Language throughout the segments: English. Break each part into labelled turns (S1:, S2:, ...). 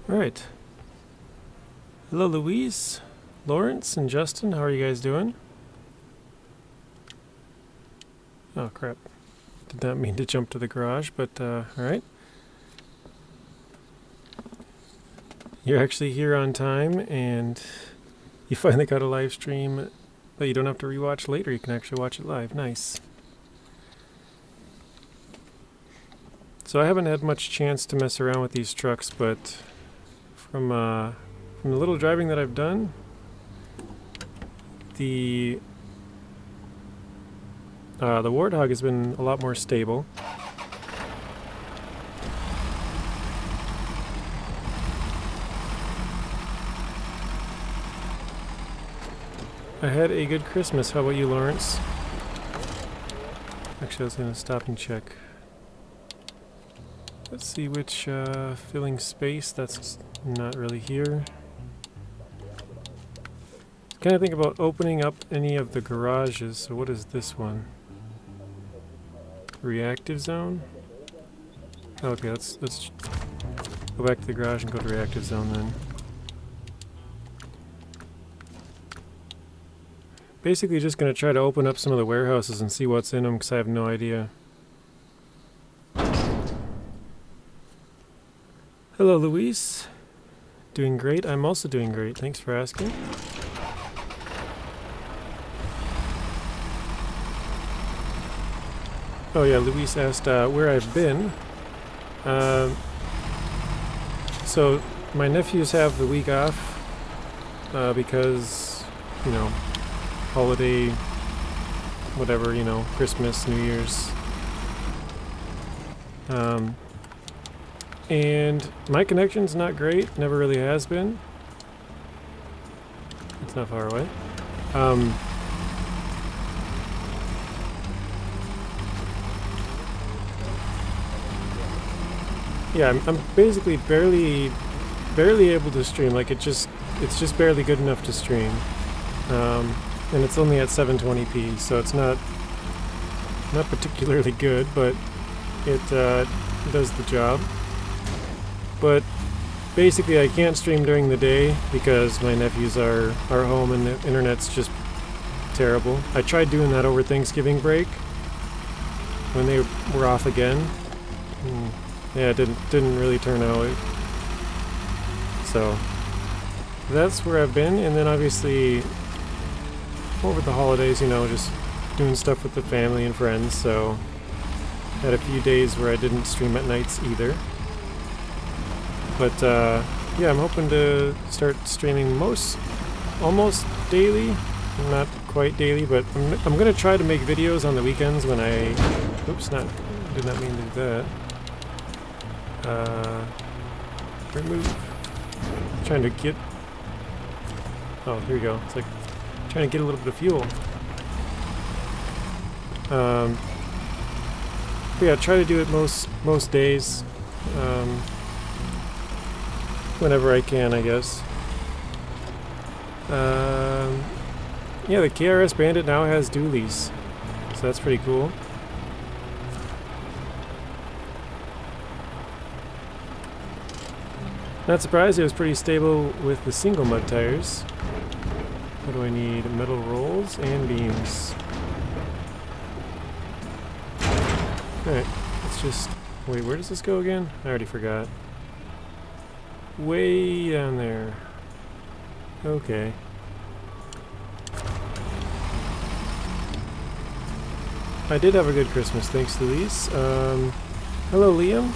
S1: Alright. Hello Louise, Lawrence, and Justin. How are you guys doing? Oh crap. Did not mean to jump to the garage, but alright. You're actually here on time, and you finally got a live stream that you don't have to rewatch later. You can actually watch it live. Nice. So I haven't had much chance to mess around with these trucks, but from the little driving that I've done, the Warthog has been a lot more stable. I had a good Christmas. How about you, Lawrence? Actually, I was going to stop and check. Let's see which filling space. That's not really here. Kind of think about opening up any of the garages. So what is this one? Reactive zone? Okay, let's go back to the garage and go to reactive zone then. Basically just going to try to open up some of the warehouses and see what's in them, because I have no idea. Hello Luis. Doing great. I'm also doing great. Thanks for asking. Oh yeah, Luis asked where I've been. So my nephews have the week off because, you know, holiday, whatever, you know, Christmas, New Year's. And my connection's not great, never really has been. It's not far away. Yeah, I'm basically barely able to stream. Like it's just barely good enough to stream. And it's only at 720p, so it's not particularly good, but it does the job. But basically I can't stream during the day because my nephews are home and the internet's just terrible. I tried doing that over Thanksgiving break when they were off again. Yeah, it didn't really turn out. So that's where I've been, and then obviously over the holidays, you know, just doing stuff with the family and friends, so had a few days where I didn't stream at nights either. But yeah, I'm hoping to start streaming almost daily. Not quite daily, but I'm gonna try to make videos on the weekends when I... Oops, did not mean to do that. Remove. Trying to get... Oh, here we go. It's like trying to get a little bit of fuel. But yeah, try to do it most days. Whenever I can, I guess. Yeah, the KRS Bandit now has dualies, so that's pretty cool. Not surprised, it was pretty stable with the single mud tires. What do I need? Metal rolls and beams. Alright, let's just... Wait, where does this go again? I already forgot. Way down there. Okay. I did have a good Christmas, thanks Louise. Hello Liam.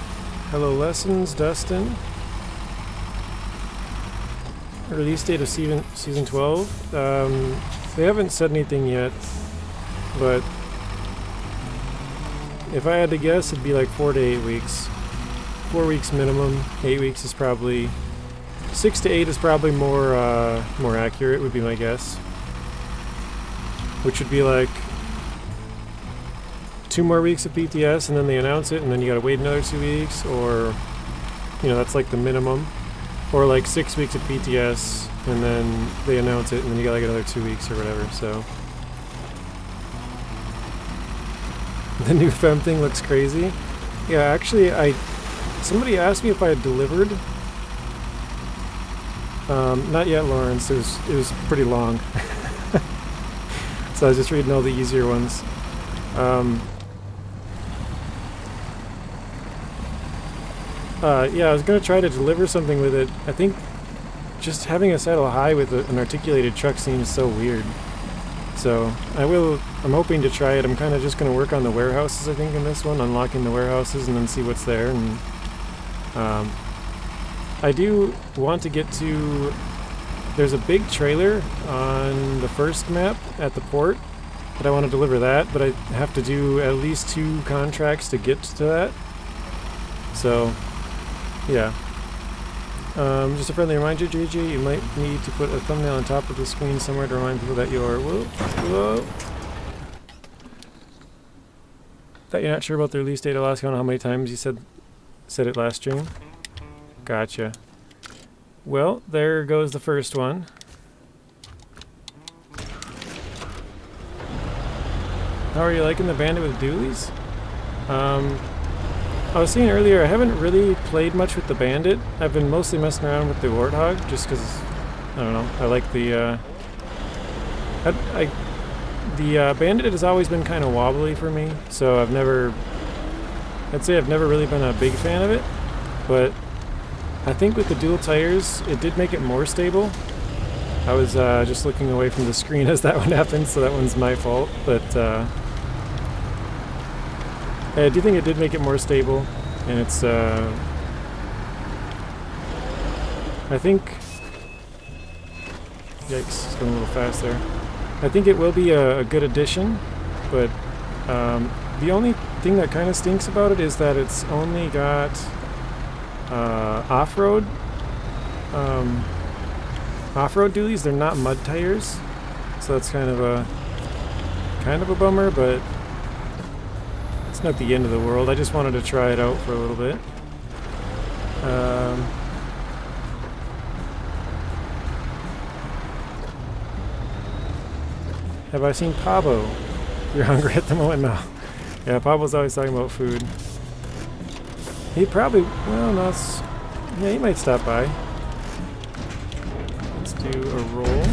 S1: Hello Lessons, Dustin. Release date of season 12. They haven't said anything yet, but if I had to guess, it'd be like 4 to 8 weeks. 4 weeks minimum. 8 weeks is probably... 6 to 8 is probably more accurate, would be my guess. Which would be like 2 more weeks of PTS, and then they announce it, and then you gotta wait another 2 weeks, or... You know, that's like the minimum. Or like 6 weeks of PTS, and then they announce it, and then you got like another 2 weeks or whatever, so... The new fem thing looks crazy. Yeah, actually, somebody asked me if I had delivered Not yet, Lawrence. It was pretty long. So I was just reading all the easier ones. Yeah, I was going to try to deliver something with it. I think just having a saddle high with an articulated truck seems so weird. So I'm hoping to try it. I'm kind of just going to work on the warehouses, I think, in this one, unlocking the warehouses and then see what's there. And I do want to get to... There's a big trailer on the first map at the port, but I want to deliver that, but I have to do at least 2 contracts to get to that. So, yeah. Just a friendly reminder, JJ, you might need to put a thumbnail on top of the screen somewhere to remind people that you're... Whoa. That you're not sure about the release date. I'll ask you how many times you said it last stream. Gotcha. Well, there goes the first one. How are you liking the Bandit with dualies? I was saying earlier, I haven't really played much with the Bandit. I've been mostly messing around with the Warthog, just because, I don't know, I like the, the Bandit has always been kind of wobbly for me, so I'd say I've never really been a big fan of it, but I think with the dual tires, it did make it more stable. I was just looking away from the screen as that one happened, so that one's my fault, but I do think it did make it more stable, and it's, I think, yikes, it's going a little fast there. I think it will be a good addition, but the only thing that kind of stinks about it is that it's only got off-road dualies. They're not mud tires, so that's kind of a bummer, but it's not the end of the world. I just wanted to try it out for a little bit. Have I seen Pablo? You're hungry at the moment? No. Yeah, Pablo's always talking about food. He probably, well, no, yeah, he might stop by. Let's do a roll.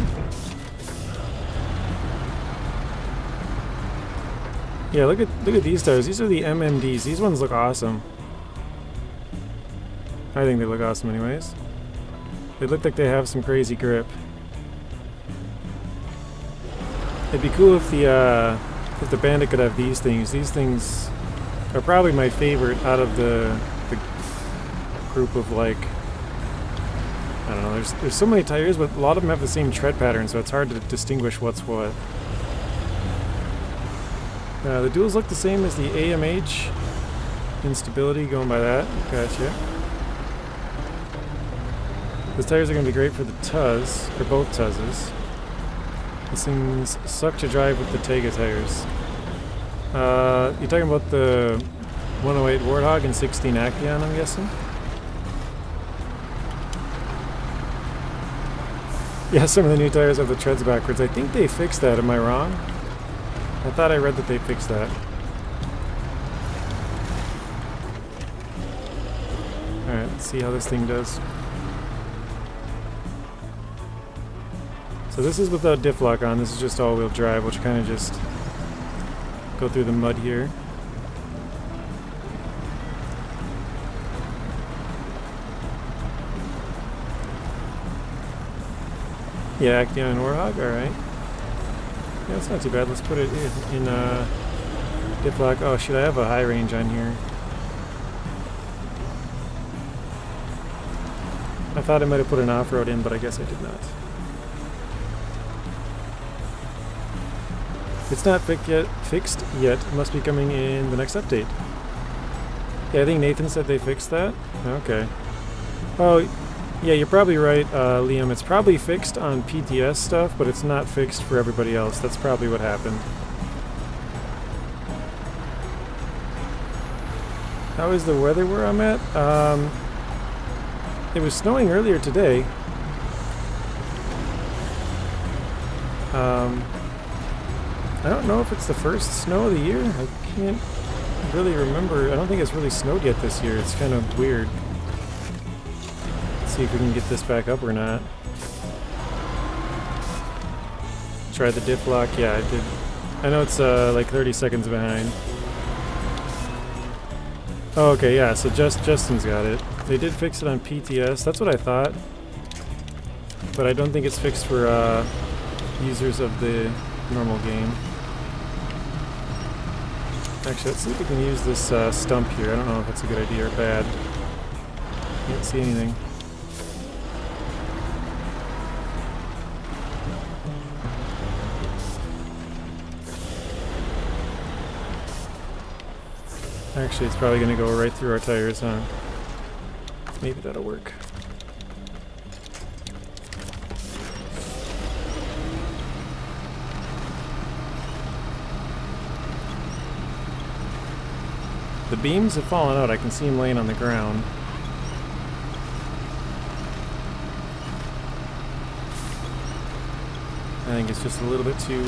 S1: Yeah, look at these tires. These are the MMDs. These ones look awesome. I think they look awesome anyways. They look like they have some crazy grip. It'd be cool if the Bandit could have these things. These things are probably my favorite out of the group of, like, I don't know, there's so many tires, but a lot of them have the same tread pattern, so it's hard to distinguish what's what. The duals look the same as the AMH instability, going by that. Gotcha. Those tires are going to be great for the Tuz, or both Tuzes. These things suck to drive with the Tega tires. You're talking about the 108 Warthog and 16 Action, I'm guessing? Yeah, some of the new tires have the treads backwards. I think they fixed that, am I wrong? I thought I read that they fixed that. Alright, let's see how this thing does. So this is without diff lock on, this is just all-wheel drive, which kind of just go through the mud here. Yeah, Action and Warthog, alright. Yeah, that's not too bad. Let's put it in diff lock. Oh shit, I have a high range on here. I thought I might have put an off-road in, but I guess I did not. It's not fixed yet. It must be coming in the next update. Yeah, I think Nathan said they fixed that. Okay. Oh, yeah, you're probably right, Liam. It's probably fixed on PTS stuff, but it's not fixed for everybody else. That's probably what happened. How is the weather where I'm at? It was snowing earlier today. I don't know if it's the first snow of the year. I can't really remember. I don't think it's really snowed yet this year. It's kind of weird. Let's see if we can get this back up or not. Try the diff lock. Yeah, I did. I know it's like 30 seconds behind. Oh, okay, yeah, so Justin's got it. They did fix it on PTS, that's what I thought. But I don't think it's fixed for users of the normal game. Actually, let's see if we can use this stump here. I don't know if that's a good idea or bad. Can't see anything. Actually, it's probably going to go right through our tires, huh? Maybe that'll work. The beams have fallen out. I can see them laying on the ground. I think it's just a little bit too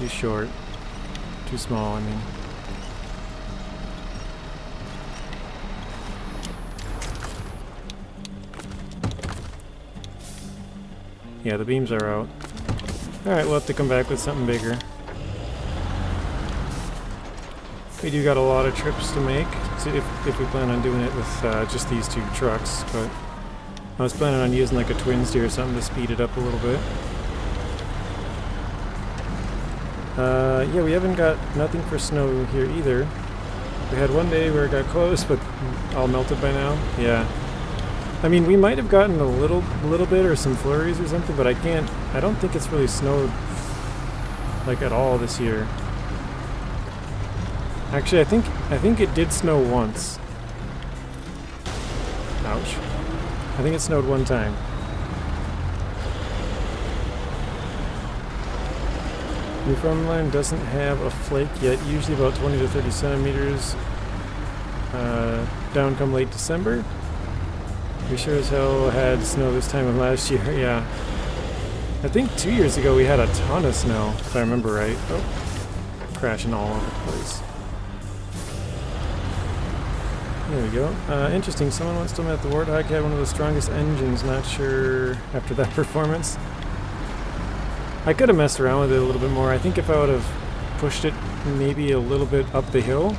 S1: short. Too small, I mean. Yeah, the beams are out. Alright, we'll have to come back with something bigger. We do got a lot of trips to make, so if we plan on doing it with just these two trucks, but I was planning on using like a twin steer or something to speed it up a little bit. Yeah, we haven't got nothing for snow here either. We had one day where it got close, but all melted by now. Yeah. I mean, we might have gotten a little bit or some flurries or something, but I don't think it's really snowed like at all this year. Actually, I think it did snow once. Ouch. I think it snowed one time. Newfoundland doesn't have a flake yet, usually about 20 to 30 centimeters. Down come late December. We sure as hell had snow this time of last year, yeah. I think 2 years ago we had a ton of snow, if I remember right. Oh, crashing all over the place. There we go. Interesting, someone once told me that the Warthog had one of the strongest engines, not sure after that performance. I could have messed around with it a little bit more. I think if I would have pushed it maybe a little bit up the hill,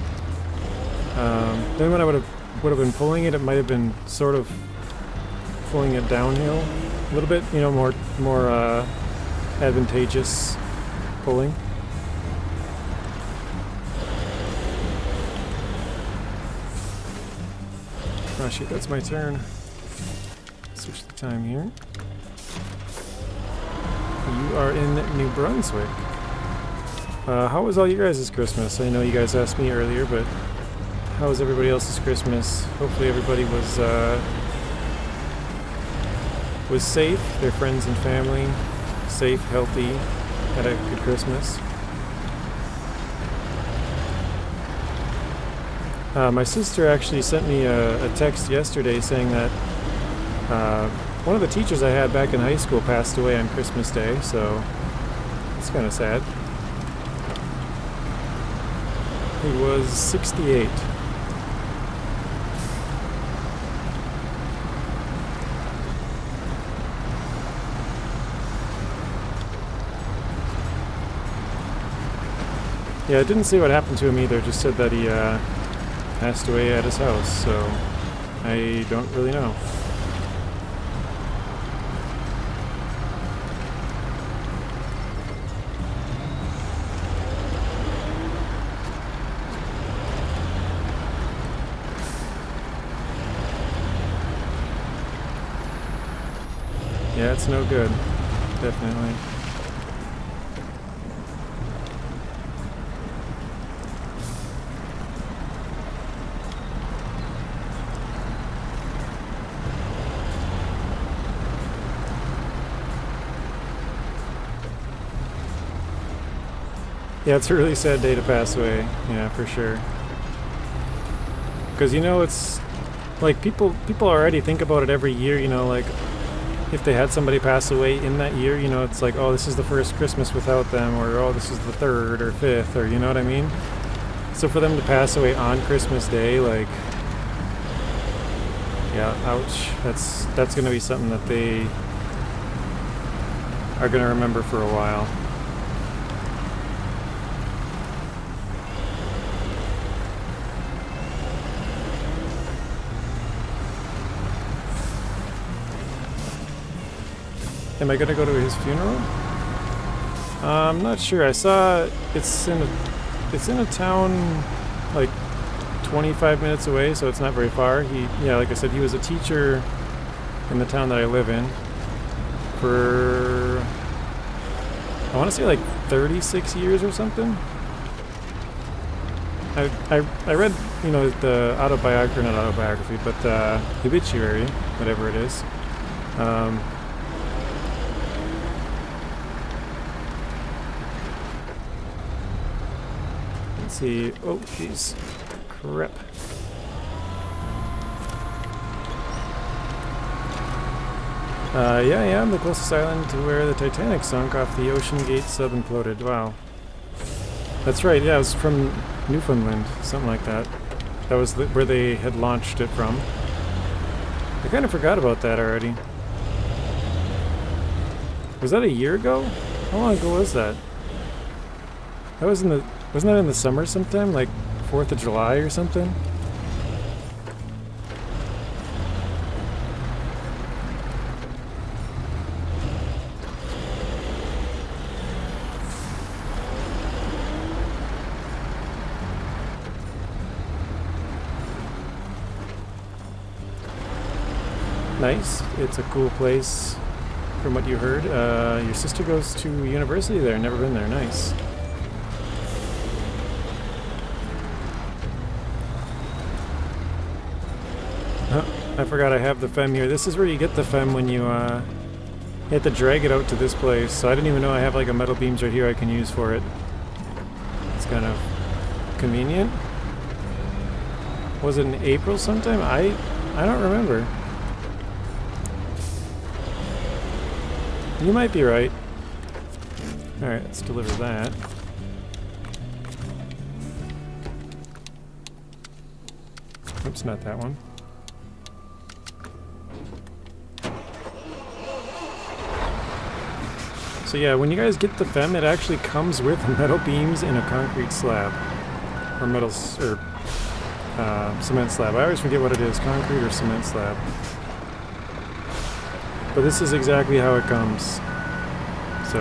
S1: then when I would have been pulling it, it might have been sort of pulling it downhill a little bit, you know, more advantageous pulling. Oh shoot, that's my turn. Switch the time here. You are in New Brunswick. How was all you guys' Christmas? I know you guys asked me earlier, but how was everybody else's Christmas? Hopefully everybody was safe, their friends and family, safe, healthy, had a good Christmas. My sister actually sent me a text yesterday saying that one of the teachers I had back in high school passed away on Christmas Day, so it's kind of sad. He was 68. Yeah, it didn't say what happened to him either, just said that he passed away at his house, so I don't really know. Yeah, it's no good, definitely. Yeah, it's a really sad day to pass away. Yeah, for sure. Because, you know, it's like people already think about it every year, you know, like if they had somebody pass away in that year, you know, it's like, oh, this is the first Christmas without them, or oh, this is the third or fifth, or you know what I mean? So for them to pass away on Christmas Day, like, yeah, ouch. That's going to be something that they are gonna remember for a while. Am I gonna go to his funeral? I'm not sure. I saw it's in a town like 25 minutes away, so it's not very far. Yeah, like I said, he was a teacher in the town that I live in for, I want to say like 36 years or something. I read, you know, the autobiography, not autobiography, but obituary, whatever it is. Let's see. Oh, jeez. Crap. Yeah, I am the closest island to where the Titanic sunk off the Ocean Gate sub imploded. Wow. That's right, yeah, it was from Newfoundland, something like that. That was where they had launched it from. I kind of forgot about that already. Was that a year ago? How long ago was that? That was wasn't that in the summer sometime? Like 4th of July or something? Nice. It's a cool place from what you heard. Your sister goes to university there. Never been there. Nice. I forgot I have the fem here. This is where you get the fem when you have to drag it out to this place. So I didn't even know I have like a metal beams right here I can use for it. It's kind of convenient. Was it in April sometime? I don't remember. You might be right. Alright, let's deliver that. Oops, not that one. So yeah, when you guys get the fem, it actually comes with metal beams in a concrete slab. Or metal, or cement slab. I always forget what it is, concrete or cement slab. But this is exactly how it comes. So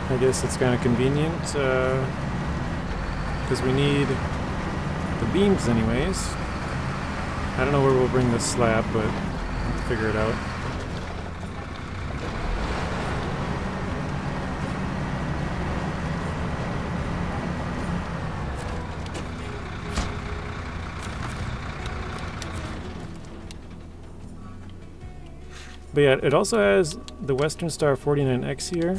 S1: I guess it's kind of convenient because we need the beams anyways. I don't know where we'll bring this slab, but we'll figure it out. But yeah, it also has the Western Star 49X here.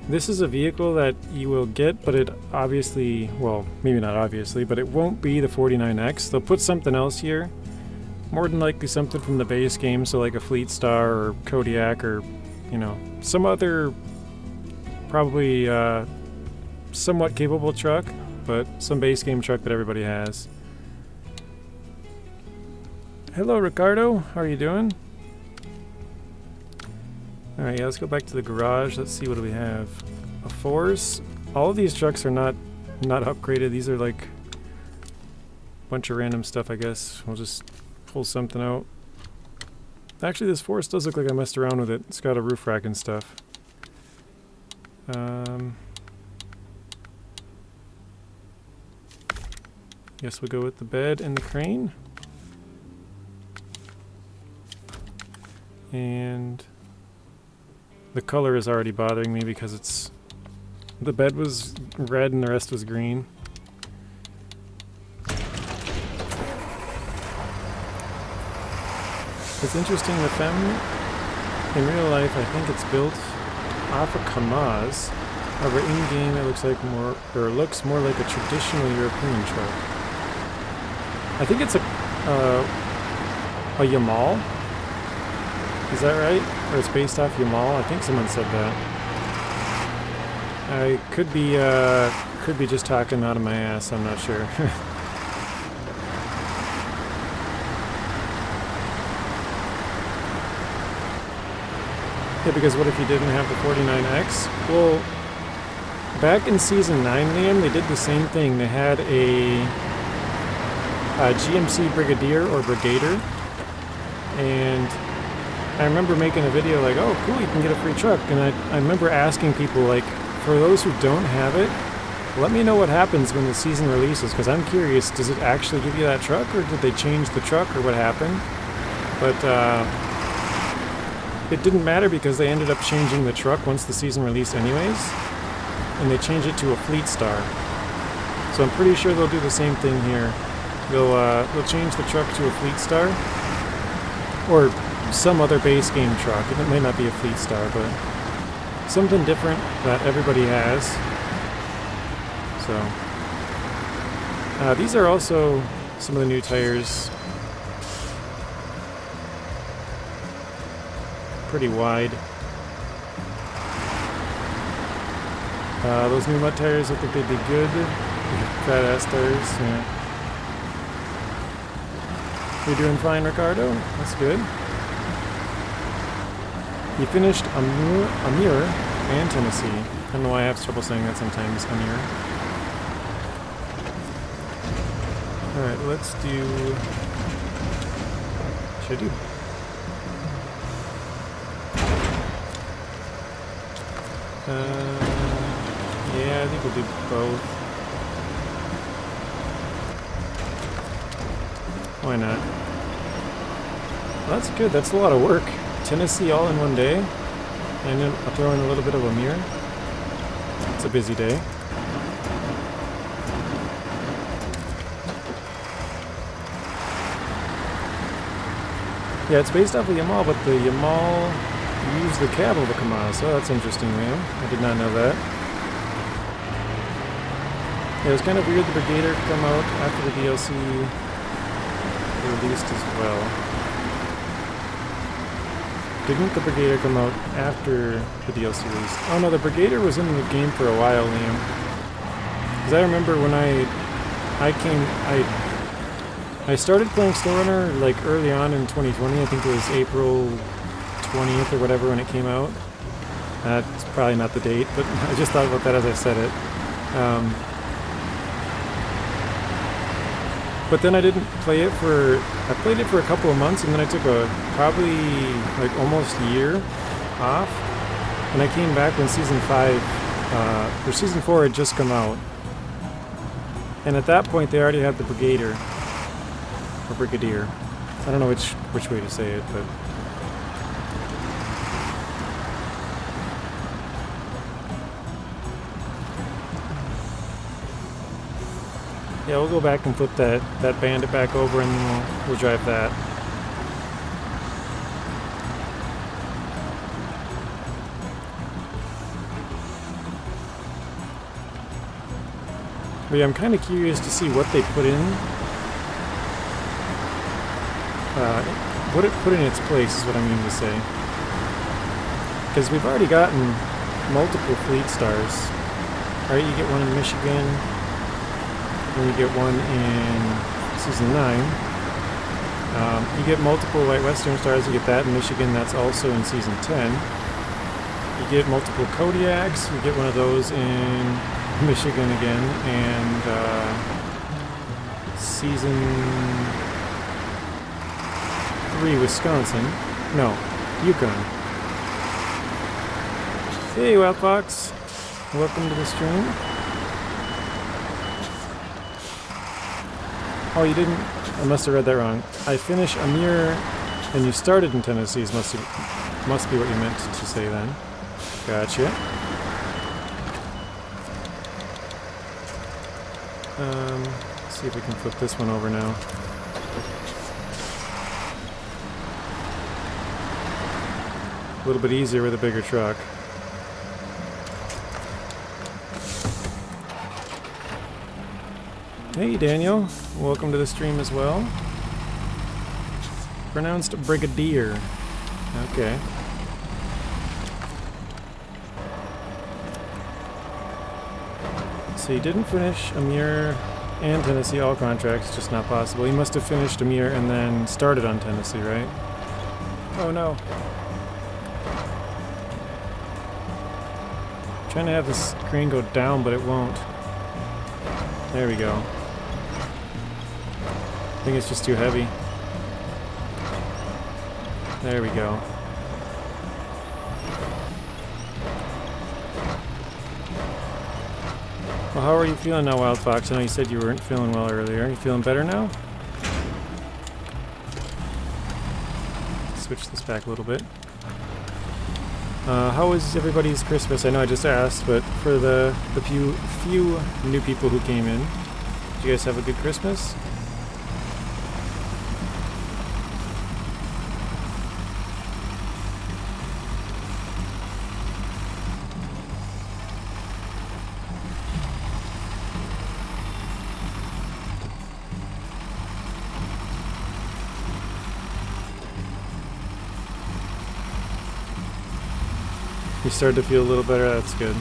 S1: This is a vehicle that you will get, but it obviously, well, maybe not obviously, but it won't be the 49X. They'll put something else here. More than likely something from the base game, so like a Fleet Star or Kodiak or, you know, some other probably somewhat capable truck, but some base game truck that everybody has. Hello, Ricardo. How are you doing? Alright, yeah, let's go back to the garage. Let's see what do we have. A Force. All of these trucks are not upgraded. These are like a bunch of random stuff, I guess. We'll just pull something out. Actually, this Force does look like I messed around with it. It's got a roof rack and stuff. Guess we'll go with the bed and the crane. And the color is already bothering me because it's, the bed was red and the rest was green. It's interesting, the Fem in real life, I think it's built off a Kamaz. However, in game it looks like more, or looks more like a traditional European truck. I think it's a Yamal. Is that right? Or it's based off Yamal? I think someone said that. I could be just talking out of my ass, I'm not sure. Yeah, because what if you didn't have the 49X? Well, back in Season 9, Liam, they did the same thing. They had a GMC Brigadier or Brigader, and I remember making a video like, oh cool, you can get a free truck, and I remember asking people, like, for those who don't have it, let me know what happens when the season releases, because I'm curious, does it actually give you that truck, or did they change the truck, or what happened? But it didn't matter because they ended up changing the truck once the season released anyways, and they changed it to a Fleet Star. So I'm pretty sure they'll do the same thing here. They'll change the truck to a Fleet Star, or some other base game truck. It may not be a Fleet Star, but something different that everybody has. So these are also some of the new tires. Pretty wide. Those new mud tires, I think they'd be good. Fat ass tires, yeah. You're doing fine, Ricardo. That's good. You finished Amir and Tennessee. I don't know why I have trouble saying that sometimes, Amir. Alright, let's do... Should I do... yeah, I think we'll do both. Why not? Well, that's good. That's a lot of work. Tennessee all in one day. And then I'll throw in a little bit of Amir. It's a busy day. Yeah, it's based off of Yamal, but the Yamal used the cab of the Kamaz, so that's interesting, man. I did not know that. Yeah, it was kind of weird the Brigader come out after the DLC released as well. Didn't the Brigader come out after the DLC released? Oh no, the Brigader was in the game for a while, Liam. Because I remember when I started playing Snowrunner like early on in 2020. I think it was April 20th or whatever when it came out. That's probably not the date, but I just thought about that as I said it. But then I didn't play it for... I played it for a couple of months, and then I took a probably like almost a year off. And I came back when Season 5, or Season 4 had just come out. And at that point they already had the Brigader. Or Brigadier. I don't know which way to say it, but... Yeah, we'll go back and flip that Bandit back over, and then we'll drive that. But yeah, I'm kind of curious to see what they put in. What it put in its place is what I mean to say. Because we've already gotten multiple Fleet Stars. Right, you get one in Michigan. Then you get one in Season 9. You get multiple White Western Stars, you get that in Michigan, that's also in Season 10. You get multiple Kodiaks, you get one of those in Michigan again, and Season 3 Wisconsin. No, Yukon. Hey Wild Fox, welcome to the stream. Oh, you didn't? I must have read that wrong. I finish Amir, and you started in Tennessee. Must be what you meant to say then. Gotcha. Let's see if we can flip this one over now. A little bit easier with a bigger truck. Hey Daniel, welcome to the stream as well. Pronounced Brigadier. Okay. So you didn't finish Amir and Tennessee all contracts, just not possible. You must have finished Amir and then started on Tennessee, right? Oh no. trying to have this crane go down, but it won't. There we go. I think it's just too heavy. There we go. Well, how are you feeling now, Wild Fox? I know you said you weren't feeling well earlier. Are you feeling better now? Switch this back a little bit. How was everybody's Christmas? I know I just asked, but for the few new people who came in, did you guys have a good Christmas? You started to feel a little better, that's good.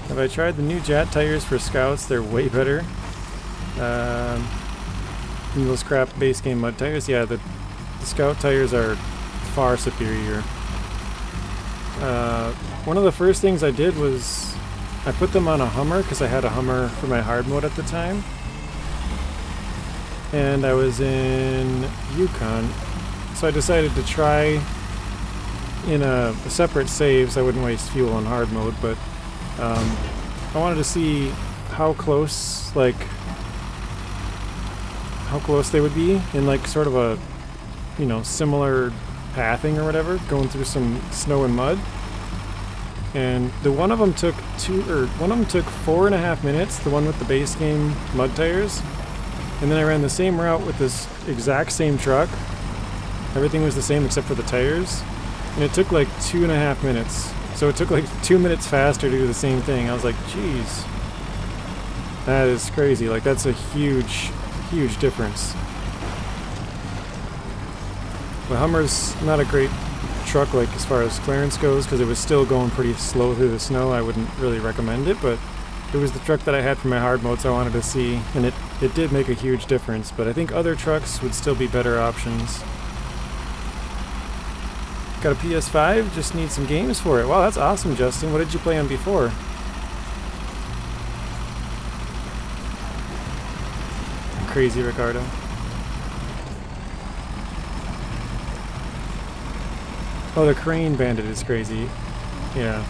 S1: Have I tried the new Jet tires for Scouts? They're way better. Than those crap base game mud tires. Yeah, the Scout tires are far superior. One of the first things I did was I put them on a Hummer because I had a Hummer for my hard mode at the time. And I was in Yukon. So I decided to try in a separate save so I wouldn't waste fuel on hard mode, but I wanted to see how close they would be in like sort of a, you know, similar pathing or whatever, going through some snow and mud. And the one of them took 4.5 minutes, the one with the base game mud tires. And then I ran the same route with this exact same truck. Everything was the same except for the tires. And it took like 2.5 minutes. So it took like 2 minutes faster to do the same thing. I was like, geez, that is crazy. Like that's a huge, huge difference. The Hummer's not a great truck like as far as clearance goes because it was still going pretty slow through the snow. I wouldn't really recommend it, but it was the truck that I had for my hard mode, so I wanted to see, and it did make a huge difference, but I think other trucks would still be better options. Got a PS5, just need some games for it. Wow, that's awesome, Justin. What did you play on before? Crazy Ricardo. Oh, the crane bandit is crazy. Yeah.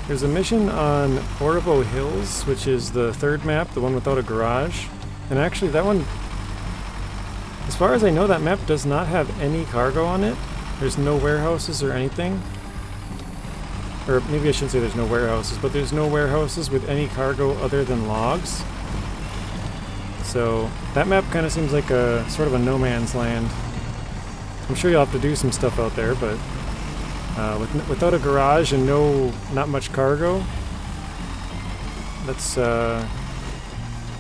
S1: There's a mission on Orvo Hills, which is the third map, the one without a garage. And actually that one, as far as I know, that map does not have any cargo on it. There's no warehouses or anything. Or maybe I shouldn't say there's no warehouses, but there's no warehouses with any cargo other than logs. So that map kind of seems like a sort of a no man's land. I'm sure you'll have to do some stuff out there, but without a garage and not much cargo, that's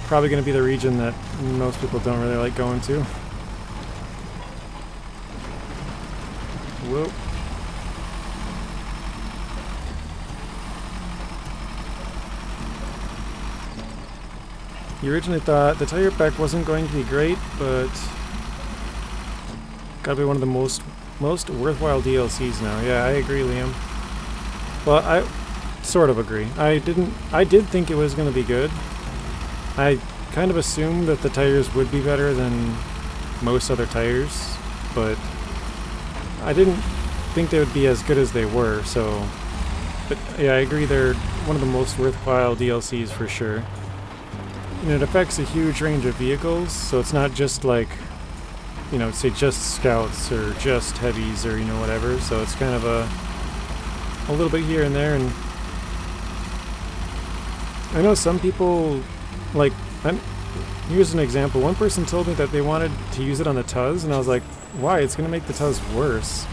S1: probably going to be the region that most people don't really like going to. Whoa. You originally thought the tire pack wasn't going to be great, but gotta be one of the most worthwhile DLCs now. Yeah, I agree, Liam. Well, I sort of agree. I did think it was going to be good. I kind of assumed that the tires would be better than most other tires, but I didn't think they would be as good as they were, so... But yeah, I agree, they're one of the most worthwhile DLCs for sure. And it affects a huge range of vehicles, so it's not just like, you know, say just Scouts or just Heavies or, you know, whatever, so it's kind of a little bit here and there. And I know some people, like, here's an example. One person told me that they wanted to use it on the Tuz, and I was like, why? It's going to make the Tuz worse.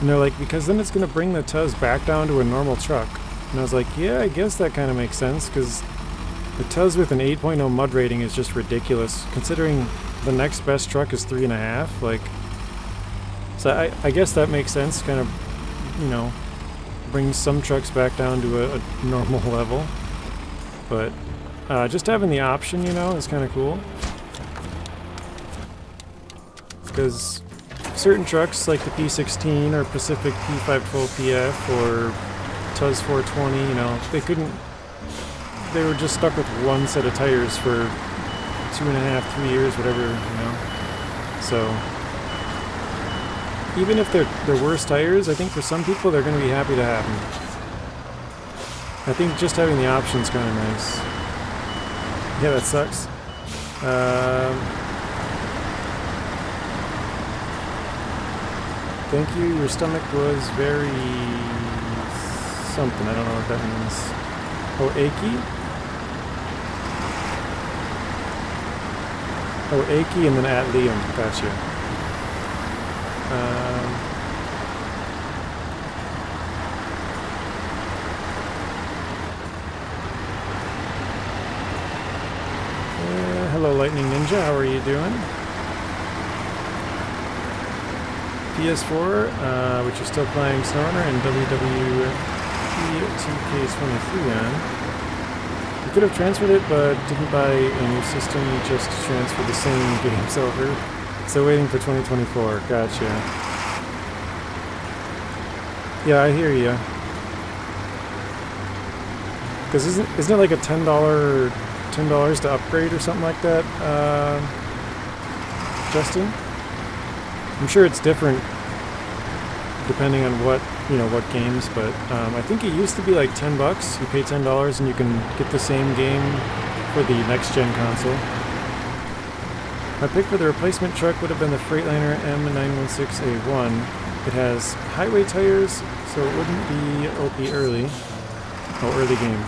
S1: And they're like, because then it's going to bring the Tuz back down to a normal truck. And I was like, yeah, I guess that kind of makes sense, because the Tuz with an 8.0 mud rating is just ridiculous, considering the next best truck is 3.5. Like, So I guess that makes sense, kind of, you know, brings some trucks back down to a normal level. But just having the option, you know, is kind of cool. Because certain trucks like the P16 or Pacific P512PF or Tuz 420, you know, they were just stuck with one set of tires for 2.5, 3 years, whatever, you know. So even if they're worse tires, I think for some people they're going to be happy to have them. I think just having the option is kind of nice. Yeah, that sucks. Thank you, your stomach was very something, I don't know what that means. Oh, achy? Oh, achy and then at Liam, gotcha. Hello Lightning Ninja, how are you doing? PS4, which you're still playing Snowrunner and WWE 2K23 on. You could have transferred it, but didn't buy a new system, just transferred the same games over. So waiting for 2024, gotcha. Yeah, I hear ya. Because isn't it like a $10 to upgrade or something like that, Justin? I'm sure it's different depending on what games, but I think it used to be like $10. You pay $10 and you can get the same game for the next gen console. My pick for the replacement truck would have been the Freightliner M916A1. It has highway tires, so it wouldn't be OP early. Oh, early game.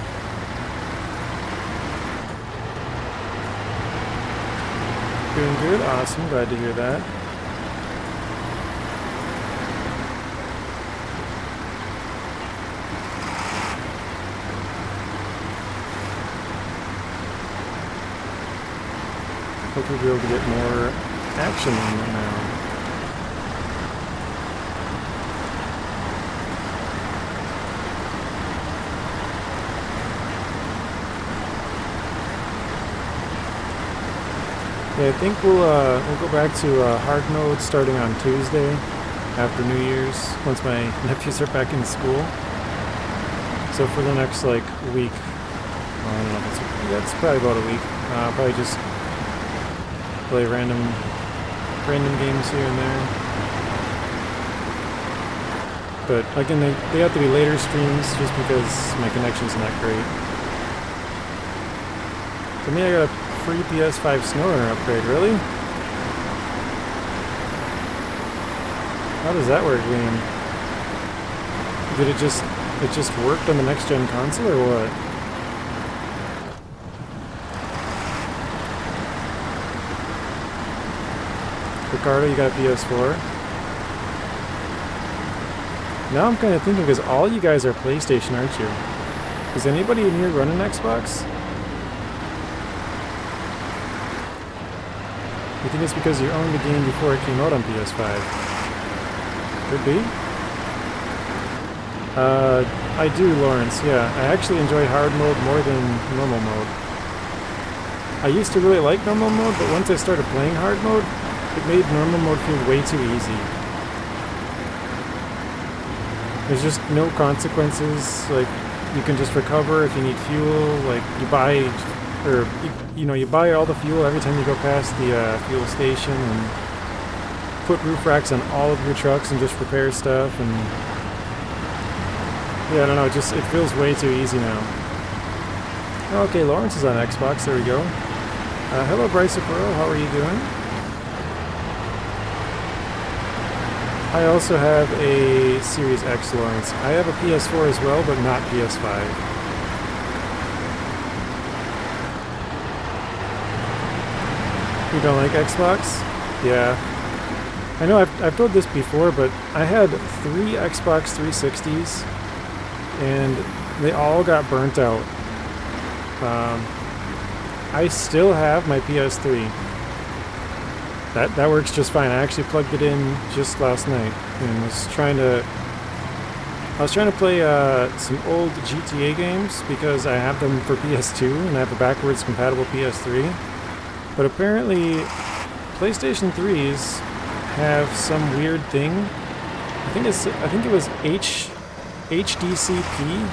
S1: Doing good, awesome, glad to hear that. Hopefully we'll be able to get more action in it now. Yeah, I think we'll go back to hard mode starting on Tuesday after New Year's, once my nephews are back in school. So for the next like week, well, I don't know, that's probably about a week. Probably just play random games here and there. But again, they have to be later streams just because my connection's not great. For me, I got a free PS5 Snowrunner upgrade, really? How does that work, Liam? Did it just worked on the next gen console or what? Ricardo, you got a PS4? Now I'm kind of thinking, because all you guys are PlayStation, aren't you? Is anybody in here running Xbox? You think it's because you owned the game before it came out on PS5? Could be. I do, Lawrence, yeah. I actually enjoy hard mode more than normal mode. I used to really like normal mode, but once I started playing hard mode, it made normal mode feel way too easy. There's just no consequences, like, you can just recover if you need fuel, like, you buy all the fuel every time you go past the fuel station, and put roof racks on all of your trucks and just repair stuff, and yeah, I don't know, it feels way too easy now. Okay, Lawrence is on Xbox, there we go. Hello Bryce Pearl, how are you doing? I also have a Series X, Lawrence. I have a PS4 as well, but not PS5. You don't like Xbox? Yeah. I know I've told this before, but I had 3 Xbox 360s, and they all got burnt out. I still have my PS3. That works just fine. I actually plugged it in just last night and was trying to... I was trying to play some old GTA games because I have them for PS2 and I have a backwards compatible PS3. But apparently PlayStation 3s have some weird thing. I think it was HDCP,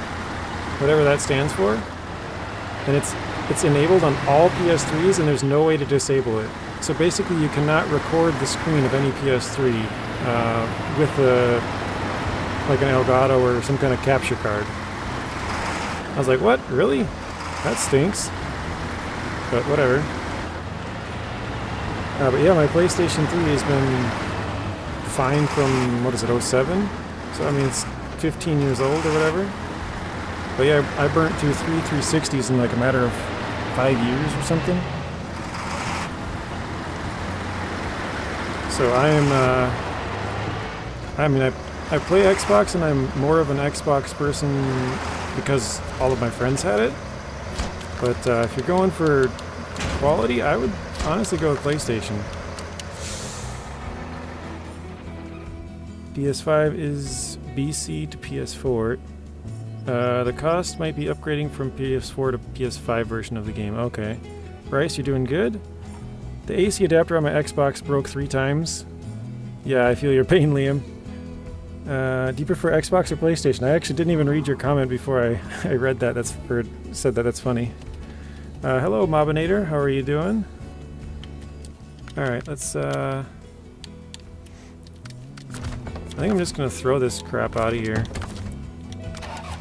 S1: whatever that stands for. And it's enabled on all PS3s and there's no way to disable it. So basically you cannot record the screen of any PS3 with like an Elgato or some kind of capture card. I was like, what? Really? That stinks. But whatever. But yeah, my PlayStation 3 has been fine from, what is it, 07? So I mean, it's 15 years old or whatever. But yeah, I burnt through 3 360s in like a matter of 5 years or something. So I am, I mean, I play Xbox and I'm more of an Xbox person because all of my friends had it. But if you're going for quality, I would honestly go with PlayStation. PS5 is BC to PS4. The cost might be upgrading from PS4 to PS5 version of the game. Okay. Bryce, you're doing good? The AC adapter on my Xbox broke 3 times. Yeah, I feel your pain, Liam. Do you prefer Xbox or PlayStation? I actually didn't even read your comment before I read that. Said that. That's funny. Hello, Mobinator. How are you doing? Alright, let's... I think I'm just gonna throw this crap out of here.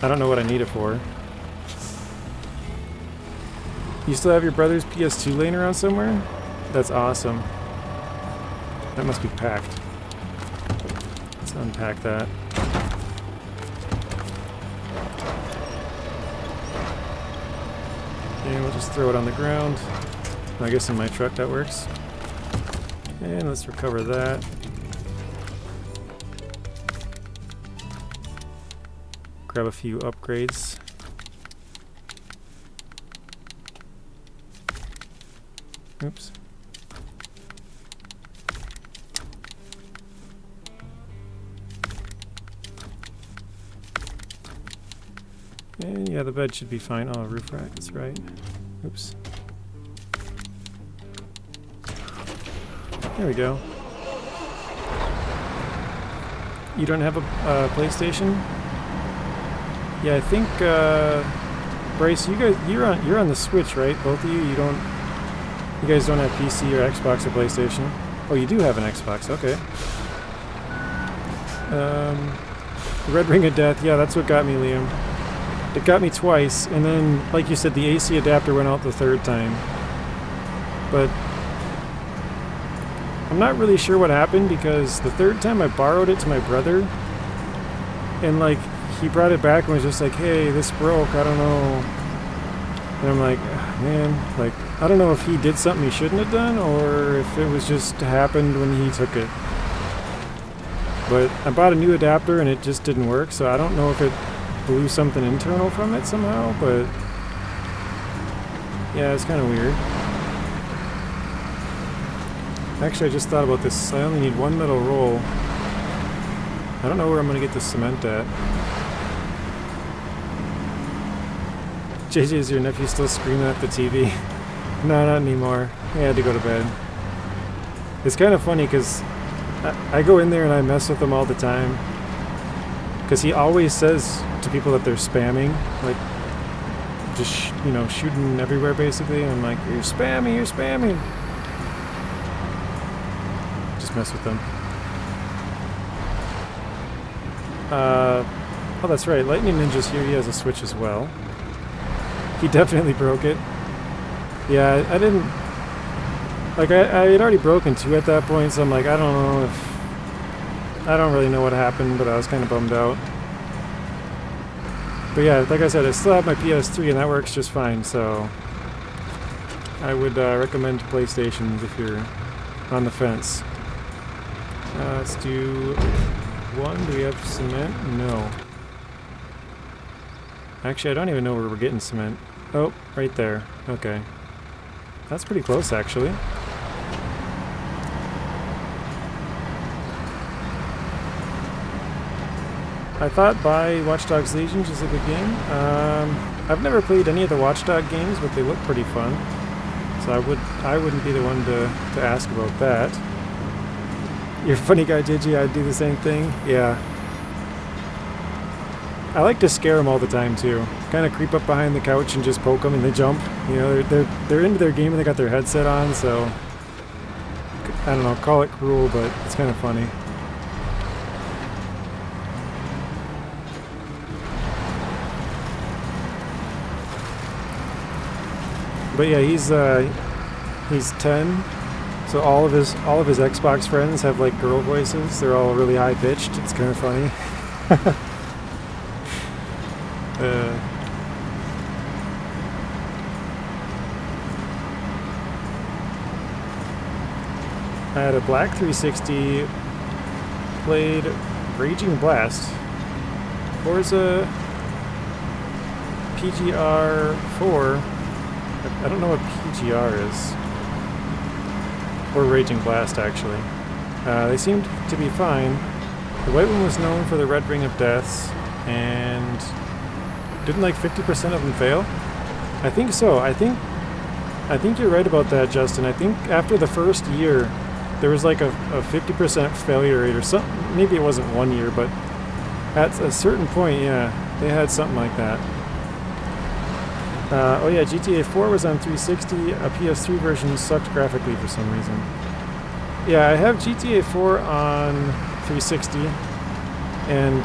S1: I don't know what I need it for. You still have your brother's PS2 laying around somewhere? That's awesome. That must be packed. Let's unpack that. And we'll just throw it on the ground. I guess in my truck that works. And let's recover that. Grab a few upgrades. Oops. And yeah, the bed should be fine. Oh, roof rack, that's right. Oops. There we go. You don't have a PlayStation? Yeah, I think Bryce, you're on the Switch, right? Both of you. You guys don't have PC or Xbox or PlayStation. Oh, you do have an Xbox. Okay. Red Ring of Death. Yeah, that's what got me, Liam. It got me twice, and then, like you said, the AC adapter went out the 3rd time. But I'm not really sure what happened because the 3rd time I borrowed it to my brother, and like he brought it back and was just like, "Hey, this broke. I don't know." And I'm like, man, like I don't know if he did something he shouldn't have done or if it was just happened when he took it. But I bought a new adapter and it just didn't work, so I don't know if it blew something internal from it somehow, but yeah, it's kind of weird. Actually, I just thought about this. I only need 1 metal roll. I don't know where I'm going to get the cement at. JJ, is your nephew still screaming at the TV? No, not anymore. He had to go to bed. It's kind of funny because I go in there and I mess with him all the time. Because he always says to people that they're spamming, like, just, shooting everywhere basically. And I'm like, you're spamming, you're spamming. Just mess with them. Oh, that's right. Lightning Ninja's here. He has a Switch as well. He definitely broke it. Yeah, I didn't... Like, I had already broken 2 at that point, so I'm like, I don't know if... I don't really know what happened, but I was kind of bummed out. But yeah, like I said, I still have my PS3 and that works just fine, so... I would recommend PlayStations if you're on the fence. Let's do 1. Do we have cement? No. Actually, I don't even know where we're getting cement. Oh, right there. Okay. That's pretty close, actually. I thought buy Watch Dogs Legion is a good game. I've never played any of the Watchdog games, but they look pretty fun. So I wouldn't be the one to ask about that. You're a funny guy, JJ. I'd do the same thing. Yeah. I like to scare them all the time too. Kind of creep up behind the couch and just poke them, and they jump. You know, they're into their game and they got their headset on. So I don't know. Call it cruel, but it's kind of funny. But yeah, he's 10. So all of his Xbox friends have like girl voices. They're all really high pitched. It's kind of funny. I had a black 360. Played Raging Blast. Forza PGR 4. I don't know what PGR is. Or Raging Blast, actually. They seemed to be fine. The white one was known for the red ring of deaths, and didn't like 50% of them fail? I think so. I think you're right about that, Justin. I think after the first year, there was like a 50% failure rate or something. Maybe it wasn't 1 year, but at a certain point, yeah, they had something like that. Oh yeah, GTA 4 was on 360. A PS3 version sucked graphically for some reason. Yeah, I have GTA 4 on 360, and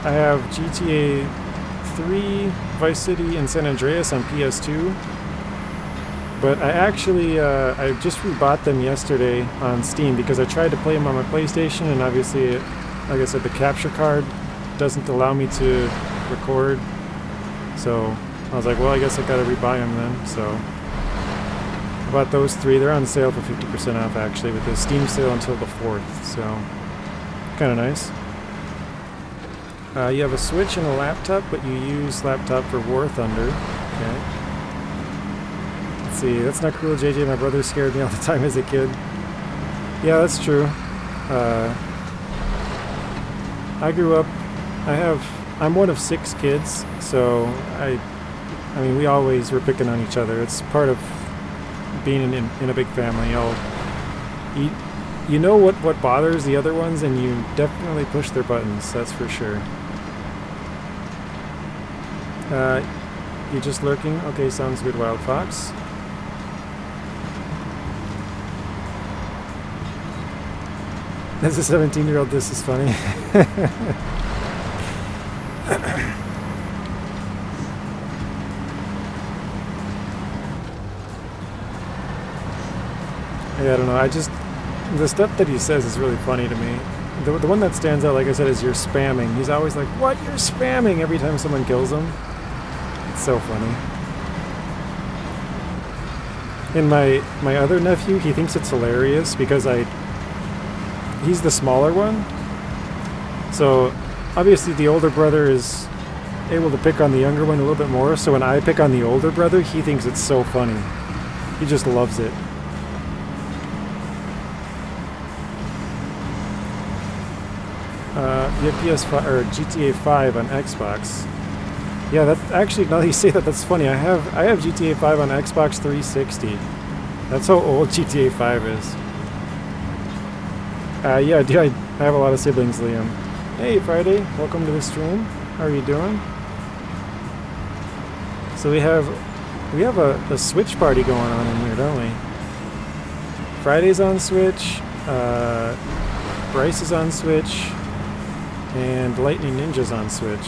S1: I have GTA 3, Vice City, and San Andreas on PS2. But I actually, I just rebought them yesterday on Steam because I tried to play them on my PlayStation, and obviously, like I said, the capture card doesn't allow me to record. So I was like, well, I guess I gotta rebuy them then. So I bought those 3. They're on sale for 50% off actually, with the Steam sale until the 4th. So kind of nice. You have a Switch and a laptop, but you use laptop for War Thunder. Okay. Let's see. That's not cool, JJ. My brother scared me all the time as a kid. Yeah, that's true. I grew up. I'm one of 6 kids, so I mean, we always were picking on each other. It's part of being in a big family. You know what bothers the other ones, and you definitely push their buttons. That's for sure. You just lurking? Okay, sounds good, Wild Fox. As a 17-year-old, this is funny. Yeah, I don't know. The stuff that he says is really funny to me. The one that stands out, like I said, is you're spamming. He's always like, what? You're spamming every time someone kills him. It's so funny. And my other nephew, he thinks it's hilarious because he's the smaller one. So obviously the older brother is able to pick on the younger one a little bit more. So when I pick on the older brother, he thinks it's so funny. He just loves it. You have PS5 or GTA 5 on Xbox. Yeah, that's actually, now that you say that, that's funny. I have GTA 5 on Xbox 360. That's how old GTA 5 is. Yeah, dude, I have a lot of siblings, Liam. Hey, Friday, welcome to the stream. How are you doing? So we have a Switch party going on in here, don't we? Friday's on Switch. Bryce is on Switch. And Lightning Ninja's on Switch.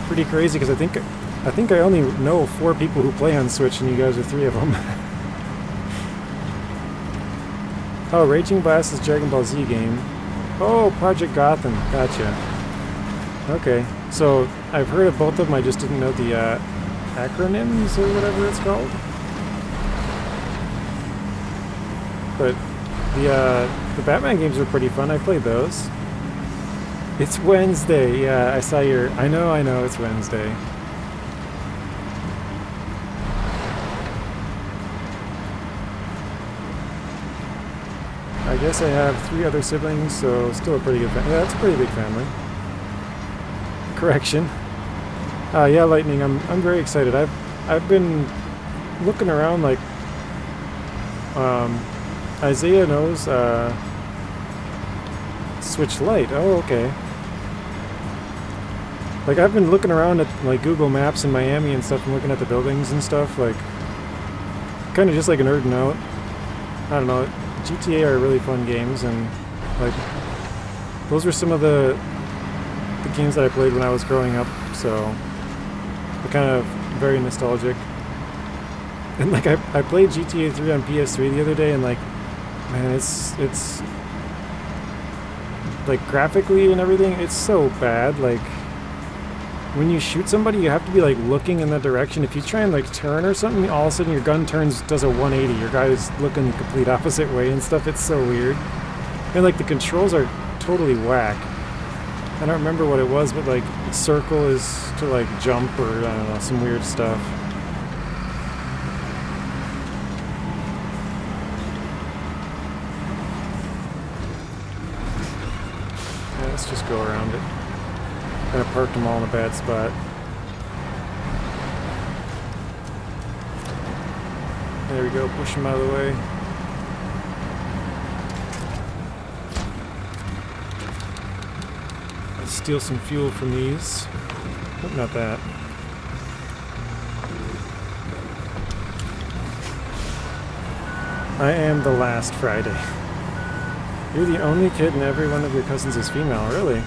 S1: Pretty crazy because I think I only know 4 people who play on Switch, and you guys are 3 of them. Oh, Raging Blast is Dragon Ball Z game. Oh, Project Gotham. Gotcha. Okay, so I've heard of both of them. I just didn't know the acronyms or whatever it's called. But the Batman games were pretty fun. I played those. It's Wednesday. Yeah, I saw your... I know, it's Wednesday. I guess I have 3 other siblings, so still a pretty good family. Yeah, that's a pretty big family. Correction. Yeah, Lightning, I'm very excited. I've been looking around like Isaiah knows Switch Lite. Oh, okay. Like I've been looking around at like Google Maps in Miami and stuff and looking at the buildings and stuff, like kind of just like nerding out. I don't know. GTA are really fun games, and like those were some of the games that I played when I was growing up, so they're kind of very nostalgic. And like I played GTA 3 on PS3 the other day, and like, man, it's like graphically and everything, it's so bad. Like when you shoot somebody, you have to be like looking in that direction. If you try and like turn or something, all of a sudden your gun does a 180. Your guy is looking the complete opposite way and stuff. It's so weird. And like the controls are totally whack. I don't remember what it was, but like circle is to like jump, or I don't know, some weird stuff. Yeah, let's just go around it. Kind of parked them all in a bad spot. There we go, push them out of the way. Let's steal some fuel from these. Oh, not that. I am the last Friday. You're the only kid and every one of your cousins is female, really?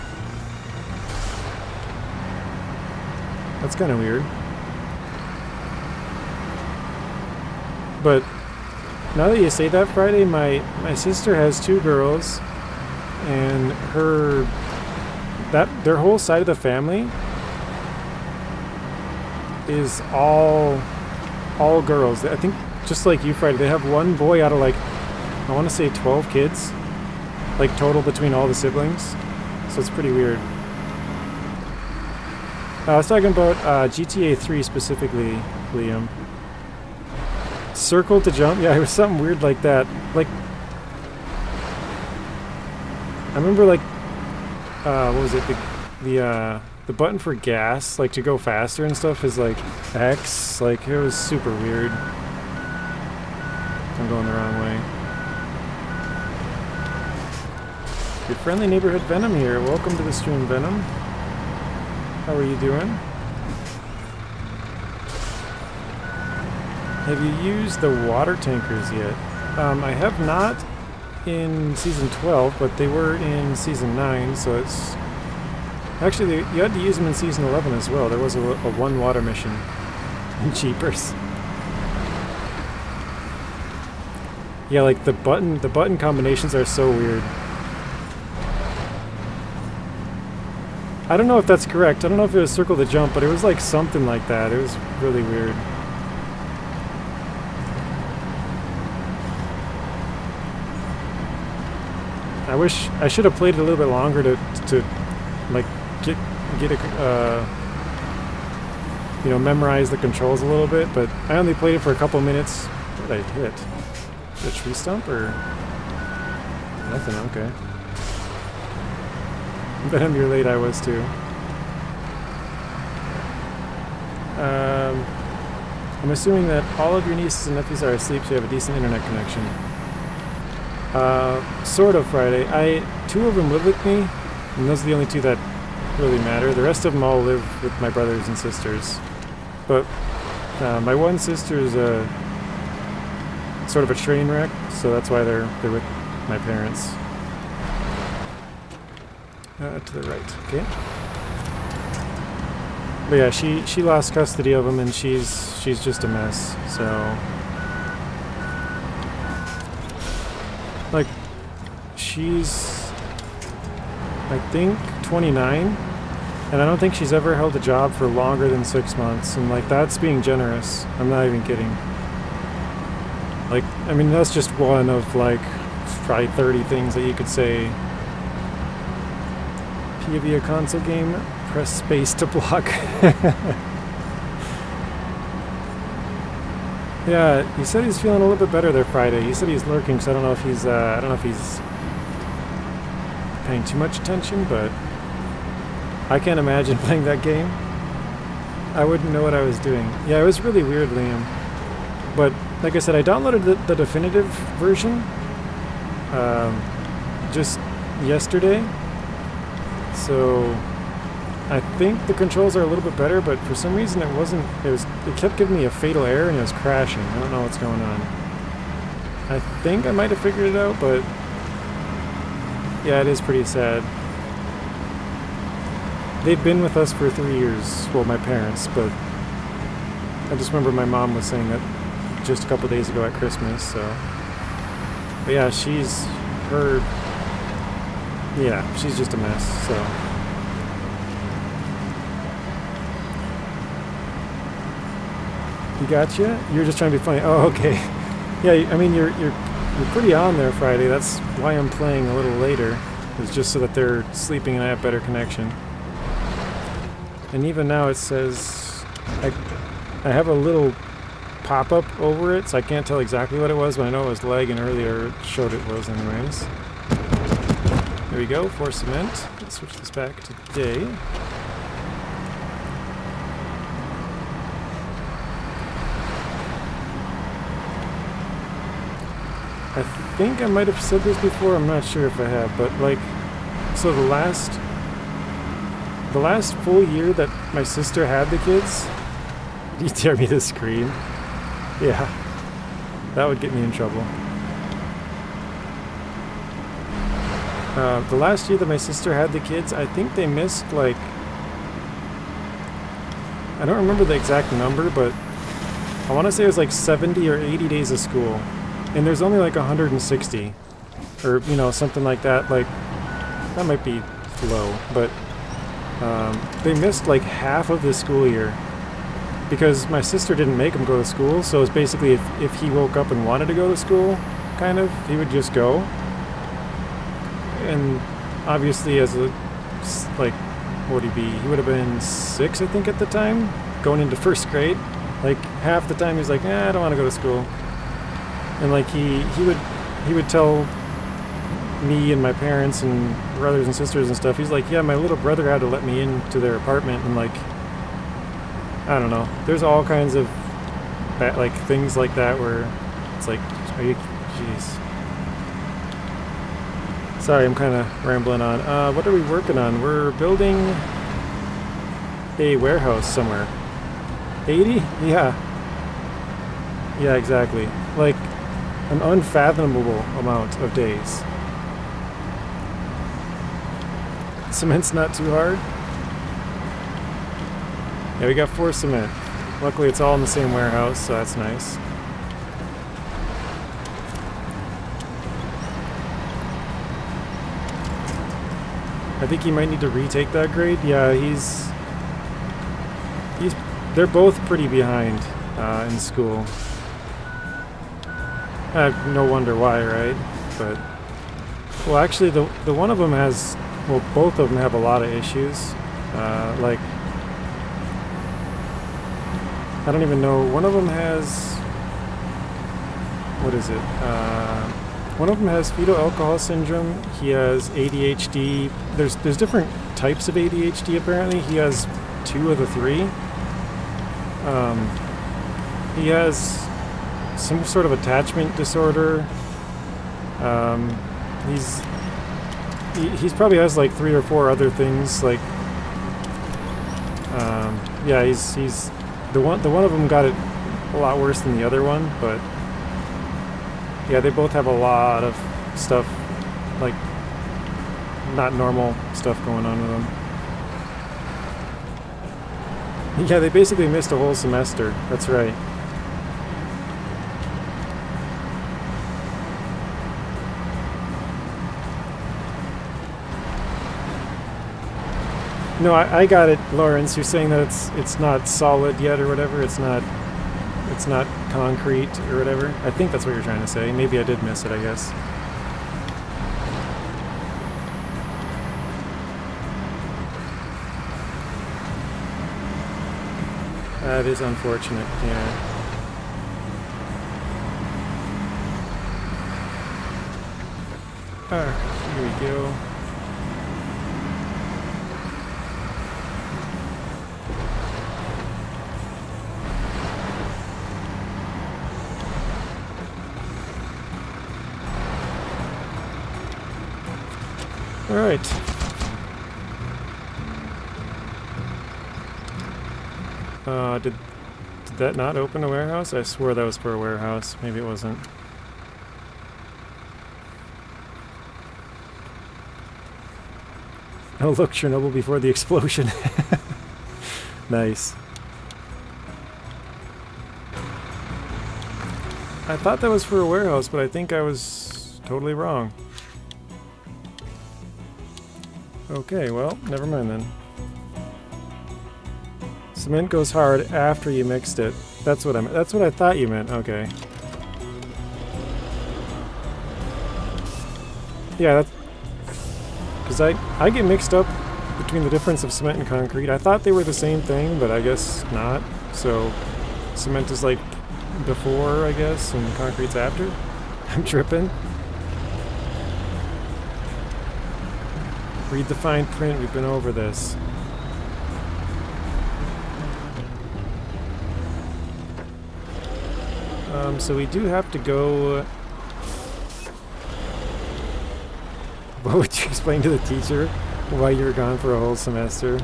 S1: That's kind of weird. But now that you say that, Friday, my sister has 2 girls, and their whole side of the family is all girls. I think just like you, Friday, they have 1 boy out of like, I want to say 12 kids, like total between all the siblings. So it's pretty weird. I was talking about GTA 3 specifically, Liam. Circle to jump? Yeah, it was something weird like that. Like, I remember like, what was it? The button for gas, like to go faster and stuff, is like X. Like, it was super weird. I'm going the wrong way. Your friendly neighborhood Venom here. Welcome to the stream, Venom. How are you doing? Have you used the water tankers yet? I have not in Season 12, but they were in Season 9, so it's... Actually, you had to use them in Season 11 as well. There was a 1 water mission in Jeepers. Yeah, like the button combinations are so weird. I don't know if that's correct. I don't know if it was circle to jump, but it was like something like that. It was really weird. I wish I should have played it a little bit longer to like get a you know, memorize the controls a little bit. But I only played it for a couple minutes. What did I hit? The tree stump or nothing? Okay. Venom, you're late. I was too. I'm assuming that all of your nieces and nephews are asleep, so you have a decent internet connection. Sort of, Friday. 2 of them live with me, and those are the only 2 that really matter. The rest of them all live with my brothers and sisters. But my one sister is sort of a train wreck, so that's why they're with my parents. To the right, okay. But yeah, she lost custody of him, and she's just a mess. So, like, she's, I think, 29, and I don't think she's ever held a job for longer than 6 months. And like, that's being generous. I'm not even kidding. Like, I mean, that's just one of like probably 30 things that you could say. Give you a console game, press space to block. Yeah, he said he's feeling a little bit better there Friday. He said he's lurking, so I don't know if he's paying too much attention, but I can't imagine playing that game. I wouldn't know what I was doing. Yeah, it was really weird, Liam. But like I said, I downloaded the definitive version just yesterday, so I think the controls are a little bit better, but for some reason it kept giving me a fatal error and it was crashing. I don't know what's going on. I think I might have figured it out, but yeah, it is pretty sad. They've been with us for 3 years, well, my parents, but I just remember my mom was saying that just a couple days ago at Christmas, so. But yeah, she's just a mess, so. He got you? You're just trying to be funny. Oh, okay. Yeah, I mean, you're pretty on there Friday. That's why I'm playing a little later. It's just so that they're sleeping and I have better connection. And even now it says I have a little pop-up over it, so I can't tell exactly what it was, but I know it was lagging earlier. It showed it was anyways. There we go, 4 cement. Let's switch this back to day. I think I might have said this before, I'm not sure if I have, but like, so the last full year that my sister had the kids, did you tear me the screen? Yeah, that would get me in trouble. The last year that my sister had the kids, I think they missed like, I don't remember the exact number, but I want to say it was like 70 or 80 days of school. And there's only like 160, or you know, something like that. Like, that might be low, but they missed like half of the school year because my sister didn't make him go to school. So it's basically if he woke up and wanted to go to school, kind of, he would just go. And obviously, as a like, what would he be? He would have been 6, I think, at the time, going into 1st grade. Like half the time, he's like, I don't want to go to school. And like he would tell me and my parents and brothers and sisters and stuff, he's like, yeah, my little brother had to let me into their apartment, and like, I don't know, there's all kinds of like things like that where it's like, are you, jeez. Sorry, I'm kind of rambling on. What are we working on? We're building a warehouse somewhere. 80? Yeah, exactly. Like, an unfathomable amount of days. Cement's not too hard. Yeah, we got 4 cement. Luckily it's all in the same warehouse, so that's nice. I think he might need to retake that grade. Yeah, they're both pretty behind in school. No wonder why, right? But, well, actually, the one of them has, well, both of them have a lot of issues. Like, I don't even know. One of them has, what is it? One of them has fetal alcohol syndrome. He has ADHD. There's different types of ADHD apparently. He has 2 of the 3. He has some sort of attachment disorder. He's probably has like 3 or 4 other things. Like, yeah, he's the one of them got it a lot worse than the other one, but yeah, they both have a lot of stuff, like not normal stuff going on with them. Yeah, they basically missed a whole semester. That's right. No, I got it, Lawrence. You're saying that it's not solid yet or whatever. It's not concrete or whatever. I think that's what you're trying to say. Maybe I did miss it, I guess. That is unfortunate, yeah. Here we go. All right. Did that not open a warehouse? I swore that was for a warehouse. Maybe it wasn't. Oh look, Chernobyl before the explosion. Nice. I thought that was for a warehouse, but I think I was totally wrong. Okay, well, never mind then. Cement goes hard after you mixed it. That's what I thought you meant. Okay. Yeah, that's because I get mixed up between the difference of cement and concrete. I thought they were the same thing, but I guess not. So cement is like before, I guess, and concrete's after. I'm tripping. Read the fine print, we've been over this. So we do have to go... What would you explain to the teacher why you were gone for a whole semester?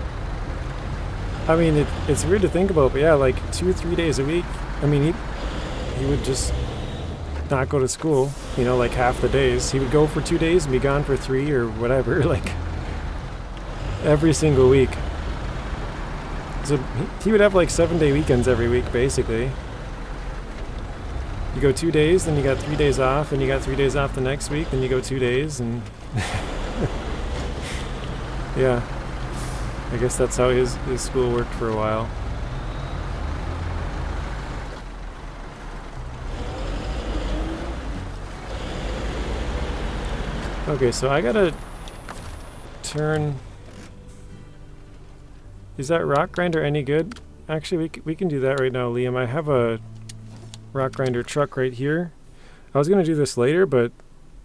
S1: I mean, it's weird to think about, but yeah, like 2 or 3 days a week. I mean, he would just not go to school, you know, like half the days. He would go for 2 days and be gone for 3 or whatever, like... every single week. So he would have like 7-day weekends every week, basically. You go 2 days, then you got 3 days off, and you got 3 days off the next week, then you go 2 days, and... yeah. I guess that's how his school worked for a while. Okay, so I gotta turn... Is that rock grinder any good? Actually, we can do that right now, Liam. I have a rock grinder truck right here. I was going to do this later, but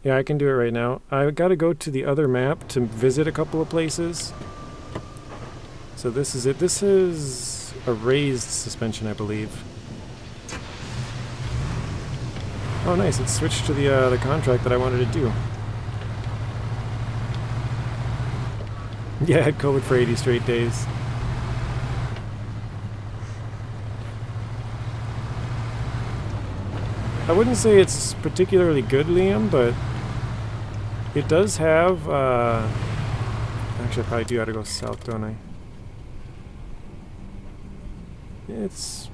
S1: yeah, I can do it right now. I got to go to the other map to visit a couple of places. So this is it. This is a raised suspension, I believe. Oh, nice. It's switched to the contract that I wanted to do. Yeah, I had COVID for 80 straight days. I wouldn't say it's particularly good, Liam, but it does have, actually I probably do have to go south, don't I? It's,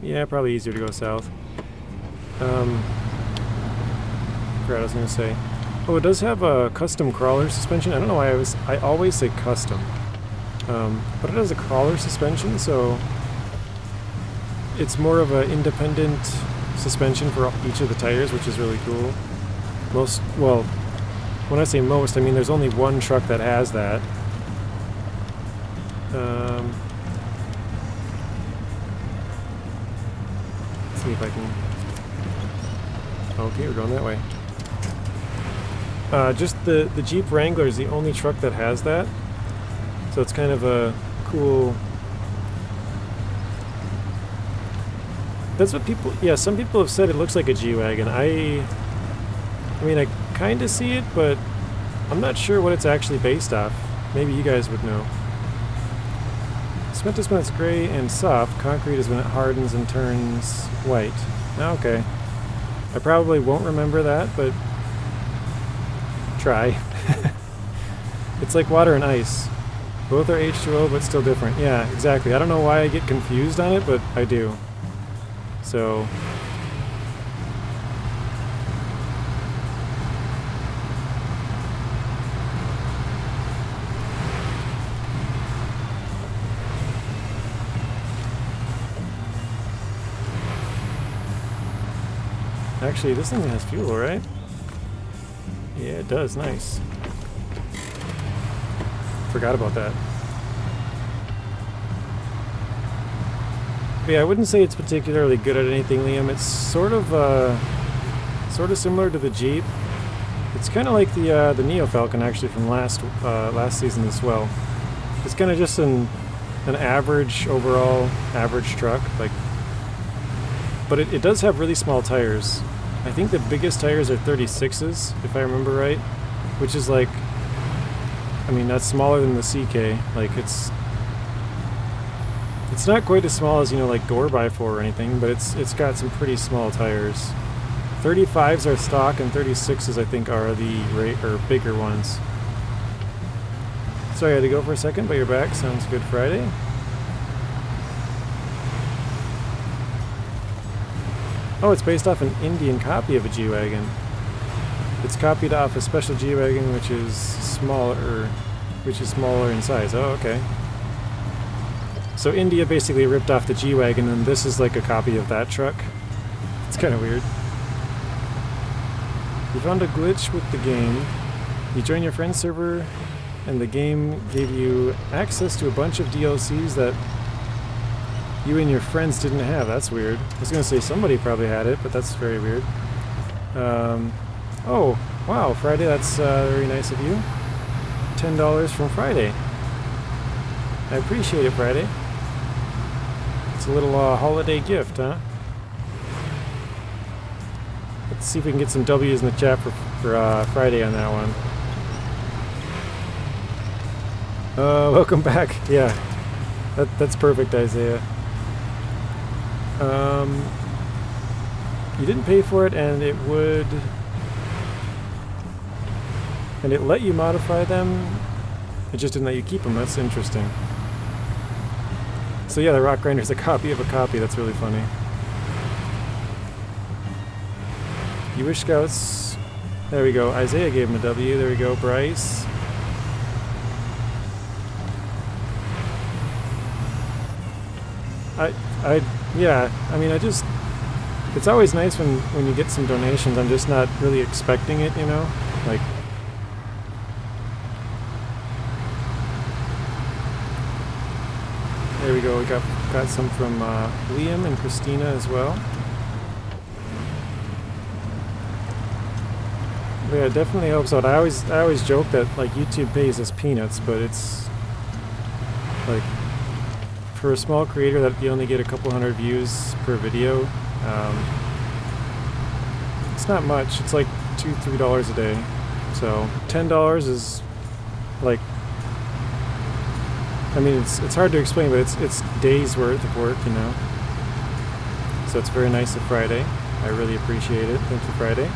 S1: yeah, probably easier to go south. Forgot what I was going to say. Oh, it does have a custom crawler suspension. I don't know why I always say custom. But it has a crawler suspension, so it's more of an independent suspension for each of the tires, which is really cool. Well, when I say most, I mean there's only one truck that has that. Let's see if I can... Okay, we're going that way. Just the Jeep Wrangler is the only truck that has that. So it's kind of a cool... That's what people... Yeah, some people have said it looks like a G-Wagon. I mean, I kind of see it, but I'm not sure what it's actually based off. Maybe you guys would know. Cement is when it's gray and soft. Concrete is when it hardens and turns white. Okay. I probably won't remember that, but try. It's like water and ice. Both are H2O, but still different. Yeah, exactly. I don't know why I get confused on it, but I do. So... Actually, this thing has fuel, right? Yeah, it does. Nice. Forgot about that. But yeah, I wouldn't say it's particularly good at anything, Liam. It's sort of sort of similar to the Jeep. It's kind of like the Neo Falcon actually from last season as well. It's kind of just an average overall average truck, like, but it does have really small tires. I think the biggest tires are 36s, if I remember right, which is like, I mean, that's smaller than the CK. Like, it's not quite as small as, you know, like 4x4 or anything, but it's got some pretty small tires. 35s are stock and 36s I think are the bigger ones. Sorry I had to go for a second, but you're back. Sounds good. Friday. Oh, it's based off an Indian copy of a G-Wagon. It's copied off a special G-Wagon which is smaller in size. Oh, okay. So India basically ripped off the G-Wagon, and this is like a copy of that truck. It's kind of weird. You found a glitch with the game. You joined your friend's server, and the game gave you access to a bunch of DLCs that you and your friends didn't have. That's weird. I was going to say somebody probably had it, but that's very weird. Oh, wow, Friday, that's very nice of you. $10 from Friday. I appreciate it, Friday. It's a little holiday gift, huh? Let's see if we can get some W's in the chat for Friday on that one. Welcome back. Yeah, that's perfect, Isaiah. You didn't pay for it, and it let you modify them. It just didn't let you keep them. That's interesting. So yeah, the Rock Grinder's a copy of a copy. That's really funny. You Wish Scouts. There we go. Isaiah gave him a W. There we go. Bryce. Yeah, I mean, it's always nice when you get some donations. I'm just not really expecting it, you know? Like, there we go. We got some from Liam and Christina as well. But yeah, it definitely helps out. I always joke that like YouTube pays us peanuts, but it's like, for a small creator that you only get a couple hundred views per video, it's not much. It's like $2-3 a day. So $10 is like, I mean, it's hard to explain, but it's days worth of work, you know. So it's very nice of Friday. I really appreciate it. Thank you, Friday.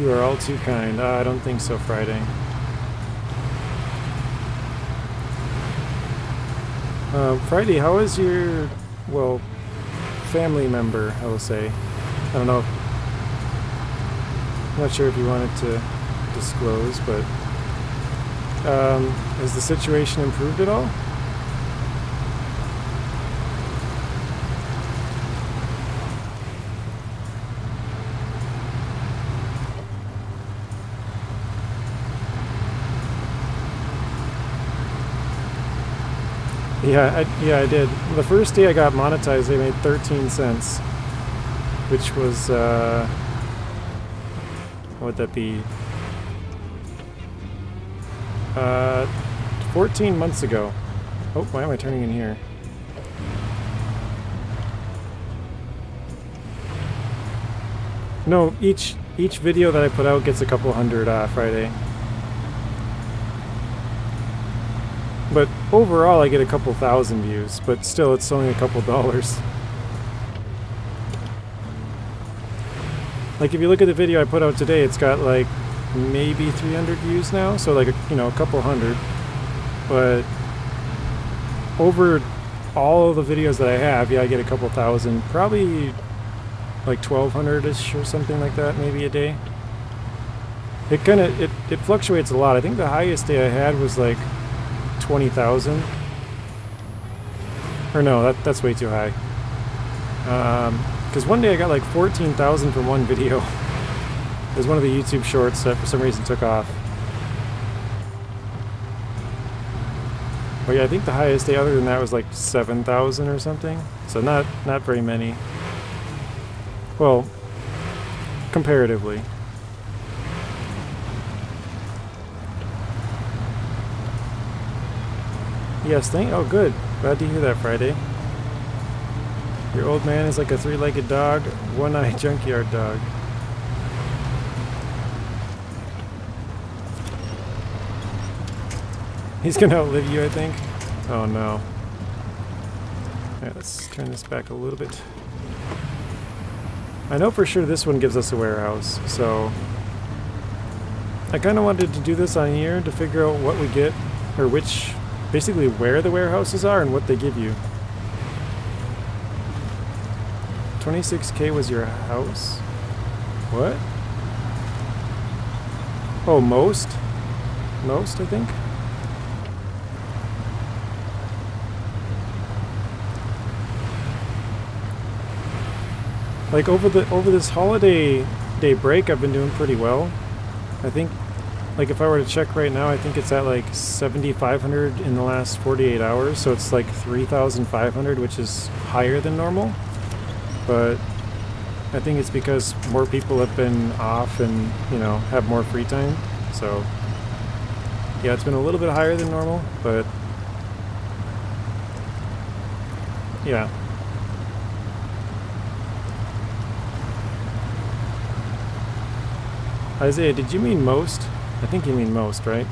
S1: You are all too kind. I don't think so, Friday. Friday, how is your, well, family member, I will say. I don't know. I'm not sure if you wanted to disclose, but has the situation improved at all? Yeah, I did. The first day I got monetized, they made 13 cents, which was, what would that be? 14 months ago. Oh, why am I turning in here? No, each video that I put out gets a couple hundred Friday. But overall I get a couple thousand views, but still it's only a couple dollars. Like if you look at the video I put out today, it's got like maybe 300 views now, so like a couple hundred. But over all of the videos that I have, yeah, I get a couple thousand, probably like 1,200-ish or something like that, maybe a day. It kind of it fluctuates a lot. I think the highest day I had was like 20,000. Or no, that's way too high. Because one day I got like 14,000 from one video. It was one of the YouTube shorts that for some reason took off. But yeah, I think the highest day other than that was like 7,000 or something so not very many. Well, comparatively. Yes, oh good. Glad to hear that, Friday. Your old man is like a three-legged dog, one-eyed junkyard dog. He's gonna outlive you, I think. Oh no. Alright, let's turn this back a little bit. I know for sure this one gives us a warehouse, so I kind of wanted to do this on here to figure out what we get, or which, basically where the warehouses are and what they give you. 26k was your house? What? Oh, most? Most, I think? Like over this holiday day break, I've been doing pretty well. I think, like if I were to check right now, I think it's at like 7,500 in the last 48 hours. So it's like 3,500, which is higher than normal. But I think it's because more people have been off and, you know, have more free time. So yeah, it's been a little bit higher than normal, but yeah. Isaiah, did you mean most? I think you mean most, right?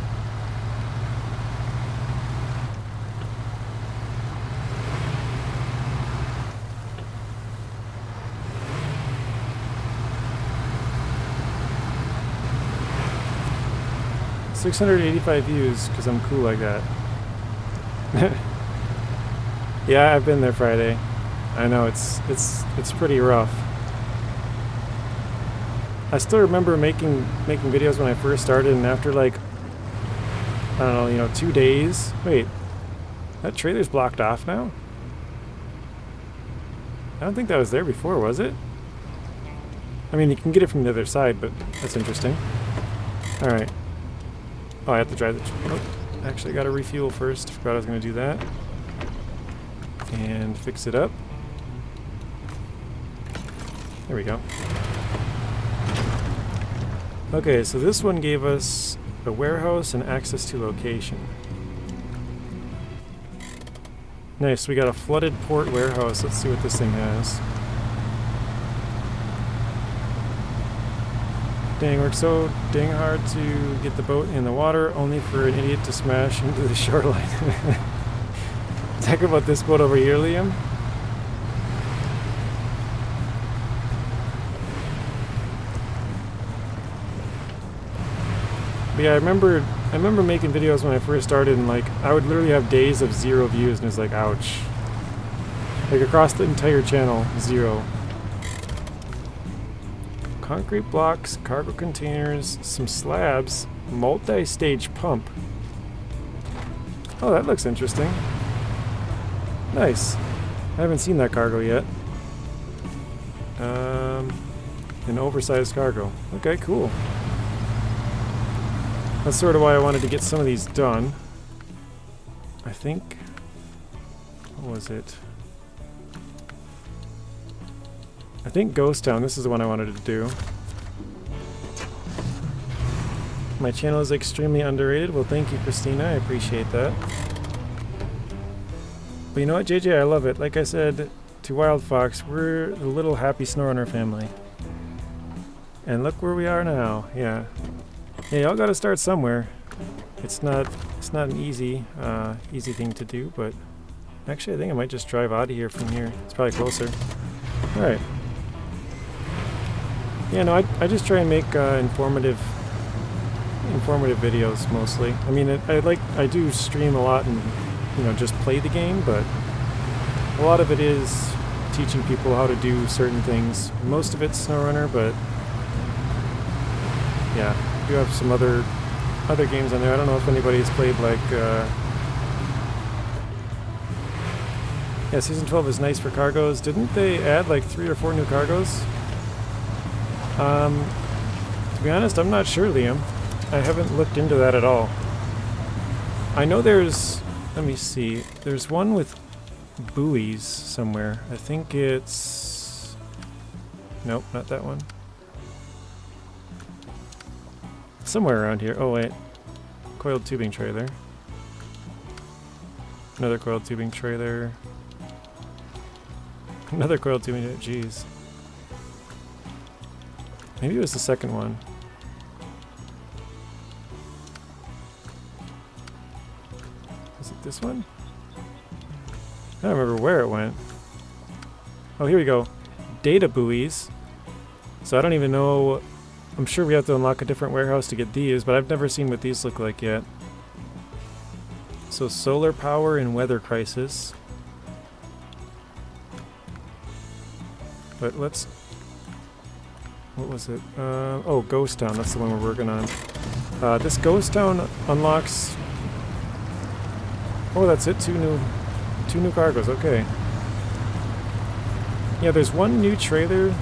S1: $685 views because I'm cool like that. Yeah, I've been there Friday. I know it's pretty rough. I still remember making videos when I first started, and after like, I don't know, you know, 2 days. Wait, that trailer's blocked off now? I don't think that was there before, was it? I mean, you can get it from the other side, but that's interesting. Alright. Oh, I have to drive the... Oh, actually, I gotta refuel first. Forgot I was gonna do that. And fix it up. There we go. Okay, so this one gave us a warehouse and access to location. Nice, we got a flooded port warehouse. Let's see what this thing has. Dang, worked so dang hard to get the boat in the water, only for an idiot to smash into the shoreline. Talk about this boat over here, Liam. But yeah, I remember making videos when I first started, and like I would literally have days of 0 views, and it's like, ouch. Like across the entire channel, 0. Concrete blocks, cargo containers, some slabs, multi-stage pump. Oh, that looks interesting. Nice. I haven't seen that cargo yet. An oversized cargo. Okay, cool. That's sort of why I wanted to get some of these done. I think... What was it? I think Ghost Town. This is the one I wanted to do. My channel is extremely underrated. Well, thank you, Christina. I appreciate that. But you know what, JJ? I love it. Like I said to Wild Fox, we're the little happy Snowrunner family. And look where we are now. Yeah. Yeah, y'all gotta start somewhere. It's not an easy thing to do, but actually I think I might just drive out of here from here. It's probably closer. Alright. Yeah, no, I just try and make informative videos mostly. I mean, I do stream a lot and, you know, just play the game, but a lot of it is teaching people how to do certain things. Most of it's Snowrunner, but yeah. I do have some other games on there. I don't know if anybody's played like yeah, Season 12 is nice for cargoes. Didn't they add like 3 or 4 new cargoes? To be honest, I'm not sure, Liam. I haven't looked into that at all. I know there's... Let me see. There's one with buoys somewhere. I think it's... Nope, not that one. Somewhere around here. Oh wait. Coiled tubing trailer. Another coiled tubing trailer. Another coiled tubing trailer. Jeez. Maybe it was the second one. Was it this one? I don't remember where it went. Oh, here we go. Data buoys. So I don't even know. I'm sure we have to unlock a different warehouse to get these, but I've never seen what these look like yet. So solar power in weather crisis. But let's... What was it? Oh, Ghost Town. That's the one we're working on. This Ghost Town unlocks... Oh, that's it. Two new cargoes. Okay. Yeah, there's one new trailer,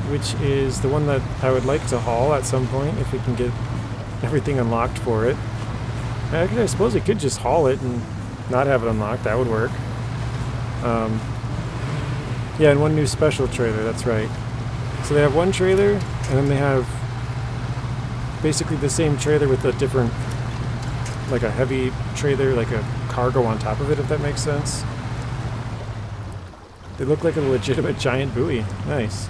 S1: which is the one that I would like to haul at some point if we can get everything unlocked for it. Actually, I suppose we could just haul it and not have it unlocked. That would work. Yeah, and one new special trailer. That's right. So they have one trailer, and then they have basically the same trailer with a different, like a heavy trailer, like a cargo on top of it, if that makes sense. They look like a legitimate giant buoy. Nice.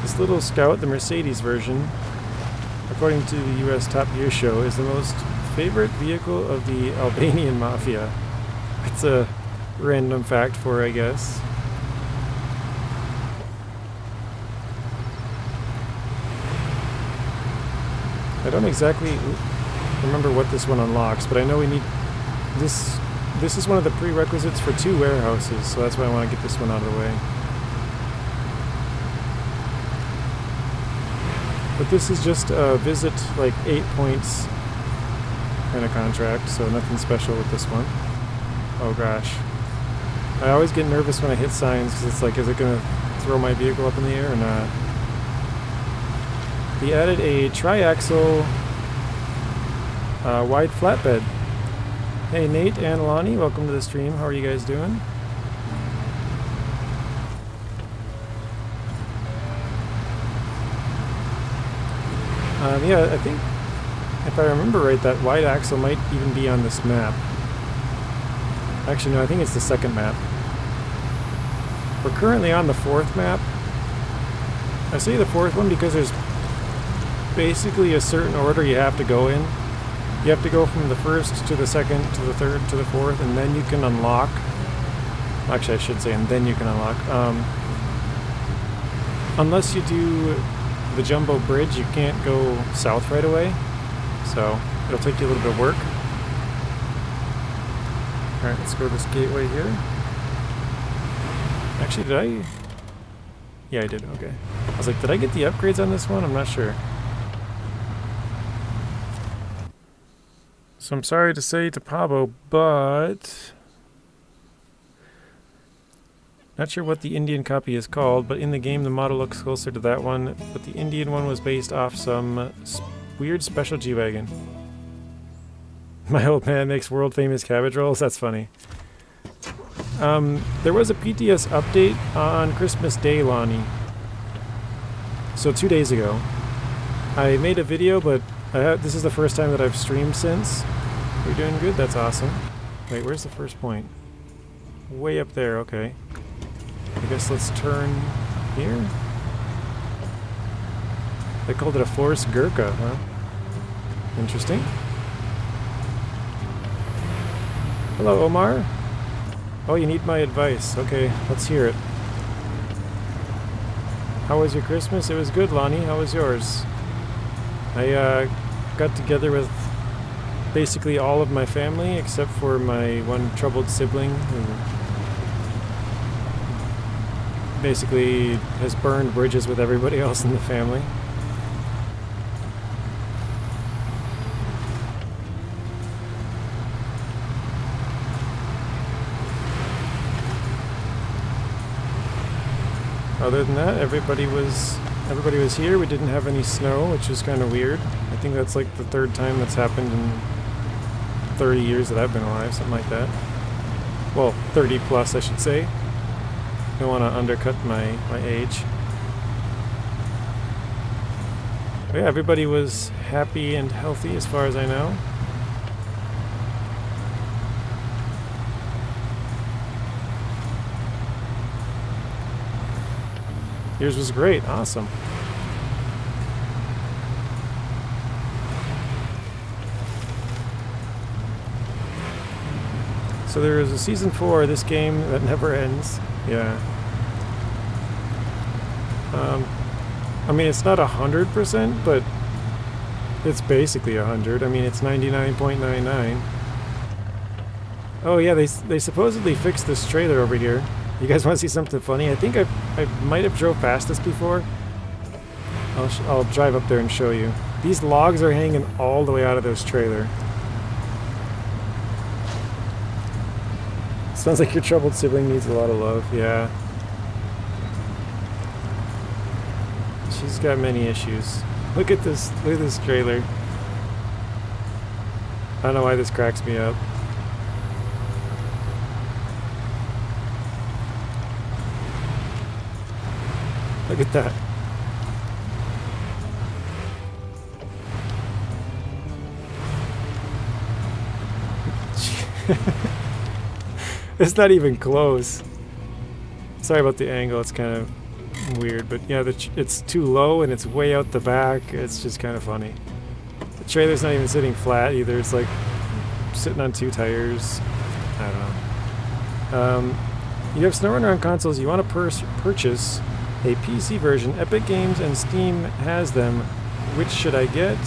S1: This little Scout, the Mercedes version, according to the US Top Gear show, is the most favorite vehicle of the Albanian mafia. It's a random fact for, I guess. I don't exactly remember what this one unlocks, but I know we need this. This is one of the prerequisites for 2 warehouses, so that's why I want to get this one out of the way. But this is just a visit, like 8 points kind of contract, so nothing special with this one. Oh gosh. I always get nervous when I hit signs, because it's like, is it going to throw my vehicle up in the air or not? They added a triaxle wide flatbed. Hey Nate and Lonnie, welcome to the stream. How are you guys doing? Yeah, I think, if I remember right, that wide axle might even be on this map. Actually, no, I think it's the second map. We're currently on the 4th map. I say the 4th one because there's basically a certain order you have to go in. You have to go from the 1st to the 2nd to the 3rd to the 4th, and then you can unlock. Actually, I should say, and then you can unlock. Unless you do the Jumbo Bridge, you can't go south right away. So it'll take you a little bit of work. Alright, let's go to this gateway here. Actually, did I? Yeah, I did. Okay. I was like, did I get the upgrades on this one? I'm not sure. So I'm sorry to say to Pablo, but not sure what the Indian copy is called, but in the game the model looks closer to that one, but the Indian one was based off some weird special G-Wagon. My old man makes world famous cabbage rolls? That's funny. There was a PTS update on Christmas Day, Lonnie. So 2 days ago. I made a video, but this is the first time that I've streamed since. You're doing good? That's awesome. Wait, where's the first point? Way up there, okay. I guess let's turn here. They called it a forced Gurkha, huh? Interesting. Hello, Omar. Oh, you need my advice. Okay, let's hear it. How was your Christmas? It was good, Lonnie. How was yours? I got together with basically all of my family, except for my one troubled sibling who basically has burned bridges with everybody else in the family. other than that, everybody was here. We didn't have any snow, which was kind of weird. I think that's like the third time that's happened in 30 years that I've been alive, something like that. Well, 30 plus, I should say. Don't want to undercut my age. But yeah, everybody was happy and healthy as far as I know. Yours was great. Awesome. So there is a season 4 of this game that never ends. Yeah. I mean, it's not 100%, but it's basically 100. I mean, it's 99.99. Oh yeah, they supposedly fixed this trailer over here. You guys want to see something funny? I think I might have drove past this before. I'll drive up there and show you. These logs are hanging all the way out of this trailer. Sounds like your troubled sibling needs a lot of love. Yeah. She's got many issues. Look at this. Look at this trailer. I don't know why this cracks me up. Look at that. It's not even close. Sorry about the angle, it's kind of weird, but yeah, it's too low and it's way out the back. It's just kind of funny. The trailer's not even sitting flat either. It's like sitting on 2 tires. I don't know. You have Snowrunner on consoles. You want to purchase a PC version. Epic Games and Steam has them. Which should I get?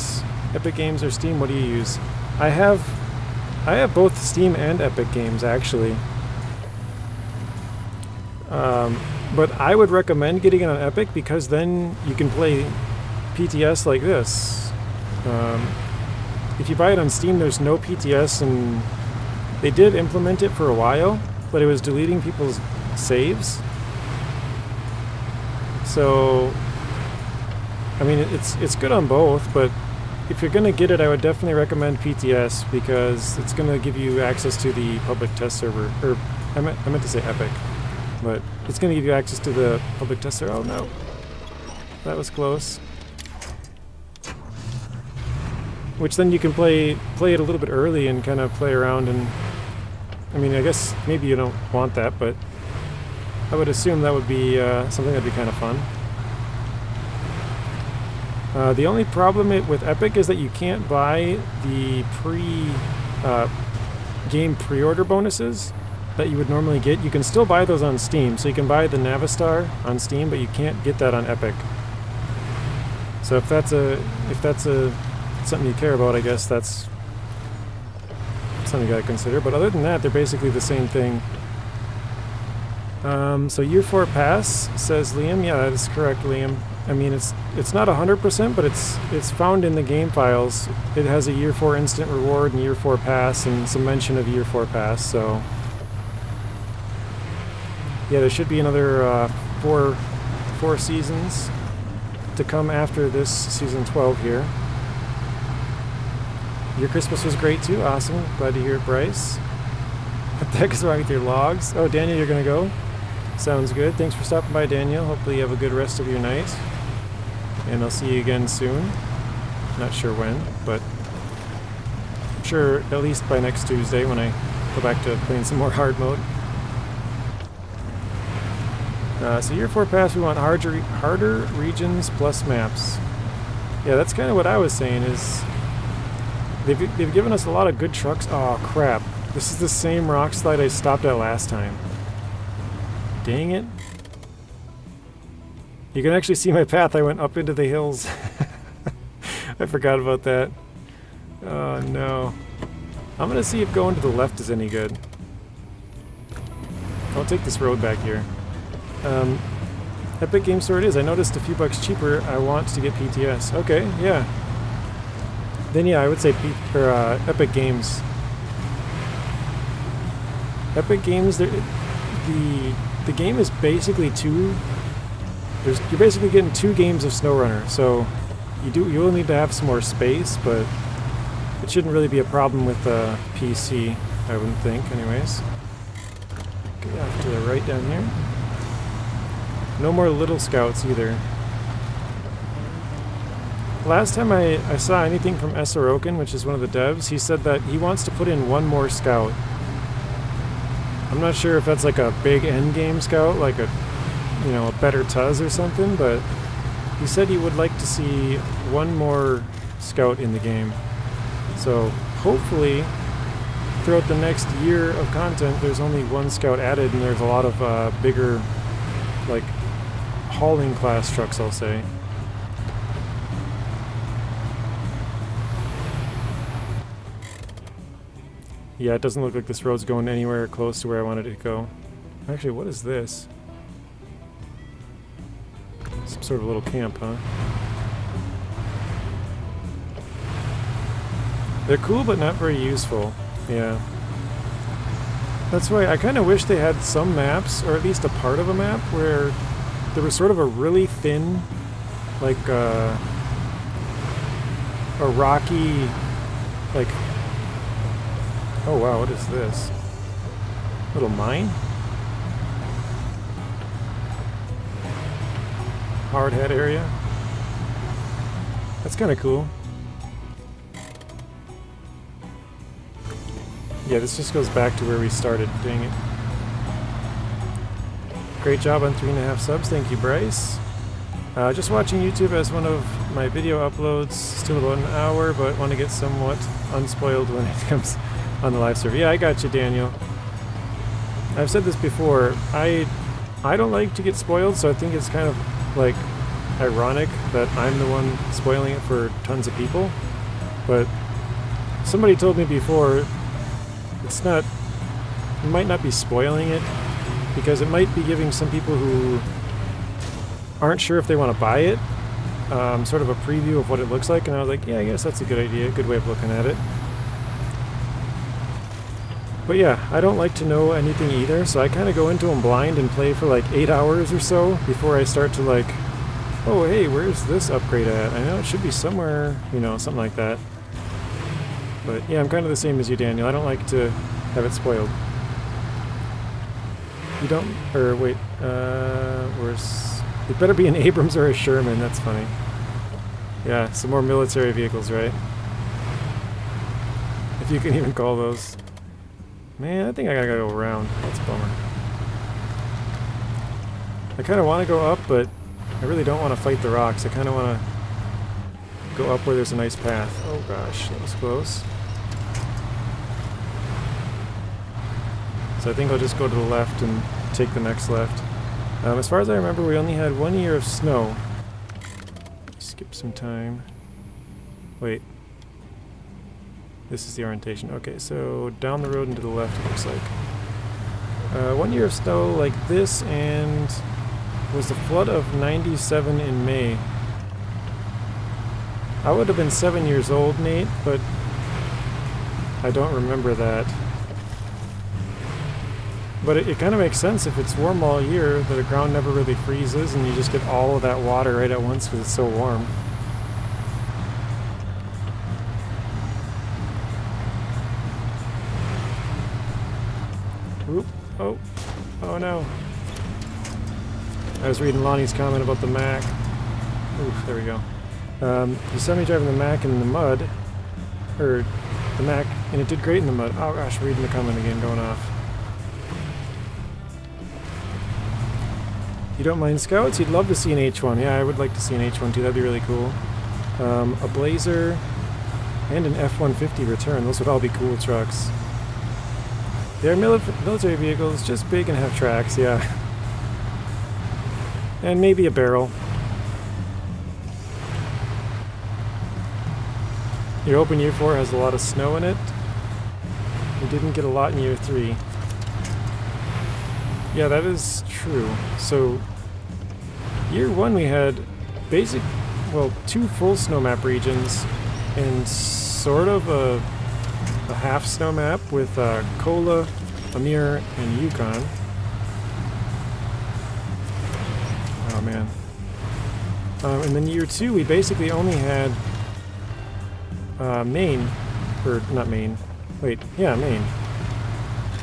S1: Epic Games or Steam? What do you use? I have both Steam and Epic Games actually. But I would recommend getting it on Epic because then you can play PTS like this. If you buy it on Steam, there's no PTS, and they did implement it for a while, but it was deleting people's saves. So, I mean, it's good on both, but if you're going to get it, I would definitely recommend PTS because it's going to give you access to the public test server. Or, I meant to say Epic. But it's going to give you access to the public test server. Oh no. That was close. Which then you can play it a little bit early and kind of play around, and I mean, I guess maybe you don't want that, but I would assume that would be something that'd be kind of fun. The only problem with Epic is that you can't buy the game pre-order bonuses that you would normally get. You can still buy those on Steam, so you can buy the Navistar on Steam, but you can't get that on Epic. So if that's something you care about, I guess that's something you gotta consider. But other than that, they're basically the same thing. So year 4 pass, says Liam. Yeah, that is correct, Liam. I mean, it's not 100%, but it's found in the game files. It has a year 4 instant reward and year 4 pass and some mention of year 4 pass. So yeah, there should be another 4 seasons to come after this season 12 here. Your Christmas was great too. Awesome. Glad to hear it, Bryce. What the heck is wrong with your logs? Oh, Daniel, you're gonna go? Sounds good. Thanks for stopping by, Daniel. Hopefully you have a good rest of your night. And I'll see you again soon. Not sure when, but I'm sure at least by next Tuesday when I go back to playing some more hard mode. So year 4 pass, we want harder regions plus maps. Yeah, that's kind of what I was saying is they've given us a lot of good trucks. Oh crap. This is the same rock slide I stopped at last time. Dang it. You can actually see my path. I went up into the hills. I forgot about that. Oh no. I'm gonna see if going to the left is any good. I'll take this road back here. Epic Game Store it is. I noticed a few bucks cheaper. I want to get PTS. Okay, yeah. Then yeah, I would say Epic Games. Epic Games, the game is basically 2 you're basically getting 2 games of Snowrunner, so you will need to have some more space, but it shouldn't really be a problem with the PC, I wouldn't think, anyways. Get off to the right down here. No more little scouts either. Last time I saw anything from Sorokin, which is one of the devs, he said that he wants to put in 1 more scout. I'm not sure if that's like a big endgame scout, like a better Tuz or something, but he said he would like to see 1 more scout in the game. So hopefully throughout the next year of content there's only 1 scout added, and there's a lot of bigger, like, hauling class trucks, I'll say. Yeah, it doesn't look like this road's going anywhere close to where I wanted it to go. Actually, what is this? Some sort of little camp, huh? They're cool, but not very useful. Yeah. That's why I kind of wish they had some maps, or at least a part of a map, where there was sort of a really thin, like, a rocky, like... Oh wow, what is this? Little mine? Hard head area? That's kind of cool. Yeah, this just goes back to where we started, dang it. Great job on 3.5 subs, thank you, Bryce. Just watching YouTube as one of my video uploads, still about an hour, but want to get somewhat unspoiled when it comes on the live server. Yeah, I got you, Daniel. I've said this before, I don't like to get spoiled, so I think it's kind of, like, ironic that I'm the one spoiling it for tons of people. But somebody told me before, you might not be spoiling it, because it might be giving some people who aren't sure if they want to buy it, sort of a preview of what it looks like, and I was like, yeah, I guess that's a good idea, good way of looking at it. But yeah, I don't like to know anything either, so I kind of go into them blind and play for like 8 hours or so before I start to like, oh hey, where's this upgrade at? I know it should be somewhere, something like that. But yeah, I'm kind of the same as you, Daniel. I don't like to have it spoiled. You don't, or wait, it better be an Abrams or a Sherman, that's funny. Yeah, some more military vehicles, right? If you can even call those. Man, I think I gotta go around. That's a bummer. I kind of want to go up, but I really don't want to fight the rocks. I kind of want to go up where there's a nice path. Oh gosh, that was close. So I think I'll just go to the left and take the next left. As far as I remember, we only had 1 year of snow. Skip some time. Wait. This is the orientation. Okay, so down the road and to the left, it looks like. 1 year of snow like this, and was the flood of 97 in May. I would have been 7 years old, Nate, but I don't remember that. But it kind of makes sense if it's warm all year, that the ground never really freezes and you just get all of that water right at once because it's so warm. Oop. Oh no. I was reading Lonnie's comment about the Mac. Oof, there we go. You saw me driving the Mac in the mud, or the Mac, and it did great in the mud. Oh gosh, reading the comment again, going off. You don't mind scouts? You'd love to see an H1. Yeah, I would like to see an H1 too. That'd be really cool. A Blazer and an F-150 return. Those would all be cool trucks. They're military vehicles, just big and have tracks, yeah. And maybe a barrel. You're hoping year 4 has a lot of snow in it. We didn't get a lot in year 3. Yeah, that is true. So, year 1 we had well, 2 full snow map regions and sort of a half snow map with Kola, Amir, and Yukon. Oh man. And then year 2, we basically only had Maine, or not Maine, wait, yeah, Maine,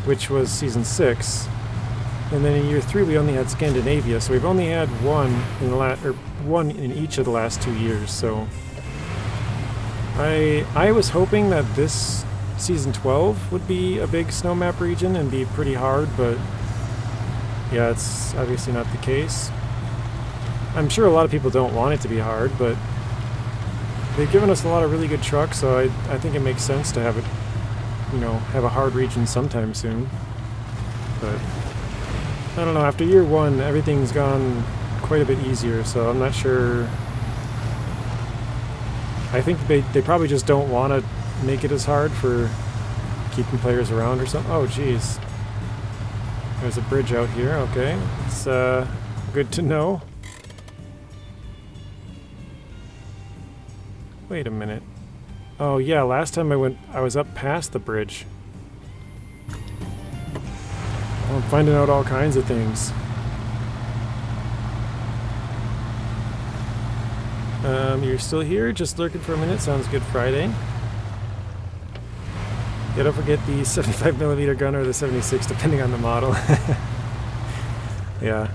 S1: which was season 6. And then in year 3, we only had Scandinavia, so we've only had one in the one in each of the last 2 years. So I was hoping that this season 12 would be a big snow map region and be pretty hard, but yeah, it's obviously not the case. I'm sure a lot of people don't want it to be hard, but they've given us a lot of really good trucks, so I think it makes sense to have it, you know, have a hard region sometime soon. But I don't know, after year 1, everything's gone quite a bit easier, so I'm not sure. I think they probably just don't want to make it as hard for keeping players around or something. Oh, jeez. There's a bridge out here, okay. It's good to know. Wait a minute. Oh yeah, last time I was up past the bridge. I'm finding out all kinds of things. You're still here, just lurking for a minute. Sounds good. Friday. Yeah, don't forget the 75mm gun or the 76, depending on the model. Yeah.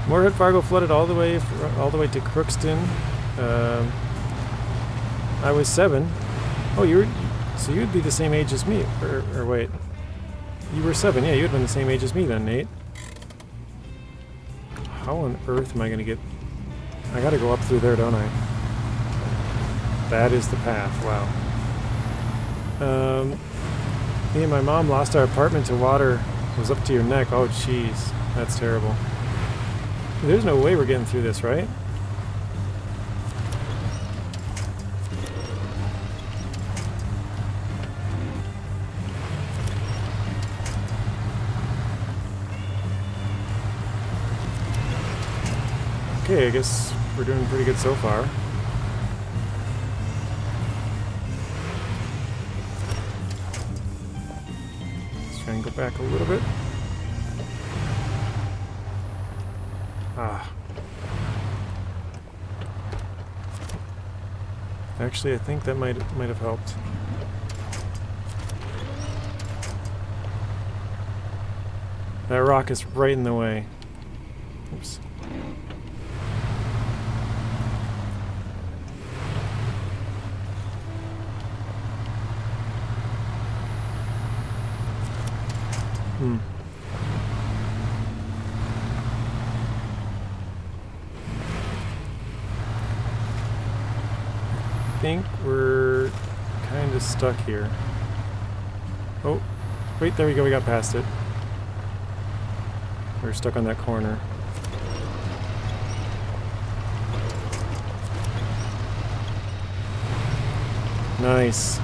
S1: Moorhead Fargo flooded all the way to Crookston. I was 7. Oh, so you'd be the same age as me, or wait. You were 7, yeah, you'd been the same age as me then, Nate. How on earth am I gonna get... I gotta go up through there, don't I? That is the path, wow. Me and my mom lost our apartment to water. It was up to your neck. Oh, jeez. That's terrible. There's no way we're getting through this, right? Okay, I guess we're doing pretty good so far. Let's try and go back a little bit. Ah. Actually, I think that might have helped. That rock is right in the way. Oops. I think we're kind of stuck here. Oh, wait, there we go, we got past it. We're stuck on that corner. Nice.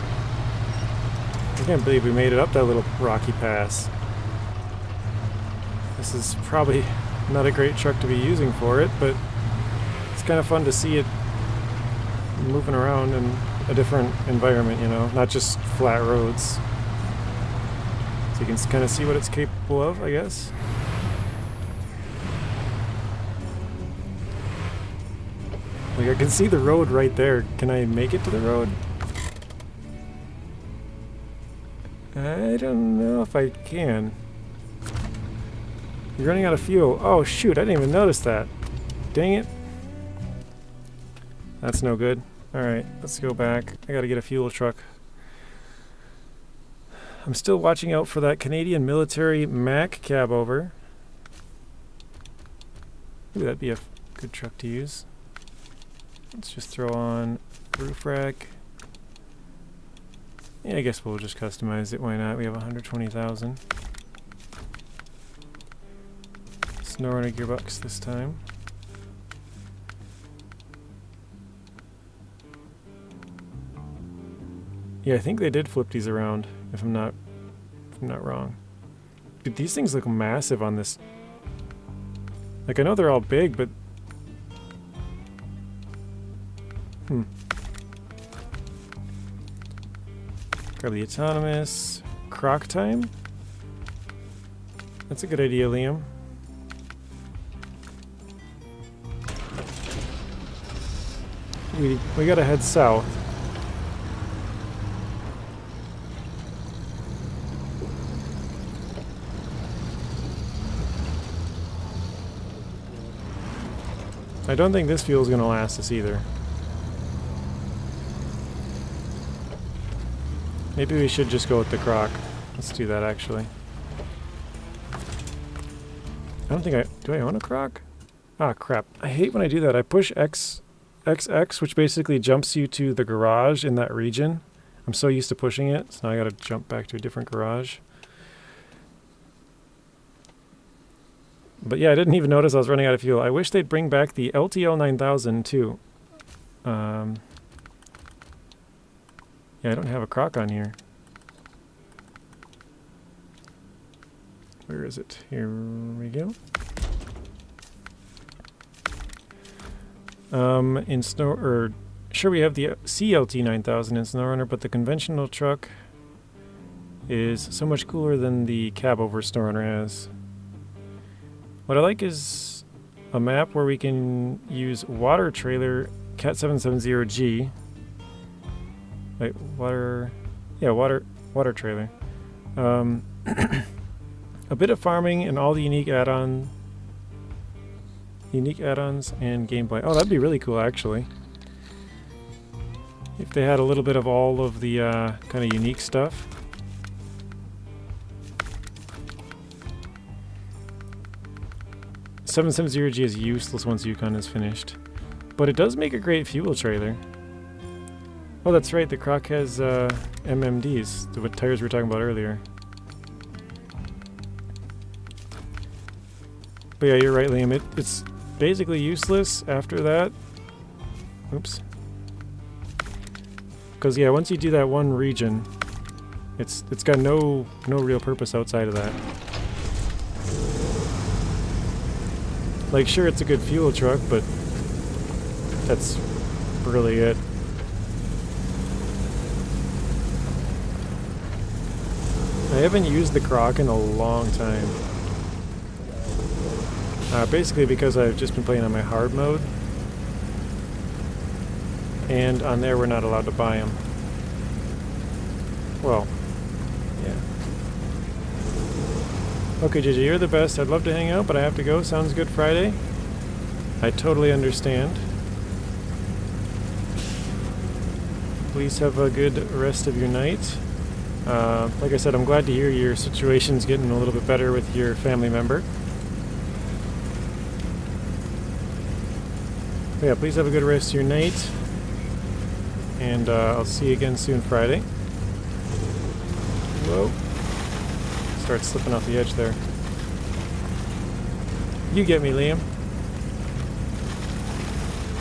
S1: I can't believe we made it up that little rocky pass. This is probably not a great truck to be using for it, but it's kind of fun to see it moving around in a different environment, you know, not just flat roads. So you can kind of see what it's capable of, I guess. Like, I can see the road right there. Can I make it to the road? I don't know if I can. You're running out of fuel. Oh shoot, I didn't even notice that. Dang it. That's no good. Alright, let's go back. I gotta get a fuel truck. I'm still watching out for that Canadian military Mack cab over. Ooh, that'd be a good truck to use. Let's just throw on roof rack. Yeah, I guess we'll just customize it. Why not? We have 120,000. Snowrunner gearbox this time. Yeah, I think they did flip these around, if I'm not wrong. Dude, these things look massive on this. Like, I know they're all big, but... Grab the autonomous. Croc time? That's a good idea, Liam. we gotta head south. I don't think this fuel's gonna last us either. Maybe we should just go with the croc. Let's do that actually. I don't think do I own a croc? Ah, crap. I hate when I do that. I push XX, which basically jumps you to the garage in that region. I'm so used to pushing it, so now I gotta jump back to a different garage. But yeah, I didn't even notice I was running out of fuel. I wish they'd bring back the LTL 9000 too. Yeah, I don't have a croc on here. Where is it? Here we go. Sure, we have the CLT 9000 in Snowrunner, but the conventional truck is so much cooler than the cab over Snowrunner has. What I like is a map where we can use water trailer Cat 770G. Wait, water trailer. A bit of farming and all the unique add-ons and gameplay. Oh, that'd be really cool actually. If they had a little bit of all of the kind of unique stuff. The 770G is useless once Yukon is finished. But it does make a great fuel trailer. Oh, that's right, the Croc has MMDs, the tires we were talking about earlier. But yeah, you're right, Liam. It's basically useless after that. Oops. Because yeah, once you do that one region, it's got no real purpose outside of that. Like, sure, it's a good fuel truck, but that's really it. I haven't used the Croc in a long time. Basically because I've just been playing on my hard mode. And on there we're not allowed to buy them. Well, yeah. Okay, JJ, you're the best. I'd love to hang out, but I have to go. Sounds good Friday. I totally understand. Please have a good rest of your night. Like I said, I'm glad to hear your situation's getting a little bit better with your family member. But yeah, please have a good rest of your night. And I'll see you again soon Friday. Whoa. Start slipping off the edge there. You get me, Liam.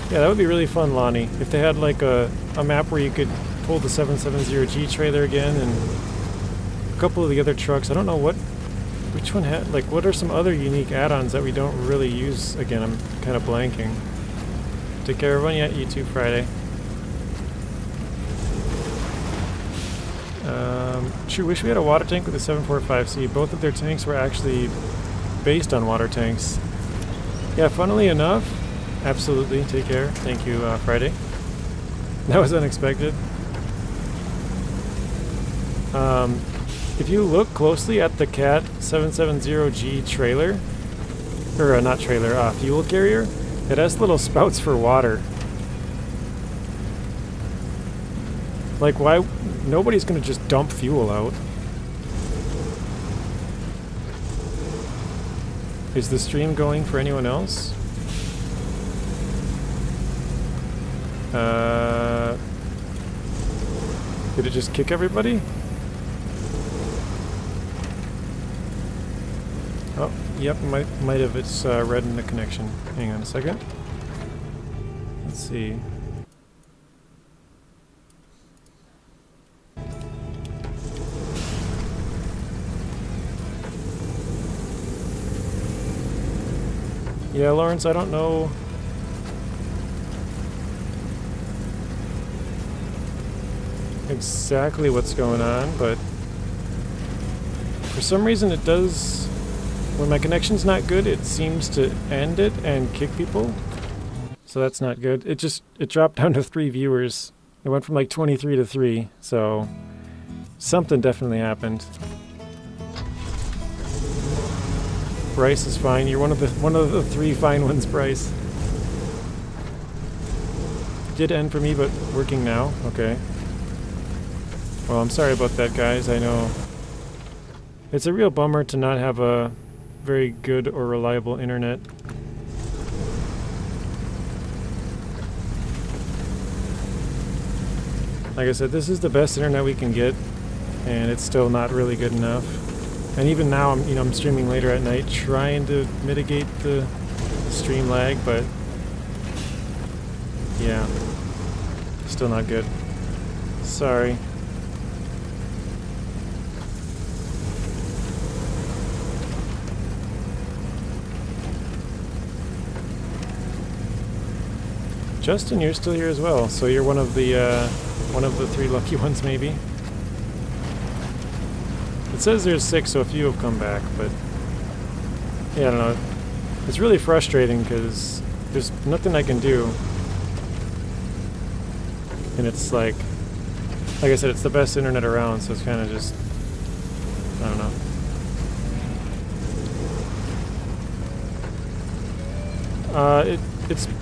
S1: Yeah, that would be really fun, Lonnie. If they had like a map where you could pull the 770G trailer again and a couple of the other trucks. I don't know which one had, like, what are some other unique add-ons that we don't really use? Again, I'm kind of blanking. Take care, everyone. Yeah, you too, Friday. Sure, wish we had a water tank with a 745C. Both of their tanks were actually based on water tanks. Yeah, funnily enough, absolutely. Take care. Thank you, Friday. That was unexpected. If you look closely at the Cat 770G trailer, or not trailer, fuel carrier, it has little spouts for water. Like, why? Nobody's gonna just dump fuel out. Is the stream going for anyone else? Did it just kick everybody? Oh, yep, might have. It's red in the connection. Hang on a second. Let's see. Yeah, Lawrence, I don't know. Exactly what's going on, but for some reason it does. When my connection's not good, it seems to end it and kick people. So that's not good. It dropped down to 3 viewers. It went from like 23 to 3, so something definitely happened. Bryce is fine. You're one of the 3 fine ones, Bryce. Did end for me, but working now. Okay. Well, I'm sorry about that, guys. I know it's a real bummer to not have a very good or reliable internet. Like I said, this is the best internet we can get, and it's still not really good enough. And even now, I'm streaming later at night, trying to mitigate the stream lag, but yeah, still not good. Sorry. Justin, you're still here as well, so you're one of the 3 lucky ones, maybe. It says there's 6, so a few have come back, but yeah, I don't know. It's really frustrating because there's nothing I can do, and it's like I said, it's the best internet around, so it's kind of just, I don't know.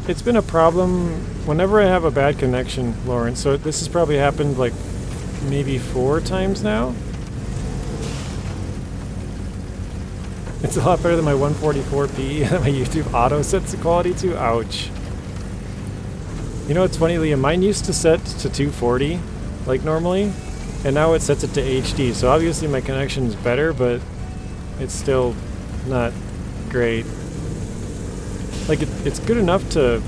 S1: It's been a problem whenever I have a bad connection, Lawrence. So this has probably happened like maybe 4 times now. It's a lot better than my 144p that my YouTube auto sets the quality to. Ouch. You know what's funny, Liam? Mine used to set to 240, like normally, and now it sets it to HD. So obviously my connection is better, but it's still not great. Like, it's good enough to,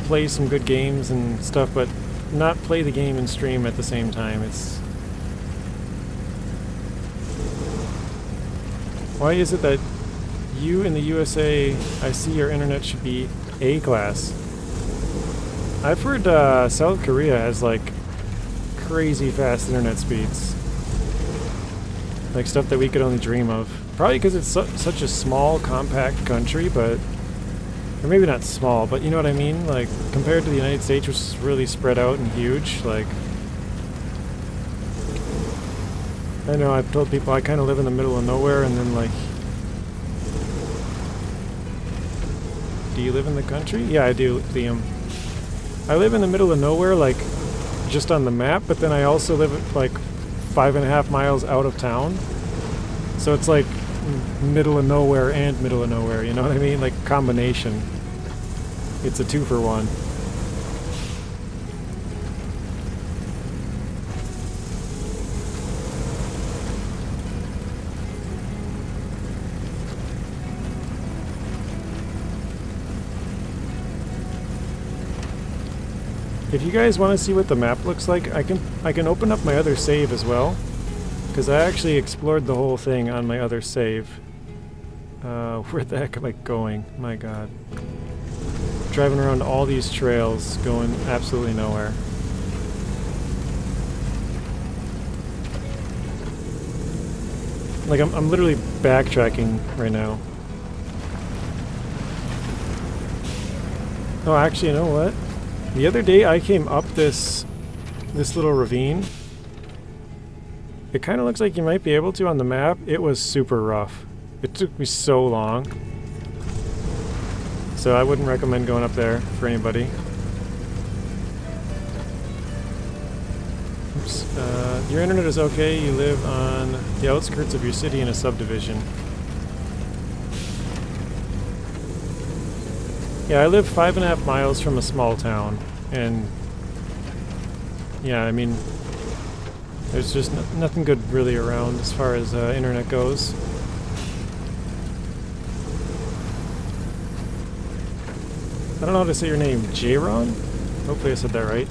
S1: play some good games and stuff, but not play the game and stream at the same time. It's... Why is it that you in the USA, I see your internet should be A-class? I've heard South Korea has, like, crazy fast internet speeds. Like, stuff that we could only dream of. Probably because it's such a small, compact country, but... Or maybe not small, but you know what I mean? Like, compared to the United States, which is really spread out and huge, like... I know, I've told people I kind of live in the middle of nowhere, and then, like... Do you live in the country? Yeah, I do, Liam. I live in the middle of nowhere, like, just on the map, but then I also live, like, 5.5 miles out of town. So it's like... middle of nowhere and middle of nowhere, you know what I mean? Like, combination. It's a 2-for-1. If you guys want to see what the map looks like, I can open up my other save as well. Because I actually explored the whole thing on my other save. Where the heck am I going? My god. Driving around all these trails, going absolutely nowhere. Like, I'm literally backtracking right now. Oh, actually, you know what? The other day I came up this little ravine. It kind of looks like you might be able to on the map. It was super rough. It took me so long. So I wouldn't recommend going up there for anybody. Oops. Your internet is okay. You live on the outskirts of your city in a subdivision. Yeah, I live 5.5 miles from a small town. And yeah, I mean, there's just nothing good really around as far as internet goes. I don't know how to say your name. Jayron? Hopefully I said that right.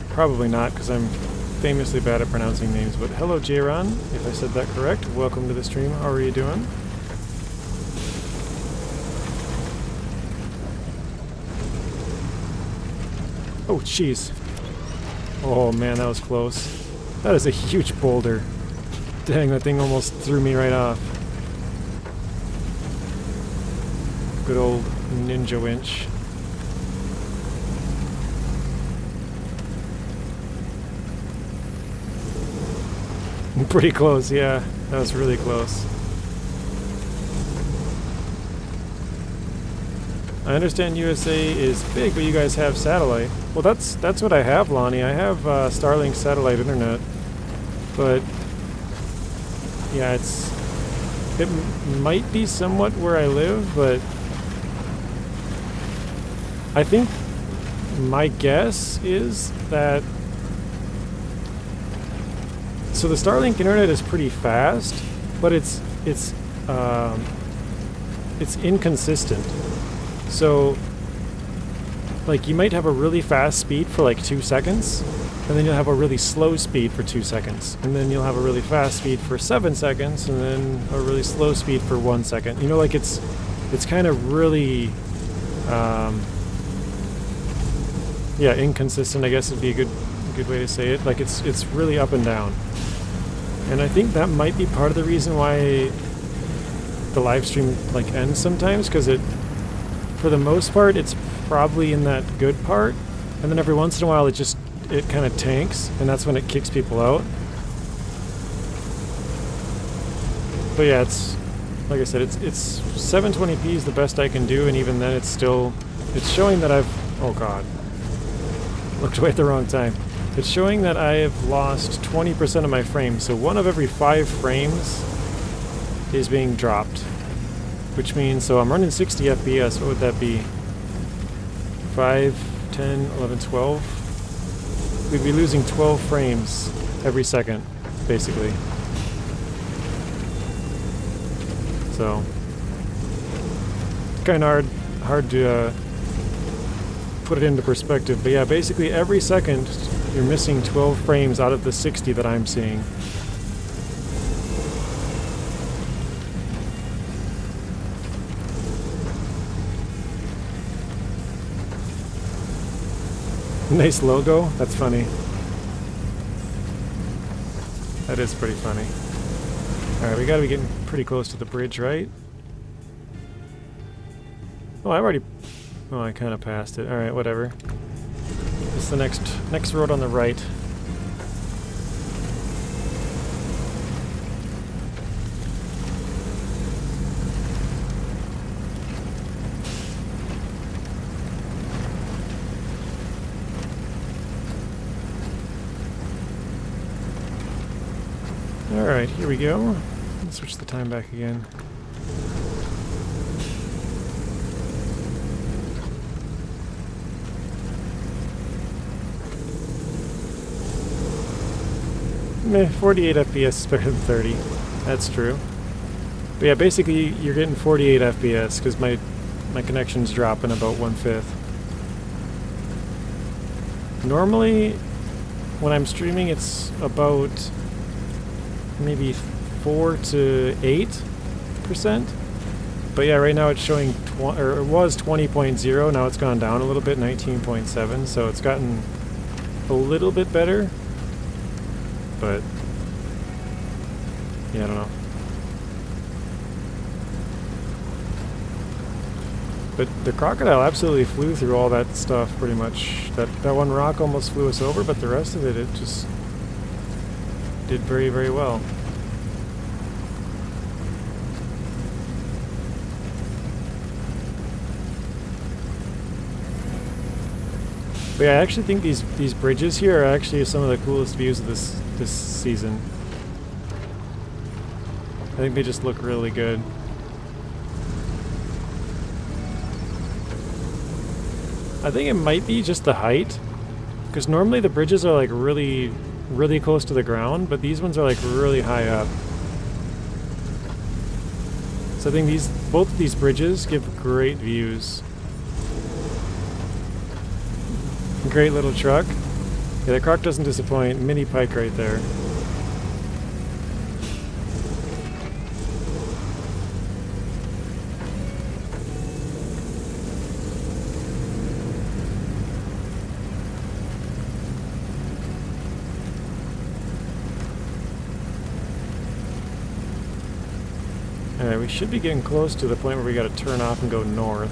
S1: Probably not, because I'm famously bad at pronouncing names, but hello Jayron, if I said that correct. Welcome to the stream. How are you doing? Oh, jeez. Oh man, that was close. That is a huge boulder. Dang, that thing almost threw me right off. Good old ninja winch. Pretty close, yeah. That was really close. I understand USA is big, but you guys have satellite. Well, that's what I have, Lonnie. I have Starlink satellite internet, but yeah, it might be somewhat where I live, but I think my guess is that. So the Starlink internet is pretty fast, but it's inconsistent. So, like, you might have a really fast speed for like 2 seconds, and then you'll have a really slow speed for 2 seconds, and then you'll have a really fast speed for 7 seconds, and then a really slow speed for 1 second. You know, like it's kind of really, yeah, inconsistent, I guess would be a good way to say it. Like it's really up and down. And I think that might be part of the reason why the live stream like ends sometimes, because for the most part, it's probably in that good part, and then every once in a while it kind of tanks, and that's when it kicks people out. But yeah, it's like I said, it's 720p is the best I can do, and even then it's showing that oh god, looked away at the wrong time. It's showing that I have lost 20% of my frames, so 1 of every 5 frames is being dropped. Which means, so I'm running 60 FPS, what would that be? 5, 10, 11, 12? We'd be losing 12 frames every second, basically. So, it's kind of hard to put it into perspective, but yeah, basically every second you're missing 12 frames out of the 60 that I'm seeing. Nice logo? That's funny. That is pretty funny. Alright, we gotta be getting pretty close to the bridge, right? Oh, I kind of passed it. Alright, whatever. It's the next road on the right. Alright, here we go. Let's switch the time back again. Meh, 48 FPS is better than 30. That's true. But yeah, basically you're getting 48 FPS because my connection's dropping about 1/5. Normally, when I'm streaming, it's about maybe 4 to 8%. But yeah, right now it's showing, or it was 20.0, now it's gone down a little bit, 19.7, so it's gotten a little bit better. But yeah, I don't know. But the crocodile absolutely flew through all that stuff pretty much. That one rock almost flew us over, but the rest of it just did very, very well. But yeah, I actually think these bridges here are actually some of the coolest views of this season. I think they just look really good. I think it might be just the height, because normally the bridges are like really, really close to the ground, but these ones are like really high up. So I think both of these bridges give great views. Great little truck. Yeah, the croc doesn't disappoint. Mini pike right there. Alright, we should be getting close to the point where we gotta turn off and go north.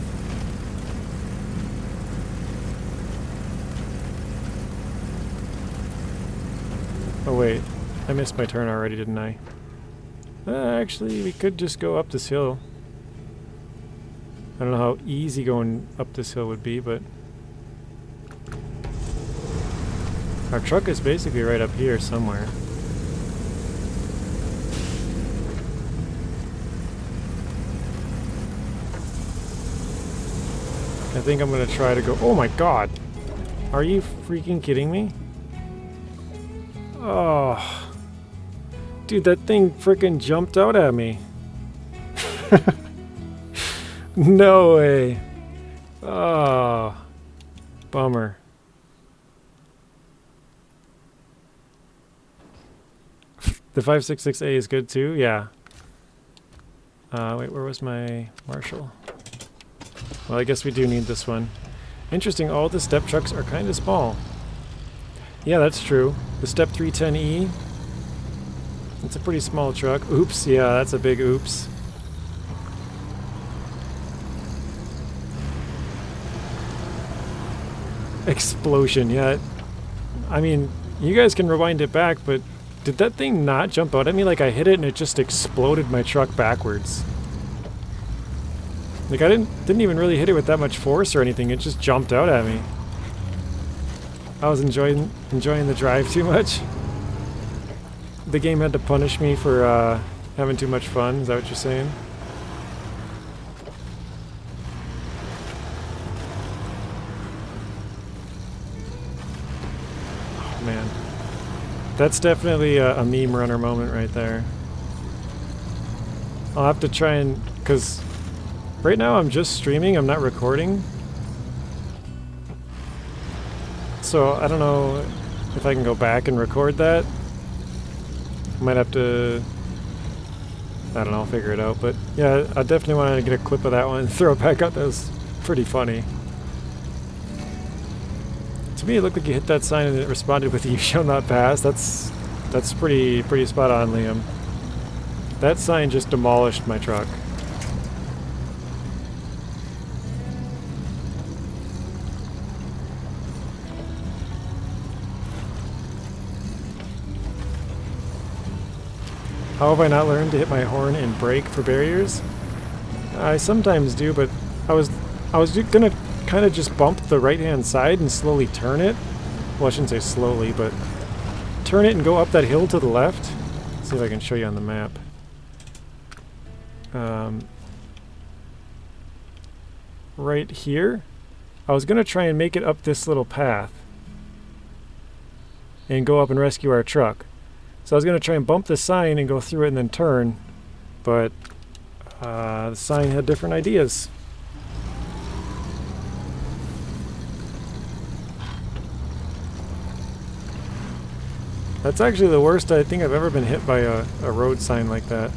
S1: Oh wait, I missed my turn already, didn't I? Actually, we could just go up this hill. I don't know how easy going up this hill would be, but... Our truck is basically right up here somewhere. I think I'm gonna try to go... Oh my god! Are you freaking kidding me? Oh... Dude, that thing frickin' jumped out at me. No way. Oh... Bummer. The 566A is good too? Yeah. Wait, where was my Marshall? Well, I guess we do need this one. Interesting, all the step trucks are kind of small. Yeah, that's true. The Step 310E, it's a pretty small truck. Oops, yeah, that's a big oops. Explosion, yeah. I mean, you guys can rewind it back, but did that thing not jump out at me? Like I hit it and it just exploded my truck backwards. Like I didn't even really hit it with that much force or anything. It just jumped out at me. I was enjoying the drive too much. The game had to punish me for having too much fun. Is that what you're saying? Oh man, that's definitely a meme runner moment right there. I'll have to try and, because right now I'm just streaming, I'm not recording. So I don't know if I can go back and record that. Might have to, I don't know, figure it out. But yeah, I definitely want to get a clip of that one and throw it back up. That was pretty funny. To me, it looked like you hit that sign and it responded with "You shall not pass." That's pretty spot on, Liam. That sign just demolished my truck. How have I not learned to hit my horn and brake for barriers? I sometimes do, but I was gonna kind of just bump the right-hand side and slowly turn it. Well, I shouldn't say slowly, but turn it and go up that hill to the left. Let's see if I can show you on the map. Right here, I was gonna try and make it up this little path and go up and rescue our truck. So I was going to try and bump the sign and go through it and then turn, but the sign had different ideas. That's actually the worst I think I've ever been hit by a road sign like that.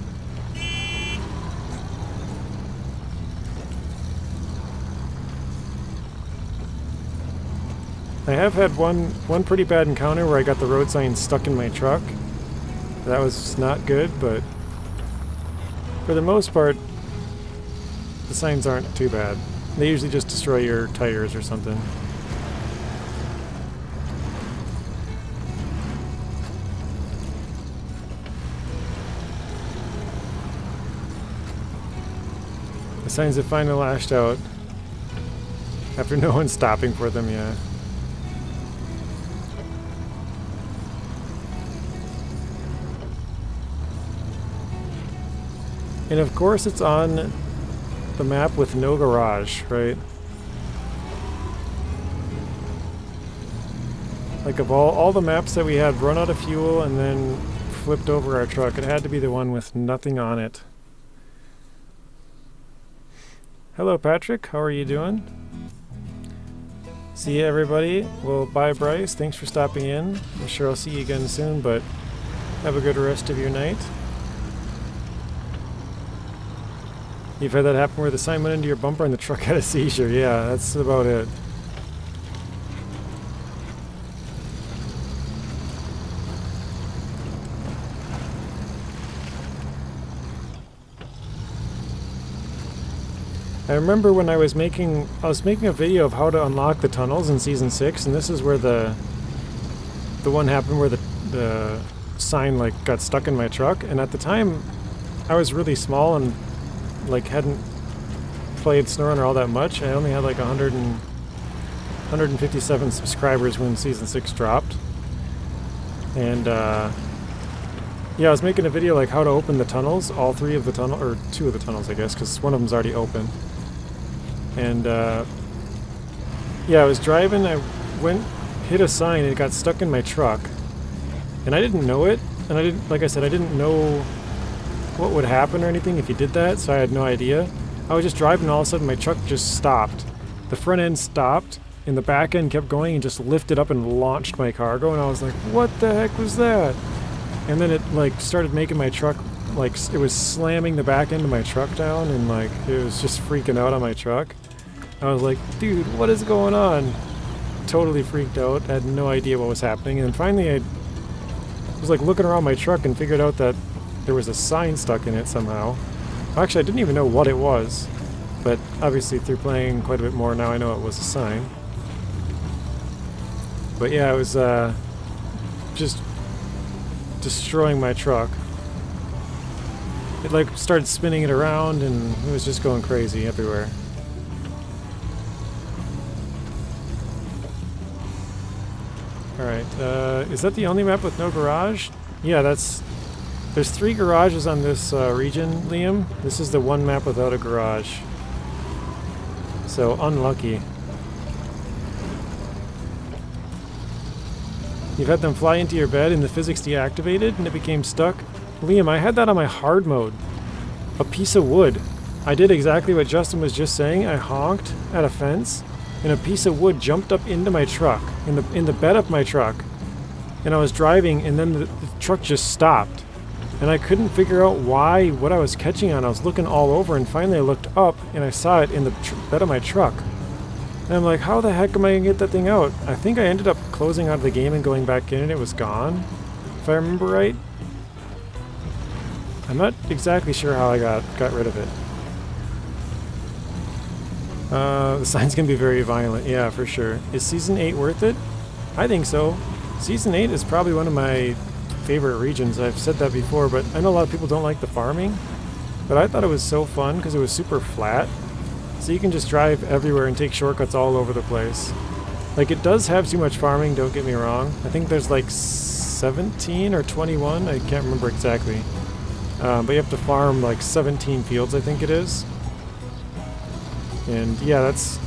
S1: I have had one pretty bad encounter where I got the road sign stuck in my truck. That was not good, but for the most part, the signs aren't too bad. They usually just destroy your tires or something. The signs have finally lashed out after no one's stopping for them, yeah. And of course it's on the map with no garage, right? Like of all the maps that we had run out of fuel and then flipped over our truck, it had to be the one with nothing on it. Hello Patrick, how are you doing? See you everybody. Well, bye Bryce, thanks for stopping in. I'm sure I'll see you again soon, but have a good rest of your night. You've had that happen where the sign went into your bumper and the truck had a seizure. Yeah, that's about it. I remember when I was making a video of how to unlock the tunnels in Season 6, and this is where the one happened where the sign like got stuck in my truck, and at the time I was really small and like hadn't played Snowrunner all that much. I only had like 157 subscribers when Season 6 dropped. And yeah, I was making a video like how to open the tunnels, all 3 of the tunnel, or 2 of the tunnels I guess, because one of them's already open. And yeah, I was driving, I hit a sign and it got stuck in my truck. And I didn't know it, and I didn't, like I said, I didn't know what would happen or anything if you did that, so I had no idea. I was just driving and all of a sudden my truck just stopped. The front end stopped, and the back end kept going and just lifted up and launched my cargo, and I was like, what the heck was that? And then it like started making my truck, like it was slamming the back end of my truck down, and like it was just freaking out on my truck. I was like, dude, what is going on? Totally freaked out, had no idea what was happening, and finally I was like looking around my truck and figured out that there was a sign stuck in it somehow. Actually, I didn't even know what it was, but obviously through playing quite a bit more now I know it was a sign. But yeah, it was just destroying my truck. It like started spinning it around and it was just going crazy everywhere. Alright, is that the only map with no garage? Yeah, there's 3 garages on this region, Liam. This is the one map without a garage. So, unlucky. You've had them fly into your bed and the physics deactivated and it became stuck? Liam, I had that on my hard mode. A piece of wood. I did exactly what Justin was just saying. I honked at a fence and a piece of wood jumped up into my truck, in the bed of my truck. And I was driving and then the truck just stopped. And I couldn't figure out what I was catching on. I was looking all over and finally I looked up and I saw it in the bed of my truck. And I'm like, how the heck am I going to get that thing out? I think I ended up closing out of the game and going back in and it was gone, if I remember right. I'm not exactly sure how I got rid of it. The sign's going to be very violent, yeah, for sure. Is Season 8 worth it? I think so. Season 8 is probably one of my favorite regions. I've said that before, but I know a lot of people don't like the farming. But I thought it was so fun because it was super flat. So you can just drive everywhere and take shortcuts all over the place. Like, it does have too much farming, don't get me wrong. I think there's like 17 or 21, I can't remember exactly. But you have to farm like 17 fields, I think it is. And yeah, that's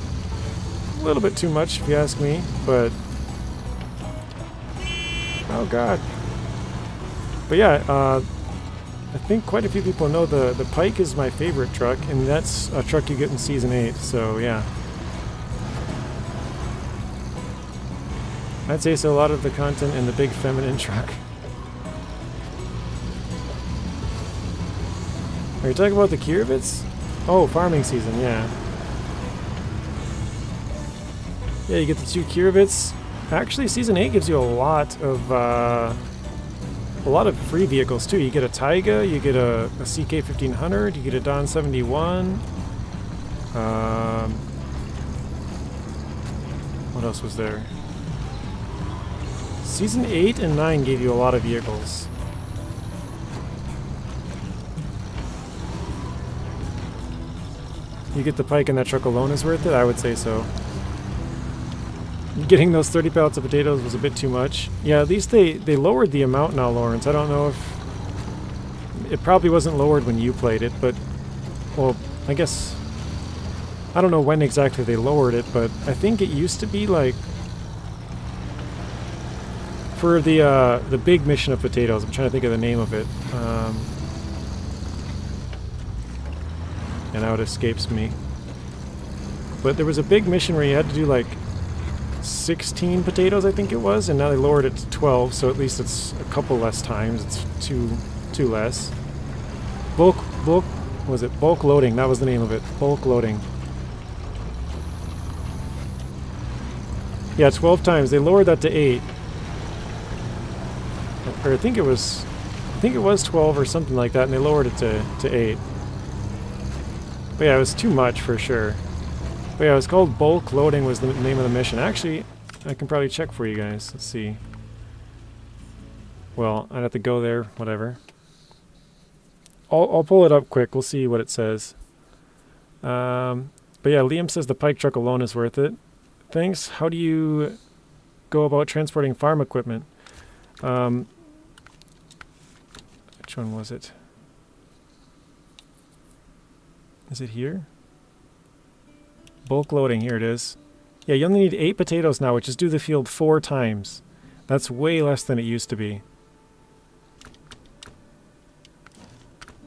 S1: a little bit too much if you ask me, but... Oh god. But yeah, I think quite a few people know the Pike is my favorite truck, and that's a truck you get in Season 8, so yeah. I'd say so a lot of the content in the big feminine truck. Are you talking about the Kirovits? Oh, farming season, yeah. Yeah, you get the 2 Kirovits. Actually, Season 8 gives you a lot of free vehicles too. You get a Taiga, you get a CK-1500, you get a Don 71. What else was there? Season 8 and 9 gave you a lot of vehicles. You get the Pike and that truck alone is worth it? I would say so. Getting those 30 pallets of potatoes was a bit too much. Yeah, at least they lowered the amount now, Lawrence. I don't know if... It probably wasn't lowered when you played it, but... Well, I guess... I don't know when exactly they lowered it, but I think it used to be like... For the big mission of potatoes, I'm trying to think of the name of it. And now it escapes me. But there was a big mission where you had to do like 16 potatoes, I think it was, and now they lowered it to 12, so at least it's a couple less times. It's two less. Bulk was it? Bulk loading, that was the name of it. Bulk loading. Yeah, 12 times. They lowered that to 8. Or I think it was 12 or something like that, and they lowered it to 8. But yeah, it was too much for sure. But yeah, it was called Bulk Loading was the name of the mission. Actually, I can probably check for you guys. Let's see. Well, I'd have to go there, whatever. I'll pull it up quick. We'll see what it says. But yeah, Liam says the pike truck alone is worth it. Thanks. How do you go about transporting farm equipment? Which one was it? Is it here? Bulk loading, here it is. Yeah, you only need 8 potatoes now, which is do the field 4 times. That's way less than it used to be.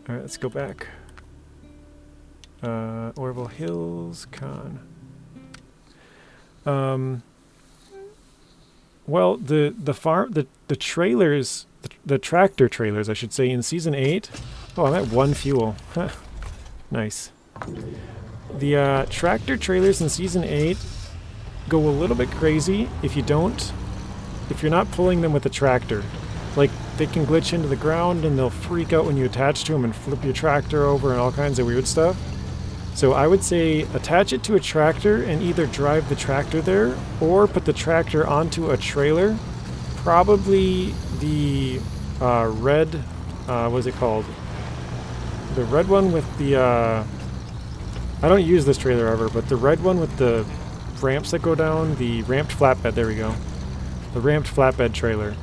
S1: Alright, let's go back. Orville Hills, Con. Well, the trailers, the tractor trailers, I should say, in Season 8... Oh, I'm at 1 fuel. Nice. The tractor trailers in Season 8 go a little bit crazy if you're not pulling them with a tractor. Like, they can glitch into the ground and they'll freak out when you attach to them and flip your tractor over and all kinds of weird stuff. So I would say attach it to a tractor and either drive the tractor there or put the tractor onto a trailer. Probably the red, what's it called? The red one with the, I don't use this trailer ever, but the red one with the ramps that go down, the ramped flatbed, there we go. The ramped flatbed trailer.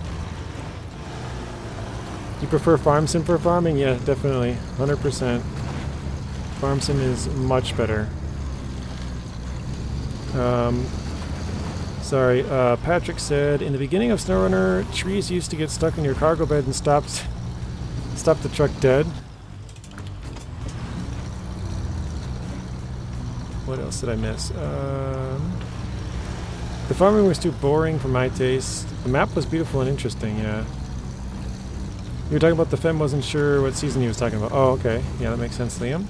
S1: You prefer farm sim for farming? Yeah, definitely. 100%. Farm sim is much better. Sorry, Patrick said, in the beginning of Snowrunner, trees used to get stuck in your cargo bed and stop the truck dead. What else did I miss? The farming was too boring for my taste. The map was beautiful and interesting, yeah. You were talking about the Fem, wasn't sure what season he was talking about. Oh, okay. Yeah, that makes sense, Liam.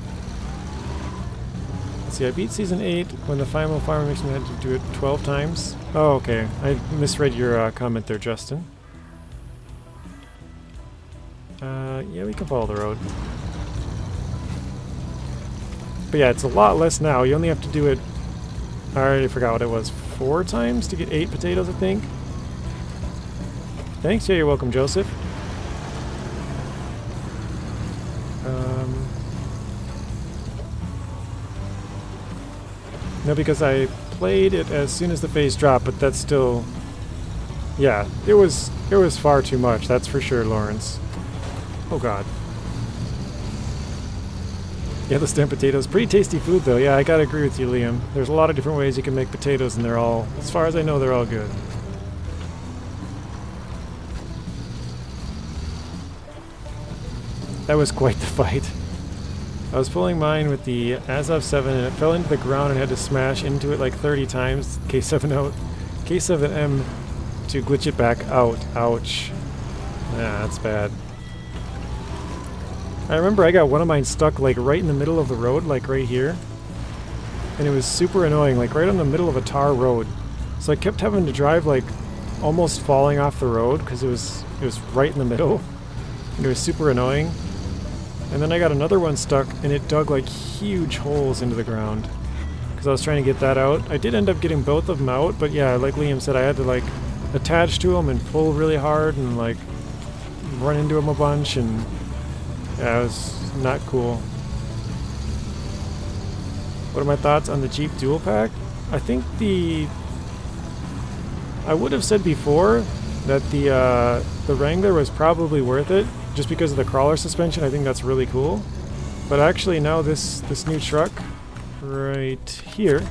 S1: Let's see, I beat Season 8 when the final farming mission had to do it 12 times. Oh, okay. I misread your comment there, Justin. Yeah, we can follow the road. But yeah, it's a lot less now. You only have to do it... I already forgot what it was. 4 times to get 8 potatoes, I think? Thanks. Yeah, you're welcome, Joseph. No, because I played it as soon as the phase dropped, but that's still... Yeah, it was far too much, that's for sure, Lawrence. Oh god. Yeah, the stem potatoes. Pretty tasty food, though. Yeah, I gotta agree with you, Liam. There's a lot of different ways you can make potatoes, and they're all, as far as I know, they're all good. That was quite the fight. I was pulling mine with the Azov 7 and it fell into the ground and had to smash into it like 30 times. K7M to glitch it back out. Ouch. Yeah, that's bad. I remember I got one of mine stuck like right in the middle of the road, like right here. And it was super annoying, like right on the middle of a tar road. So I kept having to drive like almost falling off the road because it was right in the middle. And it was super annoying. And then I got another one stuck, and it dug like huge holes into the ground. Because I was trying to get that out. I did end up getting both of them out, but yeah, like Liam said, I had to like attach to them and pull really hard and like run into them a bunch, and yeah, it was not cool. What are my thoughts on the Jeep Dual Pack? I think I would have said before that the Wrangler was probably worth it. Just because of the crawler suspension, I think that's really cool. But actually now this new truck right here,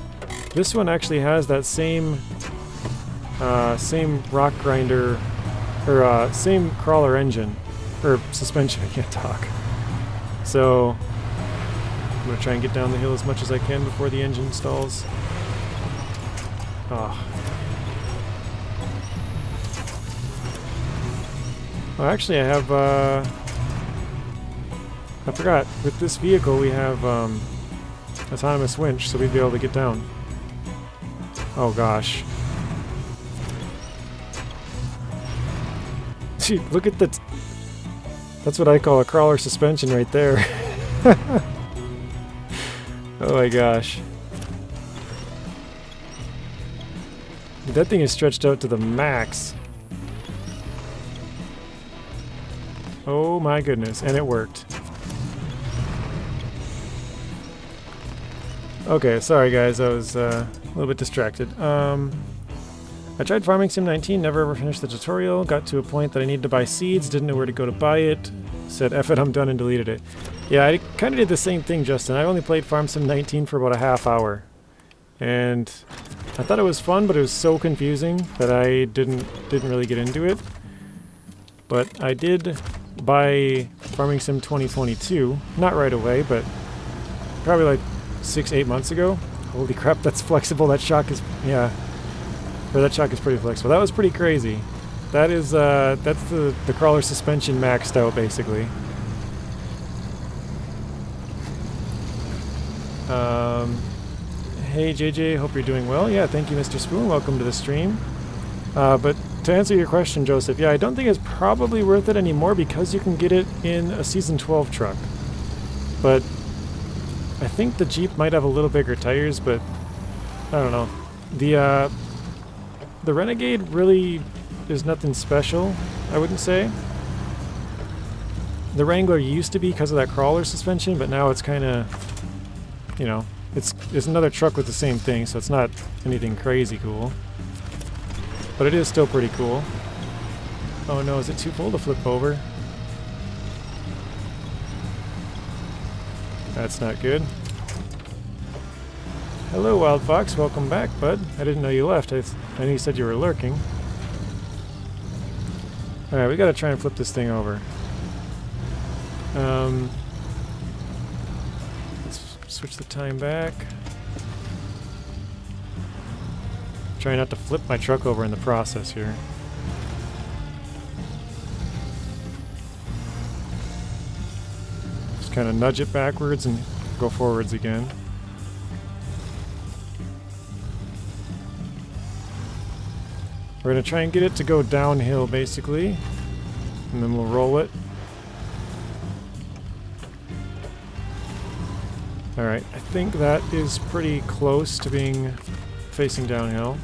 S1: this one actually has that same rock grinder, or same crawler engine, or suspension, I can't talk. So I'm gonna try and get down the hill as much as I can before the engine stalls. Oh. Oh, actually, I have, I forgot. With this vehicle, we have, autonomous winch, so we'd be able to get down. Oh, gosh. Gee, look at that's what I call a crawler suspension right there. Oh, my gosh. Dude, that thing is stretched out to the max. Oh my goodness, and it worked. Okay, sorry guys, I was a little bit distracted. I tried Farming Sim 19, never ever finished the tutorial, got to a point that I needed to buy seeds, didn't know where to go to buy it, said F it, I'm done, and deleted it. Yeah, I kind of did the same thing, Justin. I only played Farm Sim 19 for about a half hour. And I thought it was fun, but it was so confusing that I didn't really get into it. But I did buy Farming Sim 2022, not right away, but probably like 6-8 months ago. Holy crap, that's flexible. That shock is, yeah. Or that shock is pretty flexible. That was pretty crazy. That is, that's the crawler suspension maxed out, basically. Hey JJ, hope you're doing well. Yeah, thank you Mr. Spoon, welcome to the stream. But to answer your question, Joseph, yeah, I don't think it's probably worth it anymore because you can get it in a Season 12 truck. But I think the Jeep might have a little bigger tires, but I don't know. The Renegade really is nothing special, I wouldn't say. The Wrangler used to be because of that crawler suspension, but now it's kind of, you know, it's another truck with the same thing, so it's not anything crazy cool. But it is still pretty cool. Oh no, is it too full to flip over? That's not good. Hello Wild Fox, welcome back, bud. I didn't know you left. I know you said you were lurking. Alright, we gotta try and flip this thing over. Let's switch the time back. Try not to flip my truck over in the process here. Just kind of nudge it backwards and go forwards again. We're going to try and get it to go downhill, basically. And then we'll roll it. Alright, I think that is pretty close to being facing downhill.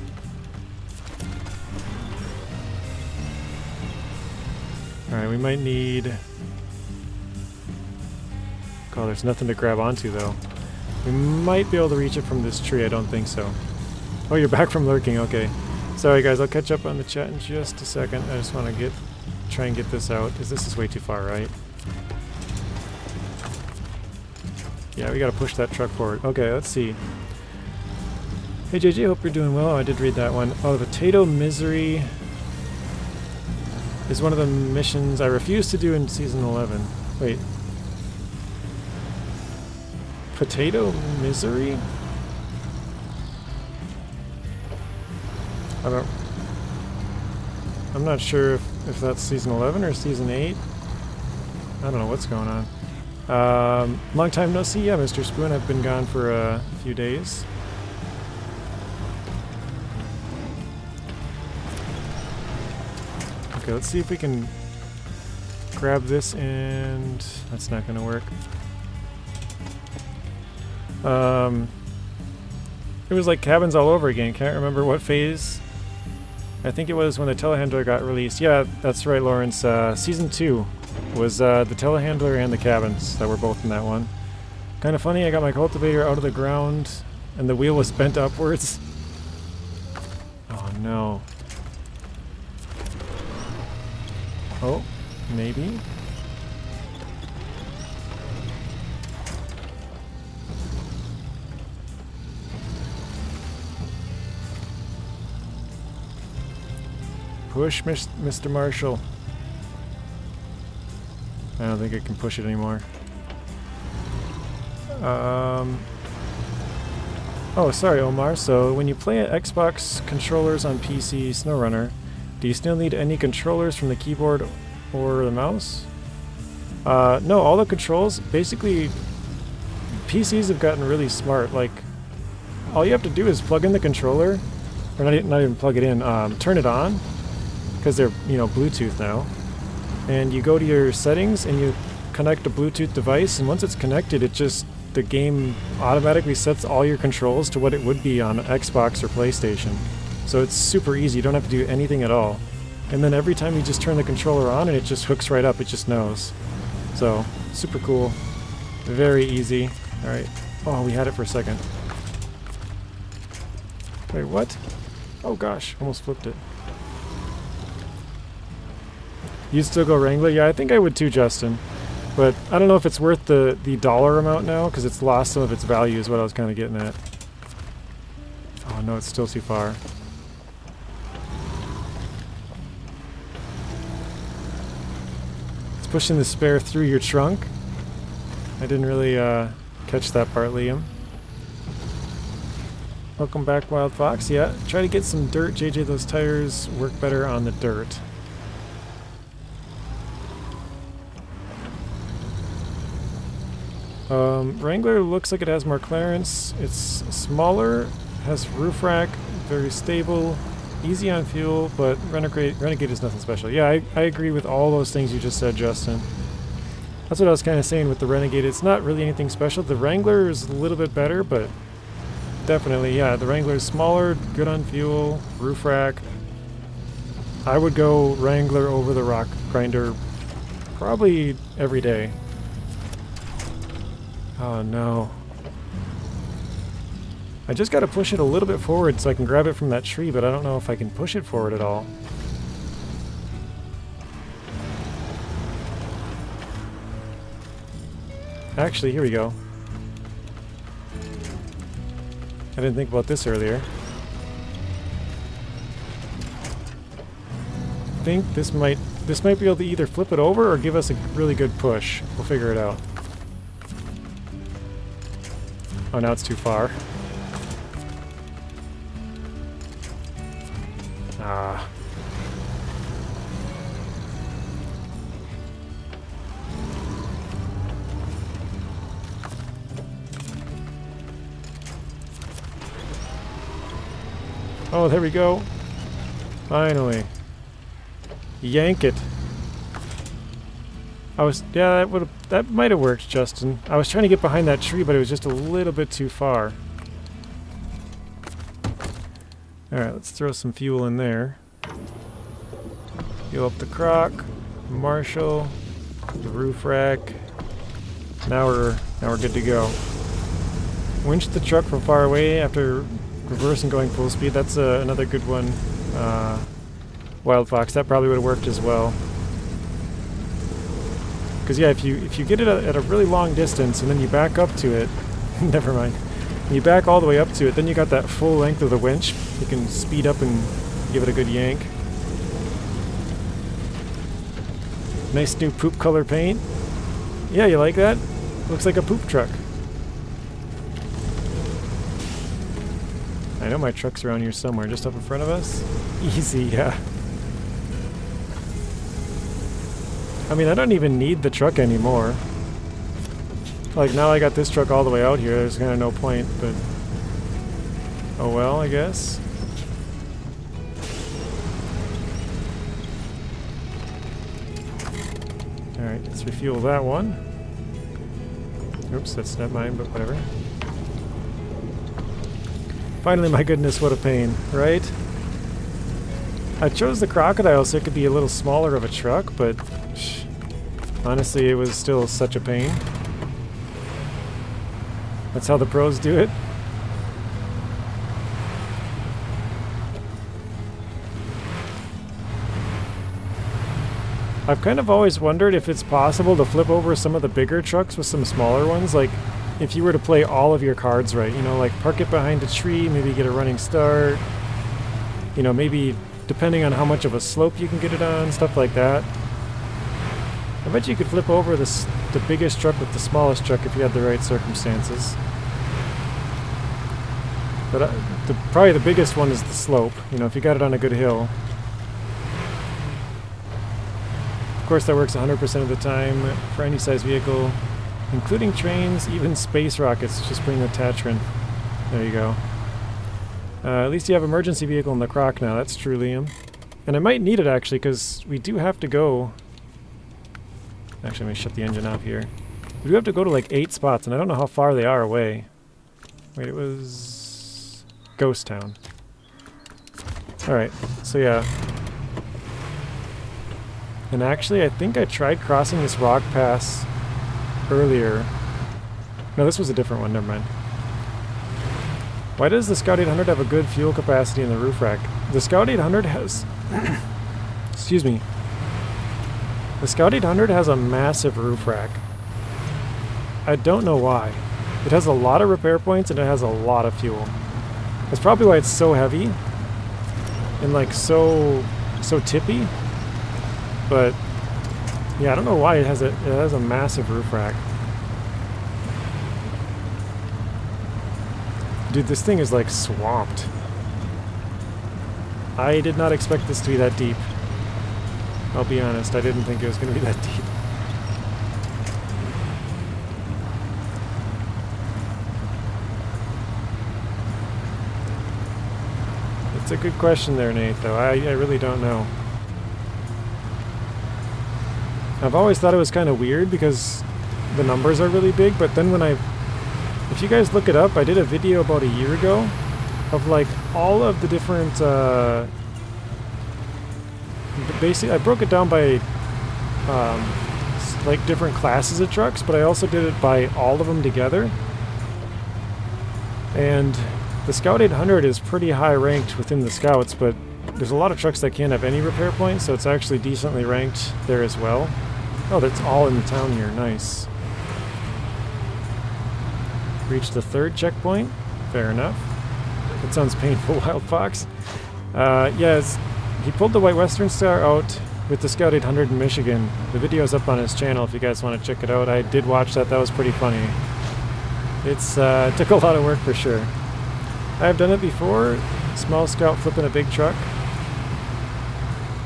S1: Alright, we might need... Oh, there's nothing to grab onto, though. We might be able to reach it from this tree, I don't think so. Oh, you're back from lurking, okay. Sorry guys, I'll catch up on the chat in just a second. I just want to try and get this out, because this is way too far, right? Yeah, we gotta push that truck forward. Okay, let's see. Hey JJ, hope you're doing well. Oh, I did read that one. Oh, the Potato Misery is one of the missions I refused to do in Season 11. Wait. Potato Misery? I'm not sure if that's Season 11 or Season 8. I don't know what's going on. Long time no see. Yeah, Mr. Spoon, I've been gone for a few days. Okay, let's see if we can grab this, and that's not going to work. It was like cabins all over again. Can't remember what phase. I think it was when the telehandler got released. Yeah, that's right, Lawrence. Season 2 was the telehandler and the cabins that were both in that one. Kind of funny, I got my cultivator out of the ground and the wheel was bent upwards. Oh no. Oh, maybe? Push, Mr. Marshall. I don't think I can push it anymore. Oh, sorry, Omar. So, when you play Xbox controllers on PC Snowrunner, do you still need any controllers from the keyboard or the mouse? No, all the controls, basically, PCs have gotten really smart. Like, all you have to do is plug in the controller, or not even plug it in, turn it on, because they're, you know, Bluetooth now. And you go to your settings and you connect a Bluetooth device, and once it's connected, the game automatically sets all your controls to what it would be on Xbox or PlayStation. So it's super easy, you don't have to do anything at all. And then every time you just turn the controller on and it just hooks right up, it just knows. So, super cool. Very easy. Alright. Oh, we had it for a second. Wait, what? Oh gosh, almost flipped it. You'd still go Wrangler? Yeah, I think I would too, Justin. But I don't know if it's worth the dollar amount now, because it's lost some of its value is what I was kind of getting at. Oh no, it's still too far. It's pushing the spare through your trunk. I didn't really catch that part, Liam. Welcome back, Wild Fox. Yeah, try to get some dirt, JJ. Those tires work better on the dirt. Wrangler looks like it has more clearance. It's smaller, has roof rack, very stable, easy on fuel, but Renegade is nothing special. Yeah, I agree with all those things you just said, Justin. That's what I was kind of saying with the Renegade. It's not really anything special. The Wrangler is a little bit better, but definitely, yeah, the Wrangler is smaller, good on fuel, roof rack. I would go Wrangler over the Rock Grinder probably every day. Oh no. I just gotta push it a little bit forward so I can grab it from that tree, but I don't know if I can push it forward at all. Actually, here we go. I didn't think about this earlier. I think this might be able to either flip it over or give us a really good push. We'll figure it out. Oh, now it's too far. Ah. Oh, there we go. Finally. Yank it. That might have worked, Justin. I was trying to get behind that tree, but it was just a little bit too far. Alright, let's throw some fuel in there. Fuel up the crock, Marshall, the roof rack. Now we're good to go. Winch the truck from far away after reverse and going full speed. That's another good one. Wild Fox, that probably would have worked as well. Because yeah, if you get it at a really long distance and then you back up to it, never mind. You back all the way up to it, then you got that full length of the winch. You can speed up and give it a good yank. Nice new poop color paint. Yeah, you like that? Looks like a poop truck. I know my truck's around here somewhere, just up in front of us. Easy, yeah. I mean, I don't even need the truck anymore. Like, now I got this truck all the way out here, there's kind of no point, but... oh well, I guess. Alright, let's refuel that one. Oops, that's not mine, but whatever. Finally, my goodness, what a pain, right? I chose the Crocodile so it could be a little smaller of a truck, but... honestly, it was still such a pain. That's how the pros do it. I've kind of always wondered if it's possible to flip over some of the bigger trucks with some smaller ones. Like, if you were to play all of your cards right, you know, like park it behind a tree, maybe get a running start. You know, maybe depending on how much of a slope you can get it on, stuff like that. I bet you could flip over the biggest truck with the smallest truck if you had the right circumstances. But probably the biggest one is the slope, you know, if you got it on a good hill. Of course, that works 100% of the time for any size vehicle, including trains, even space rockets. Just bring the attachment. There you go. At least you have emergency vehicle in the croc now. That's true, Liam. And I might need it, actually, because we do have to go... Actually, let me shut the engine off here. We do have to go to like 8 spots, and I don't know how far they are away. Wait, it was... Ghost Town. Alright, so yeah. And actually, I think I tried crossing this rock pass earlier. No, this was a different one, never mind. Why does the Scout 800 have a good fuel capacity in the roof rack? The Scout 800 has... excuse me. The Scout 800 has a massive roof rack. I don't know why. It has a lot of repair points and it has a lot of fuel. That's probably why it's so heavy and like so tippy. But yeah, I don't know why it has a massive roof rack. Dude, this thing is like swamped. I did not expect this to be that deep. I'll be honest, I didn't think it was going to be that deep. It's a good question there, Nate, though. I really don't know. I've always thought it was kind of weird because the numbers are really big, but then when if you guys look it up, I did a video about a year ago of like all of the different, basically I broke it down by like different classes of trucks, but I also did it by all of them together. And the Scout 800 is pretty high ranked within the Scouts, but there's a lot of trucks that can't have any repair points, so it's actually decently ranked there as well. Oh, that's all in the town here. Nice. Reached the 3rd checkpoint. Fair enough. That sounds painful, Wild Fox. Yes, he pulled the White Western Star out with the Scout 800 in Michigan. The video's up on his channel if you guys want to check it out. I did watch that. That was pretty funny. It's took a lot of work for sure. I've done it before. Small Scout flipping a big truck.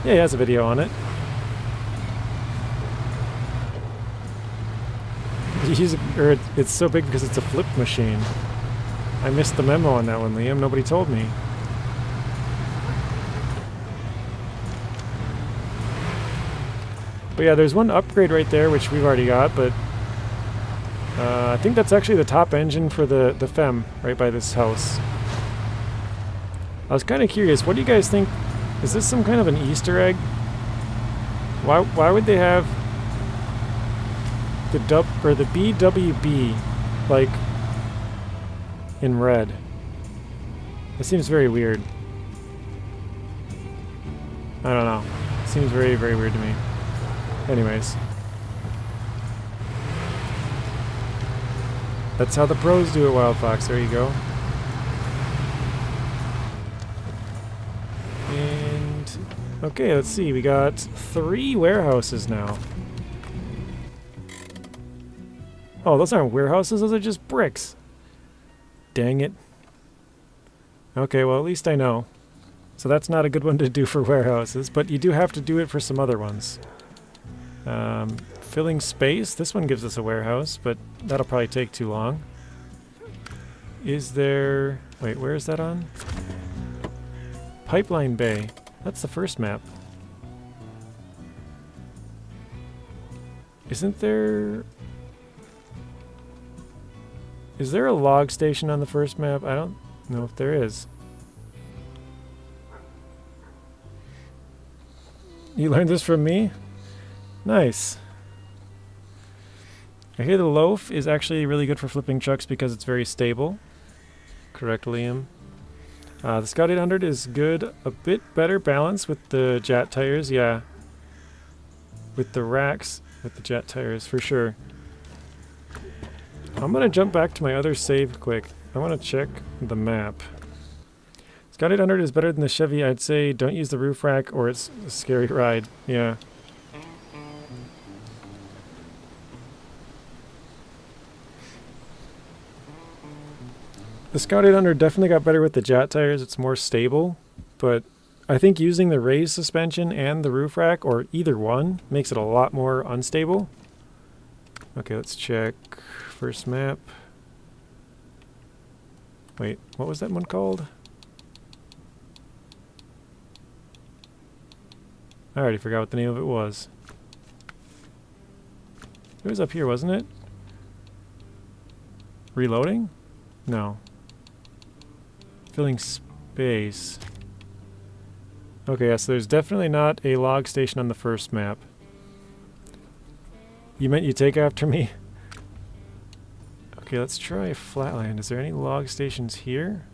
S1: Yeah, he has a video on it. It's so big because it's a flip machine. I missed the memo on that one, Liam. Nobody told me. But yeah, there's one upgrade right there, which we've already got, but I think that's actually the top engine for the FEM right by this house. I was kind of curious, what do you guys think? Is this some kind of an Easter egg? Why would they have the BWB like in red? It seems very weird. I don't know. It seems very, very weird to me. Anyways. That's how the pros do it, Wild Fox. There you go. And okay, let's see. We got 3 warehouses now. Oh, those aren't warehouses. Those are just bricks. Dang it. Okay, well, at least I know. So that's not a good one to do for warehouses, but you do have to do it for some other ones. Filling space. This one gives us a warehouse, but that'll probably take too long. Is there... Wait, where is that on? Pipeline Bay. That's the first map. Isn't there... Is there a log station on the first map? I don't know if there is. You learned this from me? Nice. I hear the loaf is actually really good for flipping trucks because it's very stable. Correct, Liam. The Scout 800 is good. A bit better balance with the Jet tires, yeah. With the racks, with the Jet tires, for sure. I'm going to jump back to my other save quick. I want to check the map. Scout 800 is better than the Chevy. I'd say don't use the roof rack or it's a scary ride. Yeah. The Scout 800 definitely got better with the Jet tires. It's more stable, but I think using the raised suspension and the roof rack, or either one, makes it a lot more unstable. Okay, let's check first map. Wait, what was that one called? I already forgot what the name of it was. It was up here, wasn't it? Reloading? No. Filling space. Okay, yeah, so there's definitely not a log station on the first map. You meant you take after me? Okay, let's try flatland. Is there any log stations here?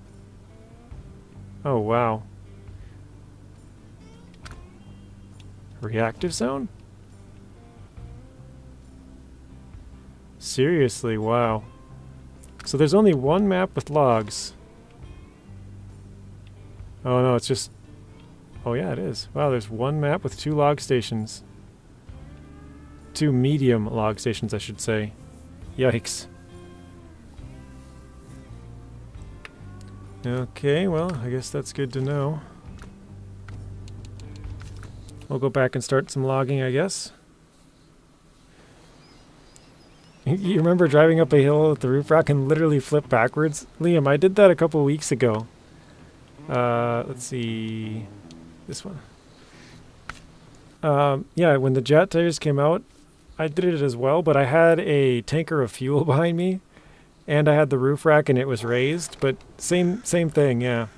S1: Oh, wow. Reactive zone? Seriously, wow. So there's only one map with logs. Oh no, it's just... Oh yeah, it is. Wow, there's one map with 2 log stations. 2 medium log stations, I should say. Yikes. Okay, well, I guess that's good to know. We'll go back and start some logging, I guess. You remember driving up a hill with the roof rack and literally flip backwards? Liam, I did that a couple weeks ago. Let's see... This one. Yeah, when the jet tires came out, I did it as well, but I had a tanker of fuel behind me, and I had the roof rack and it was raised, but same thing, yeah.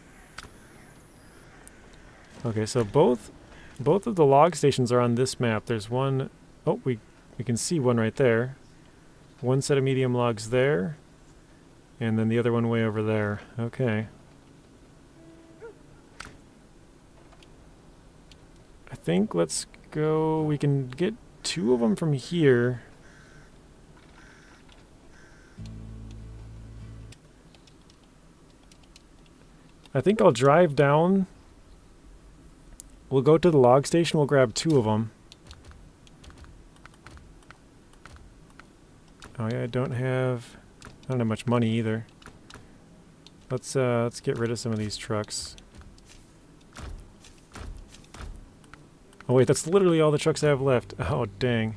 S1: Okay, so both of the log stations are on this map. There's one... Oh, we can see one right there. One set of medium logs there, and then the other one way over there. Okay. I think let's go... We can get 2 of them from here. I think I'll drive down. We'll go to the log station. We'll grab 2 of them. Oh yeah, I don't have much money either. Let's get rid of some of these trucks. Oh wait, that's literally all the trucks I have left. Oh dang.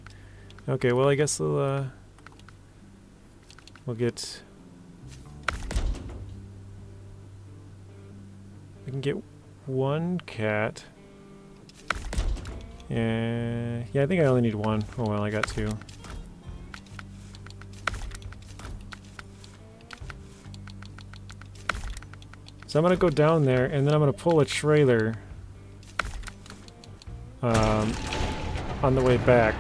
S1: Okay, well I guess we'll get... We can get 1 cat. And yeah, I think I only need 1. Oh well, I got 2. So I'm gonna go down there and then I'm gonna pull a trailer on the way back.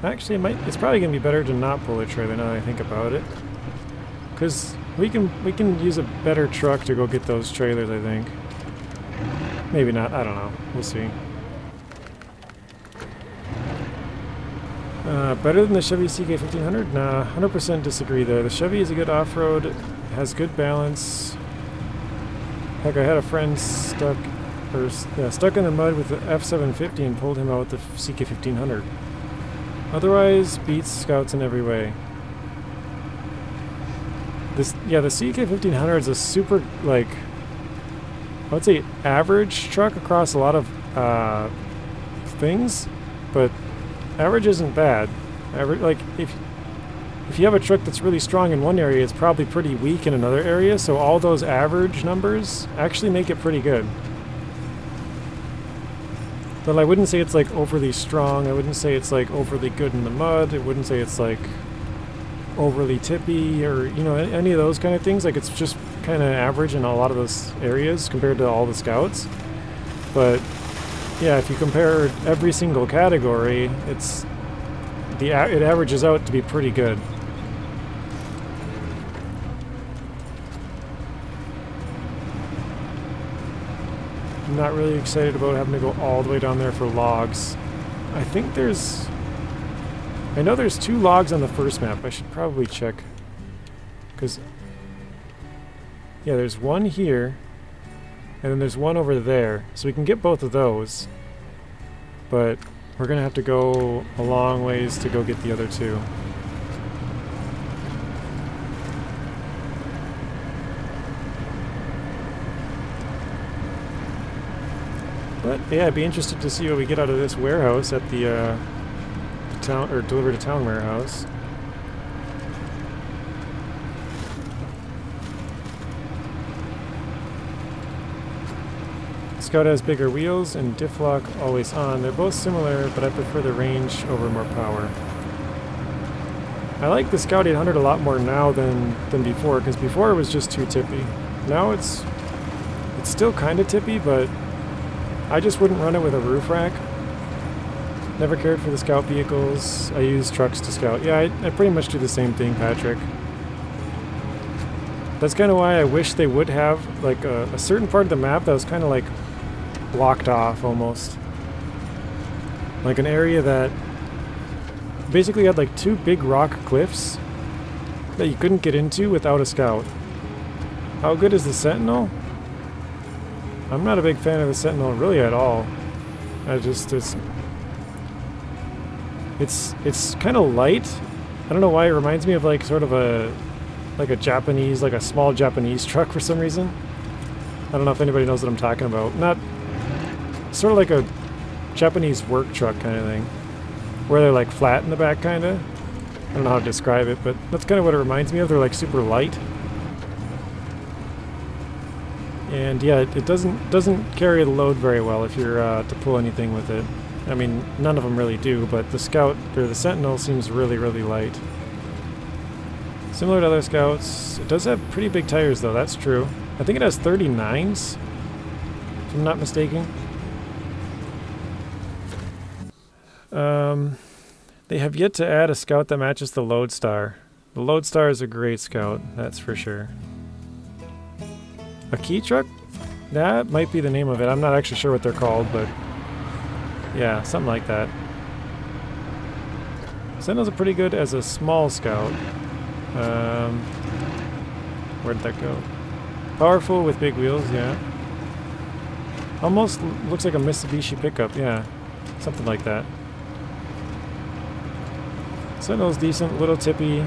S1: Actually, it's probably gonna be better to not pull a trailer now that I think about it, because we can use a better truck to go get those trailers. I think. Maybe not. I don't know. We'll see. Better than the Chevy CK1500? Nah, 100% disagree there. The Chevy is a good off-road, has good balance. Heck, I had a friend stuck in the mud with the F750 and pulled him out with the CK1500. Otherwise, beats Scouts in every way. The CK1500 is a super, like, I would say average truck across a lot of things, but average isn't bad. Like, if you have a truck that's really strong in one area, it's probably pretty weak in another area, so all those average numbers actually make it pretty good. But I wouldn't say it's like overly strong, I wouldn't say it's like overly good in the mud, I wouldn't say it's like overly tippy or, you know, any of those kind of things. Like, it's just kind of average in a lot of those areas compared to all the Scouts. But yeah, if you compare every single category, it averages out to be pretty good. I'm not really excited about having to go all the way down there for logs. I know there's 2 logs on the first map. I should probably check. Because, yeah, there's one here, and then there's one over there. So we can get both of those. But we're going to have to go a long ways to go get the other 2. But yeah, I'd be interested to see what we get out of this warehouse at the town, or deliver to town warehouse. Scout has bigger wheels and diff lock always on. They're both similar, but I prefer the range over more power. I like the Scout 800 a lot more now than before, because before it was just too tippy. Now it's still kind of tippy, but I just wouldn't run it with a roof rack. Never cared for the scout vehicles. I use trucks to scout. Yeah, I pretty much do the same thing, Patrick. That's kind of why I wish they would have like a certain part of the map that was kind of like blocked off almost. Like an area that basically had like two big rock cliffs that you couldn't get into without a scout. How good is the Sentinel? I'm not a big fan of the Sentinel really at all. It's kind of light. I don't know why it reminds me of like sort of a Japanese, like a small Japanese truck for some reason. I don't know if anybody knows what I'm talking about. Not sort of like a Japanese work truck kind of thing, where they're like flat in the back kind of. I don't know how to describe it, but that's kind of what it reminds me of. They're like super light. And yeah, it doesn't carry the load very well if you're to pull anything with it. I mean, none of them really do, but the Scout, or the Sentinel, seems really, really light. Similar to other Scouts, it does have pretty big tires though, that's true. I think it has 39s, if I'm not mistaken. They have yet to add a Scout that matches the Lodestar. The Lodestar is a great Scout, that's for sure. A key truck? That might be the name of it. I'm not actually sure what they're called, but yeah, something like that. Sentinels are pretty good as a small Scout. Where'd that go? Powerful with big wheels, yeah. Almost looks like a Mitsubishi pickup, yeah. Something like that. Sentinel's decent, a little tippy,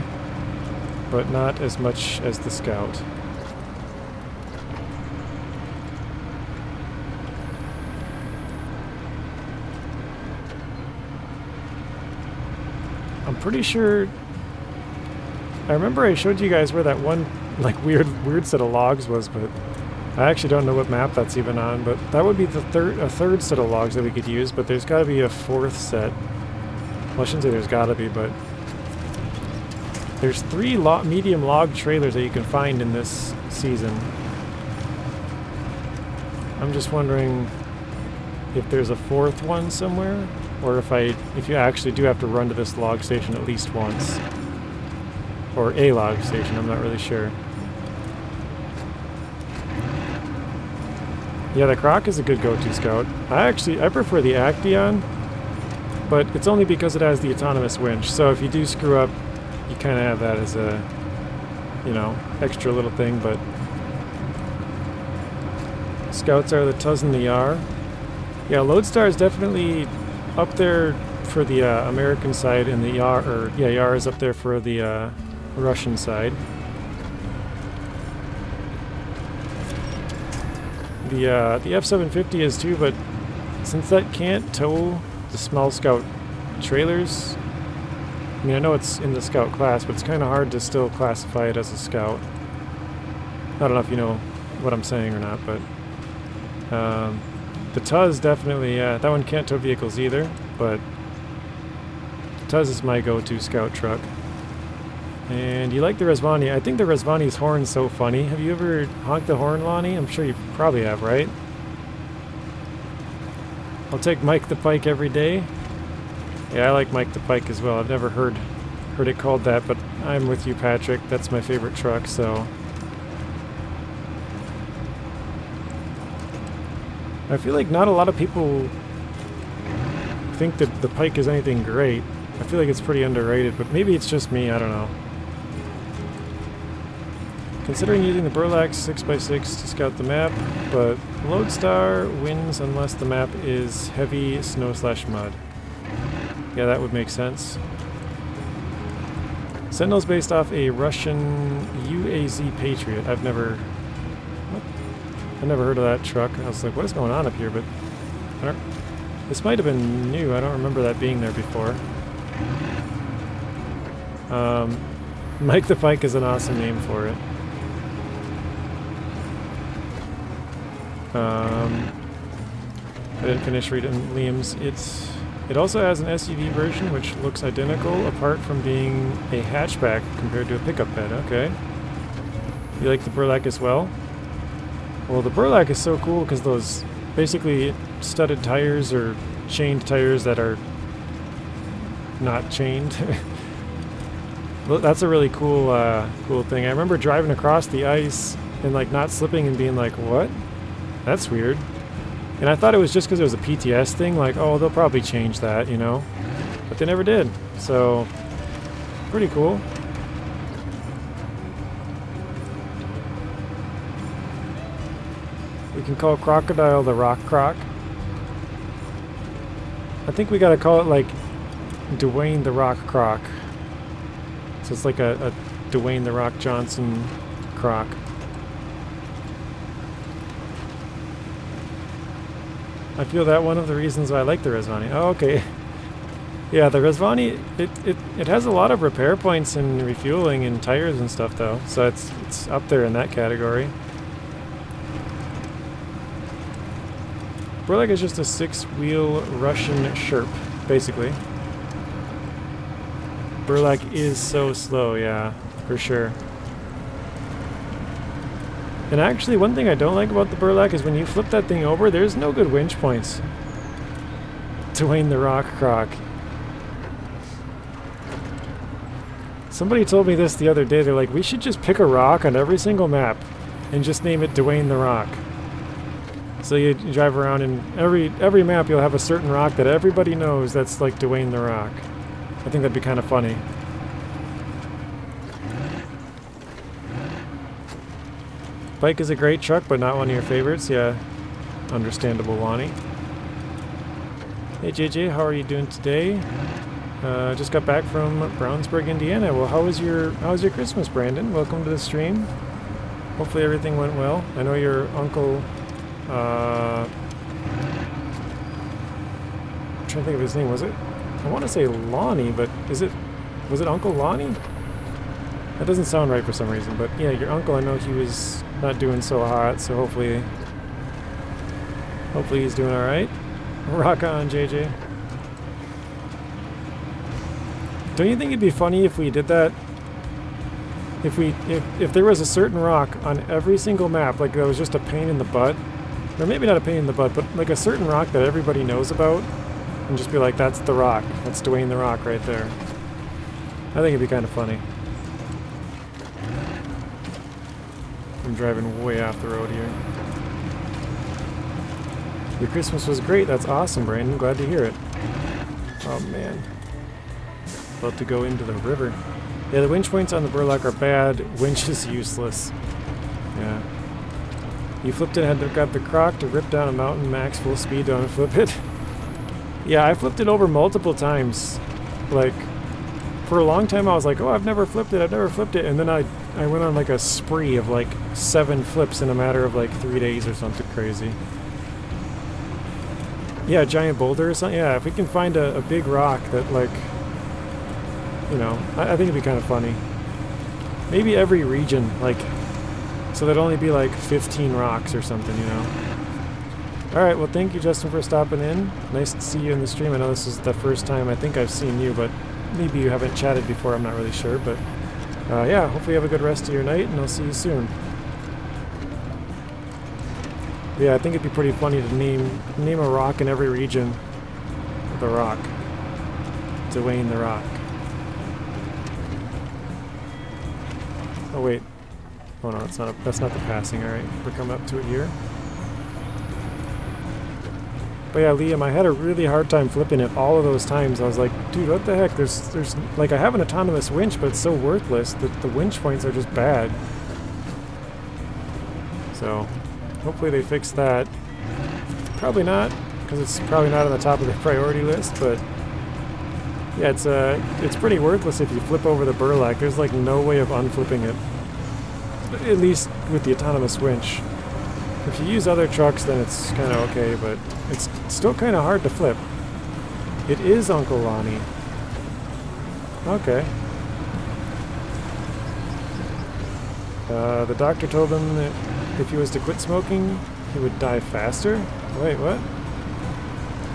S1: but not as much as the Scout. I'm pretty sure... I remember I showed you guys where that one like weird set of logs was, but I actually don't know what map that's even on, but that would be the third set of logs that we could use, but there's got to be a fourth set. Well, I shouldn't say there's got to be, but there's 3 medium log trailers that you can find in this season. I'm just wondering if there's a 4th one somewhere, or if you actually do have to run to this log station at least once. Or a log station, I'm not really sure. Yeah, the Croc is a good go-to Scout. I prefer the Acteon, but it's only because it has the autonomous winch. So if you do screw up, you kind of have that as a, you know, extra little thing, but Scouts are the Tuz and the Yar. Yeah, Lodestar is definitely up there for the American side, and the Yar is up there for the Russian side. The F-750 is too, but since that can't tow the small Scout trailers, I mean, I know it's in the Scout class, but it's kind of hard to still classify it as a Scout. I don't know if you know what I'm saying or not, but the Tuz definitely, that one can't tow vehicles either, but the Tuz is my go-to Scout truck. And you like the Resvani. I think the Resvani's horn's so funny. Have you ever honked the horn, Lonnie? I'm sure you probably have, right? I'll take Mike the Pike every day. Yeah, I like Mike the Pike as well. I've never heard it called that, but I'm with you, Patrick. That's my favorite truck, so... I feel like not a lot of people think that the Pike is anything great. I feel like it's pretty underrated, but maybe it's just me, I don't know. Considering using the Burlax 6x6 to scout the map, but Lodestar wins unless the map is heavy snow/mud. Yeah, that would make sense. Sentinel's based off a Russian UAZ Patriot. I've never heard of that truck. I was like, what is going on up here? But this might have been new. I don't remember that being there before. Mike the Pike is an awesome name for it. I didn't finish reading Liam's. It also has an SUV version which looks identical apart from being a hatchback compared to a pickup bed. Okay. You like the Burlac as well? Well, the Burlac is so cool because those basically studded tires or chained tires that are not chained. Well, that's a really cool cool thing. I remember driving across the ice and like not slipping and being like, what? That's weird. And I thought it was just because it was a PTS thing, like, oh, they'll probably change that, you know? But they never did. So, pretty cool. We can call Crocodile the Rock Croc. I think we gotta call it like Dwayne the Rock Croc. So it's like a Dwayne the Rock Johnson croc. I feel that one of the reasons why I like the Rezvani. Oh, okay. Yeah, the Rezvani, it has a lot of repair points and refueling and tires and stuff though. So it's up there in that category. Burlak is just a 6-wheel Russian Sherp, basically. Burlak is so slow, yeah, for sure. And actually, one thing I don't like about the Burlak is when you flip that thing over, there's no good winch points. Dwayne the Rock Croc. Somebody told me this the other day. They're like, we should just pick a rock on every single map and just name it Dwayne the Rock. So you drive around and every map you'll have a certain rock that everybody knows that's like Dwayne the Rock. I think that'd be kind of funny. Bike is a great truck, but not one of your favorites. Yeah, understandable, Lonnie. Hey JJ, how are you doing today? Just got back from Brownsburg, Indiana. Well, how was your Christmas, Brandon? Welcome to the stream. Hopefully everything went well. I know your uncle. I'm trying to think of his name. Was it? I want to say Lonnie, but was it Uncle Lonnie? That doesn't sound right for some reason, but yeah, your uncle, I know he was not doing so hot, so hopefully he's doing alright. Rock on, JJ. Don't you think it'd be funny if we did that? If there was a certain rock on every single map, like that was just a pain in the butt, or maybe not a pain in the butt, but like a certain rock that everybody knows about, and just be like, that's the rock. That's Dwayne the Rock right there. I think it'd be kind of funny. I'm driving way off the road here. Your Christmas was great. That's awesome, Brandon. Glad to hear it. Oh, man. About to go into the river. Yeah, the winch points on the Burlak are bad. Winch is useless. Yeah. You flipped it, had to grab the croc to rip down a mountain max full speed, don't flip it. Yeah, I flipped it over multiple times. Like, for a long time I was like, oh, I've never flipped it, and then I went on like a spree of like 7 flips in a matter of like 3 days or something crazy. Yeah, a giant boulder or something. Yeah, if we can find a big rock that like, you know, I think it'd be kind of funny. Maybe every region, like, so there'd only be like 15 rocks or something, you know. Alright, well thank you Justin for stopping in. Nice to see you in the stream. I know this is the first time I think I've seen you, but maybe you haven't chatted before, I'm not really sure. But yeah, hopefully you have a good rest of your night and I'll see you soon. Yeah, I think it'd be pretty funny to name a rock in every region with a rock. Dwayne the Rock. Oh wait. Oh no, that's not the passing, alright. We're coming up to it here. But yeah, Liam, I had a really hard time flipping it all of those times. I was like, dude, what the heck? There's like, I have an autonomous winch, but it's so worthless that the winch points are just bad. So, hopefully they fix that. Probably not, because it's probably not on the top of the priority list, but yeah, it's pretty worthless if you flip over the Burlak. There's like no way of unflipping it. At least with the autonomous winch. If you use other trucks, then it's kind of okay, but it's still kind of hard to flip. It is Uncle Lonnie. Okay. The doctor told him that if he was to quit smoking, he would die faster? Wait, what?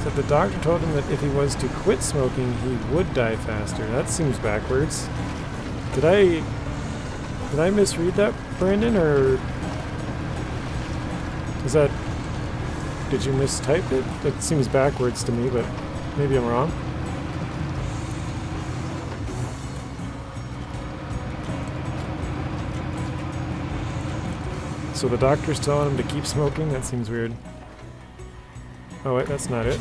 S1: So the doctor told him that if he was to quit smoking, he would die faster. That seems backwards. Did I misread that, Brandon, or is that... Did you mistype it? That seems backwards to me, but maybe I'm wrong. So the doctor's telling him to keep smoking? That seems weird. Oh wait, that's not it.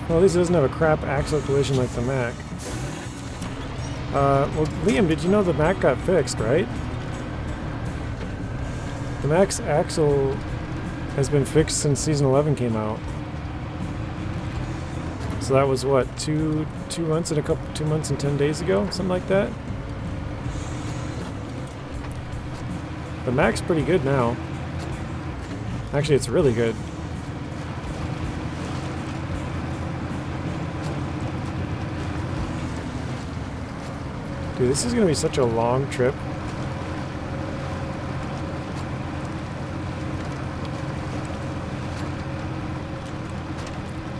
S1: Well, at least it doesn't have a crap axle collision like the Mac. Well, Liam, did you know the Mac got fixed, right? The Mac's axle has been fixed since Season 11 came out. So that was what, 2 months and 10 days ago? Something like that? The Mac's pretty good now. Actually, it's really good. Dude, this is going to be such a long trip.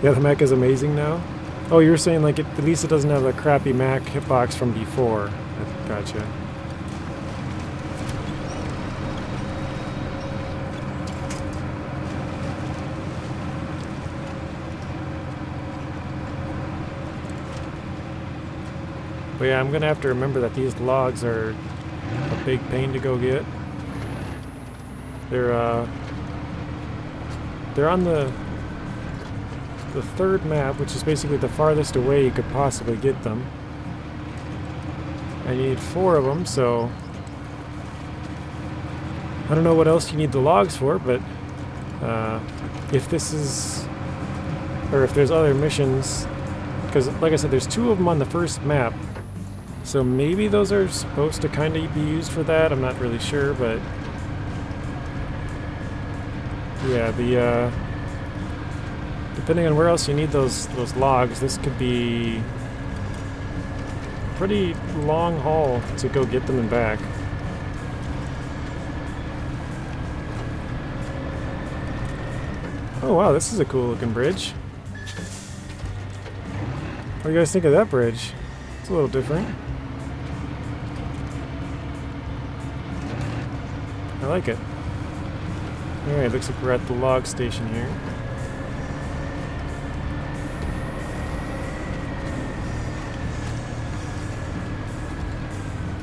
S1: Yeah, the Mac is amazing now. Oh, you're saying like at least it doesn't have a crappy Mac hitbox from before. Gotcha. But yeah, I'm gonna have to remember that these logs are a big pain to go get. They're on the third map, which is basically the farthest away you could possibly get them. And you need 4 of them, so I don't know what else you need the logs for, but if this is, or if there's other missions, because like I said, there's 2 of them on the first map. So maybe those are supposed to kind of be used for that. I'm not really sure, but yeah, the depending on where else you need those logs, this could be a pretty long haul to go get them and back. Oh wow, this is a cool looking bridge. What do you guys think of that bridge? It's a little different. I like it. Alright, looks like we're at the log station here.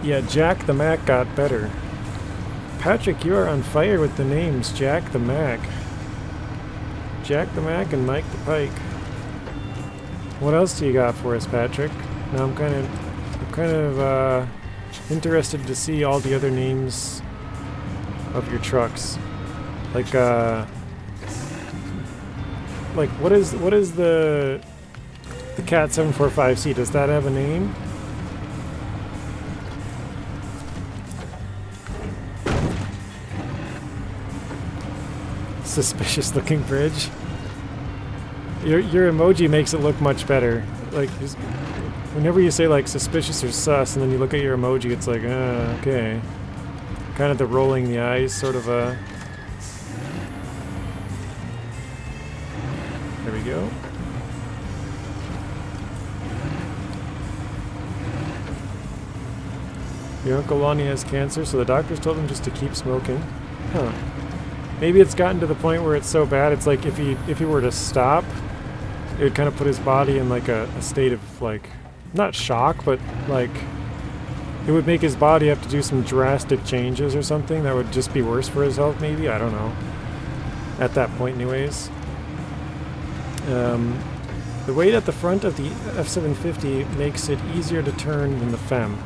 S1: Yeah, Jack the Mac got better. Patrick, you are on fire with the names Jack the Mac. Jack the Mac and Mike the Pike. What else do you got for us, Patrick? Now I'm kind of interested to see all the other names of your trucks. Like what is the Cat 745C? Does that have a name? Suspicious looking bridge. Your emoji makes it look much better. Like whenever you say like suspicious or sus, and then you look at your emoji, it's like okay. Kind of the rolling the eyes sort of a. There we go. Your Uncle Lonnie has cancer, so the doctors told him just to keep smoking. Huh. Maybe it's gotten to the point where it's so bad, it's like if he were to stop, it would kind of put his body in like a state of like, not shock, but like, it would make his body have to do some drastic changes or something that would just be worse for his health, maybe? I don't know. At that point anyways. The weight at the front of the F750 makes it easier to turn than the FEM.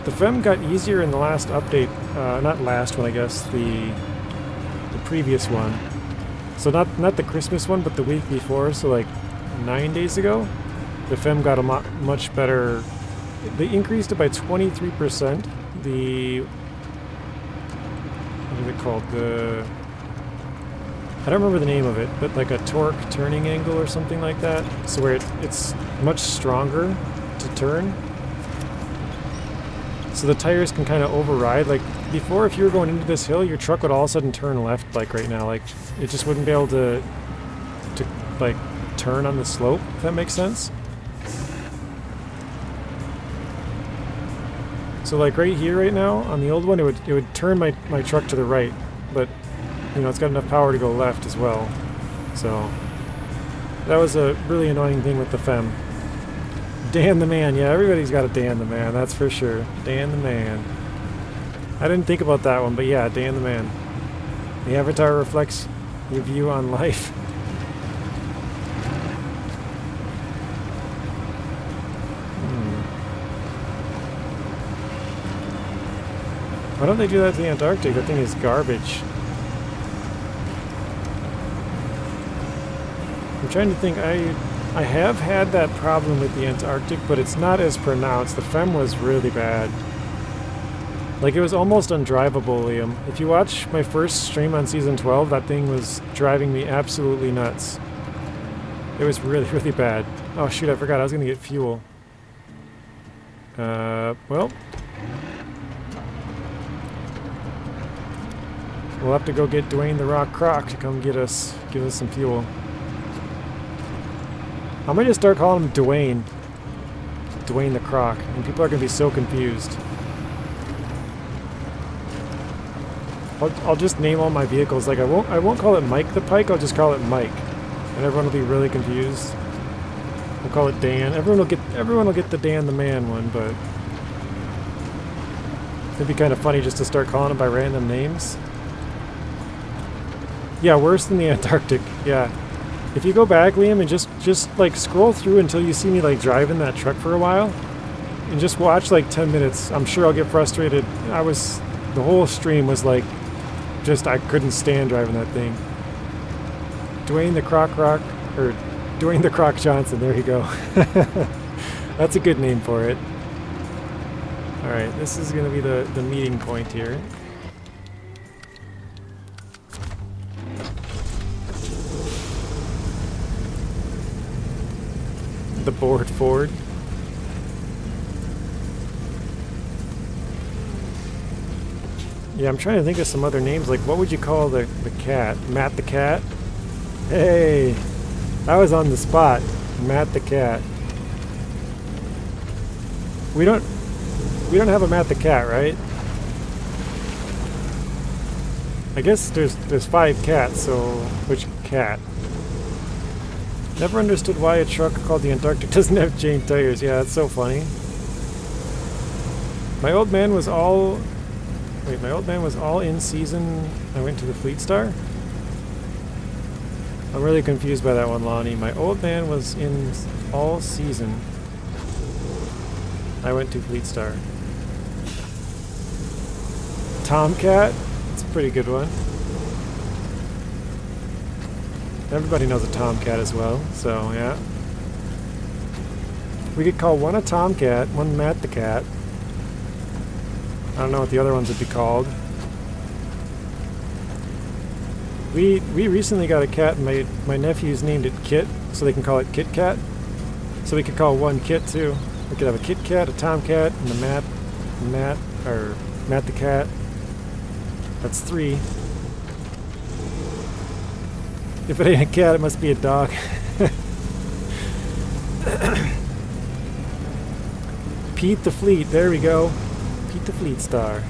S1: The FEM got easier in the last update, not last one, I guess, the previous one. So not the Christmas one, but the week before, so like 9 days ago, the FEM got a much better. They increased it by 23%. What is it called? I don't remember the name of it, but like a torque turning angle or something like that. So where it's much stronger to turn. So the tires can kind of override. Like before, if you were going into this hill, your truck would all of a sudden turn left like right now. Like it just wouldn't be able to like turn on the slope, if that makes sense. So like right here right now, on the old one, it would turn my truck to the right, but you know, it's got enough power to go left as well. So that was a really annoying thing with the FEM. Dan the Man. Yeah, everybody's got a Dan the Man, that's for sure. Dan the Man. I didn't think about that one, but yeah, Dan the Man. The avatar reflects your view on life. Why don't they do that to the Antarctic? That thing is garbage. I'm trying to think. I have had that problem with the Antarctic, but it's not as pronounced. The FEM was really bad. Like, it was almost undrivable, Liam. If you watch my first stream on Season 12, that thing was driving me absolutely nuts. It was really, really bad. Oh shoot, I forgot. I was gonna get fuel. Well. We'll have to go get Dwayne the Rock Croc to come give us some fuel. I'm gonna just start calling him Dwayne. Dwayne the Croc, and people are gonna be so confused. I'll just name all my vehicles like I won't call it Mike the Pike. I'll just call it Mike, and everyone will be really confused. We'll call it Dan. Everyone will get the Dan the Man one, but it'd be kind of funny just to start calling him by random names. Yeah, worse than the Antarctic. Yeah. If you go back, Liam, and just like scroll through until you see me like driving that truck for a while, and just watch like 10 minutes, I'm sure I'll get frustrated. The whole stream was like, I couldn't stand driving that thing. Dwayne the Croc Rock, or Dwayne the Croc Johnson, there you go. That's a good name for it. Alright, this is going to be the meeting point here. The board Ford. Yeah, I'm trying to think of some other names. Like, what would you call the cat? Matt the Cat? Hey! I was on the spot. Matt the Cat. We don't have a Matt the Cat, right? I guess there's 5 cats, so which cat? Never understood why a truck called the Antarctic doesn't have chain tires. Yeah, that's so funny. My old man was all in season. I went to the Fleet Star. I'm really confused by that one, Lonnie. My old man was in all season. I went to Fleet Star. Tomcat? That's a pretty good one. Everybody knows a Tomcat as well, so yeah. We could call one a Tomcat, one Matt the Cat. I don't know what the other ones would be called. We recently got a cat, and my nephews named it Kit, so they can call it Kit Cat. So we could call one Kit too. We could have a Kit Cat, a Tomcat, and a Matt the Cat. That's 3. If it ain't a cat, it must be a dog. Pete the Fleet, there we go. Pete the Fleet Star.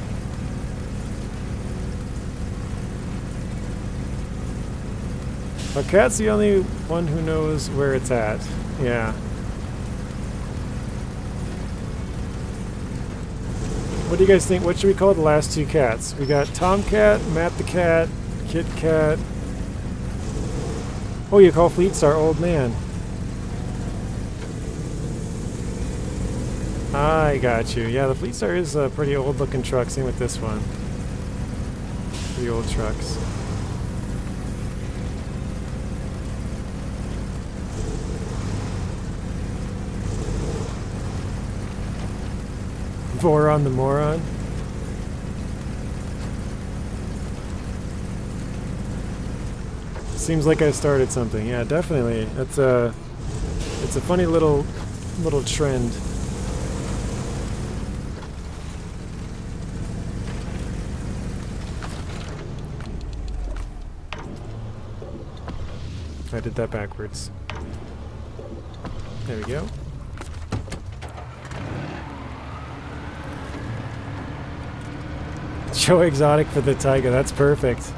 S1: A cat's the only one who knows where it's at. Yeah. What do you guys think? What should we call the last 2 cats? We got Tomcat, Matt the Cat, Kit Cat. Oh, you call Fleet Star Old Man. I got you. Yeah, the Fleet Star is a pretty old looking truck. Same with this one. Pretty old trucks. Voron the Moron. Seems like I started something. Yeah, definitely. It's a funny little trend. I did that backwards. There we go. Show exotic for the Taiga. That's perfect.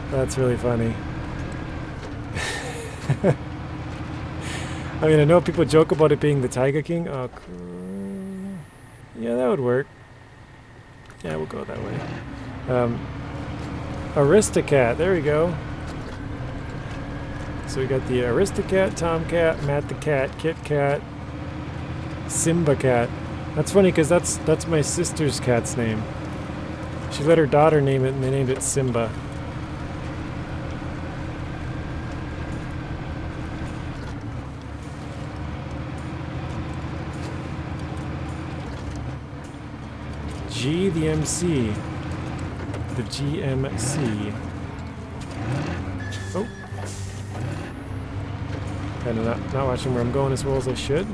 S1: That's really funny. I mean, I know people joke about it being the Tiger King. Oh, yeah, that would work. Yeah, we'll go that way. Aristocat, there we go. So we got the Aristocat, Tomcat, Matt the Cat, Kit Cat, Simba Cat. That's funny because that's my sister's cat's name. She let her daughter name it and they named it Simba. G the MC. The GMC. Oh. Kind of not watching where I'm going as well as I should.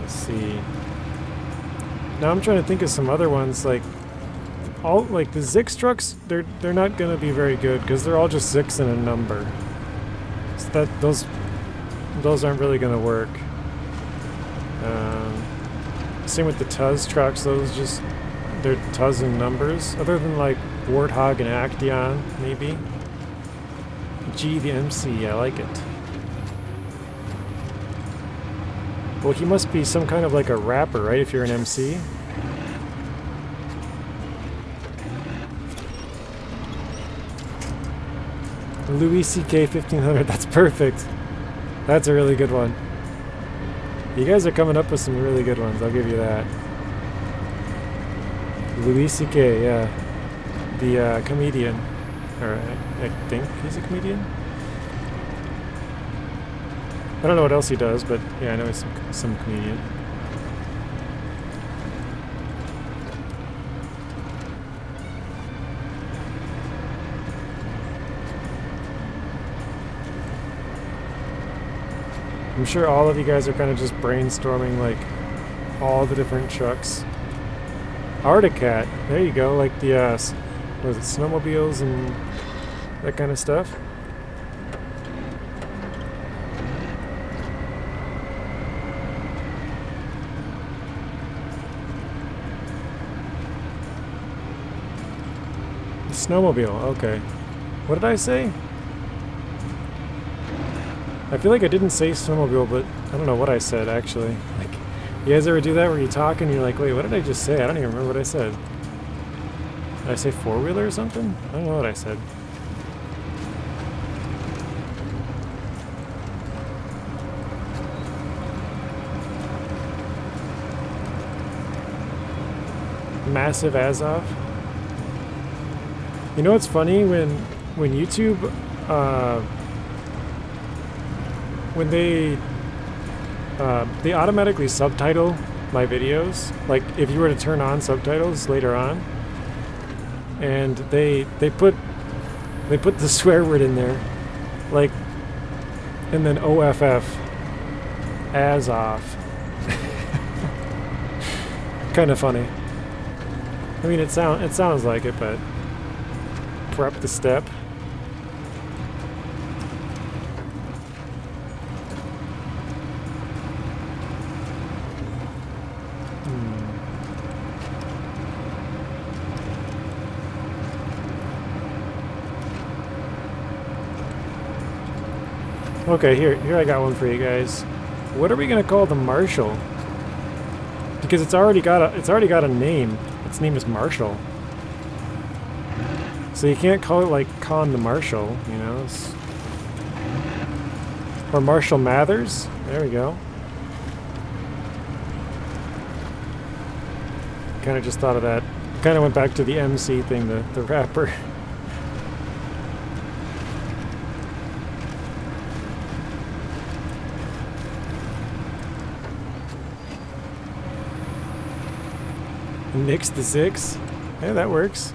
S1: Let's see. Now I'm trying to think of some other ones like the Zix trucks. They're not gonna be very good because they're all just 6 and a number. So that those aren't really gonna work. Same with the Tuz trucks. Those just they're Tuz and numbers. Other than like Warthog and Acteon, maybe. G the MC, I like it. Well, he must be some kind of like a rapper, right? If you're an MC. Louis C.K. 1500, that's perfect. That's a really good one. You guys are coming up with some really good ones, I'll give you that. Louis C.K., yeah. The comedian. Or I think he's a comedian? I don't know what else he does, but yeah, I know he's some comedian. I'm sure all of you guys are kind of just brainstorming like all the different trucks. Articat, there you go, like the what is it, snowmobiles and that kind of stuff. Snowmobile, okay. What did I say? I feel like I didn't say snowmobile, but I don't know what I said, actually. Like, you guys ever do that where you talk and you're like, wait, what did I just say? I don't even remember what I said. Did I say four-wheeler or something? I don't know what I said. Massive Azov. You know what's funny? When YouTube, when they automatically subtitle my videos, like if you were to turn on subtitles later on, and they put the swear word in there, like, and then OFF, Azov. Kind of funny. I mean, it sounds like it, but prep the step. Okay, here I got one for you guys. What are we gonna call the Marshall? Because it's already got a name. Its name is Marshall. So you can't call it like Con the Marshall, you know? Or Marshall Mathers. There we go. Kind of just thought of that. Kind of went back to the MC thing, the rapper. Nix the Six? Yeah, that works.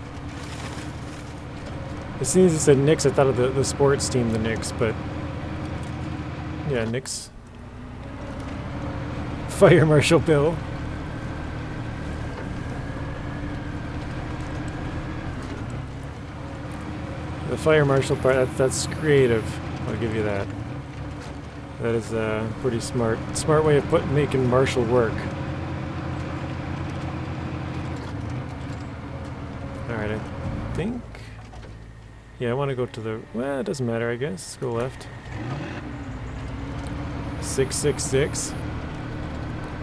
S1: As soon as it said Knicks, I thought of the sports team, the Knicks, but yeah, Knicks. Fire Marshal Bill. The Fire Marshal part, that's creative. I'll give you that. That is a pretty smart way of making Marshall work. Alright, I think Yeah, I want to go to the... Well, it doesn't matter, I guess. Let's go left. 666.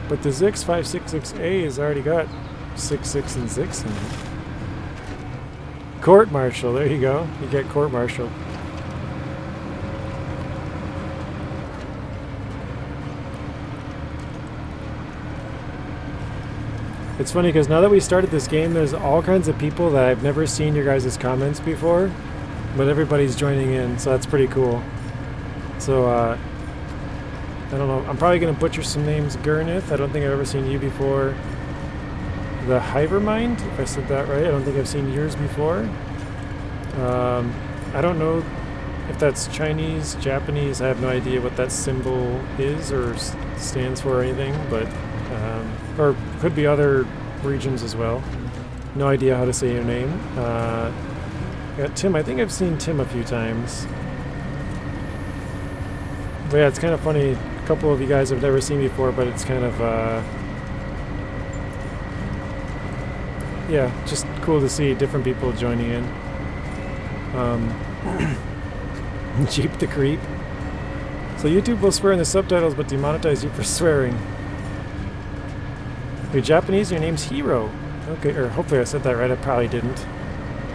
S1: But the Zix 566A has already got 66 and 6 in it. Court martial, there you go. You get court martial. It's funny because now that we started this game, there's all kinds of people that I've never seen your guys' comments before, but everybody's joining in, so that's pretty cool. So, I don't know, I'm probably going to butcher some names. Gurnith, I don't think I've ever seen you before. The Hyvermind, if I said that right, I don't think I've seen yours before. I don't know if that's Chinese, Japanese, I have no idea what that symbol is or stands for or anything, but, or could be other regions as well. No idea how to say your name. Got Tim, I think I've seen Tim a few times. But yeah, it's kind of funny, a couple of you guys I've never seen before, but it's kind of, yeah, just cool to see different people joining in. Jeep the Creep. So YouTube will swear in the subtitles, but demonetize you for swearing. You're Japanese, your name's Hiro. Okay, or hopefully I said that right, I probably didn't.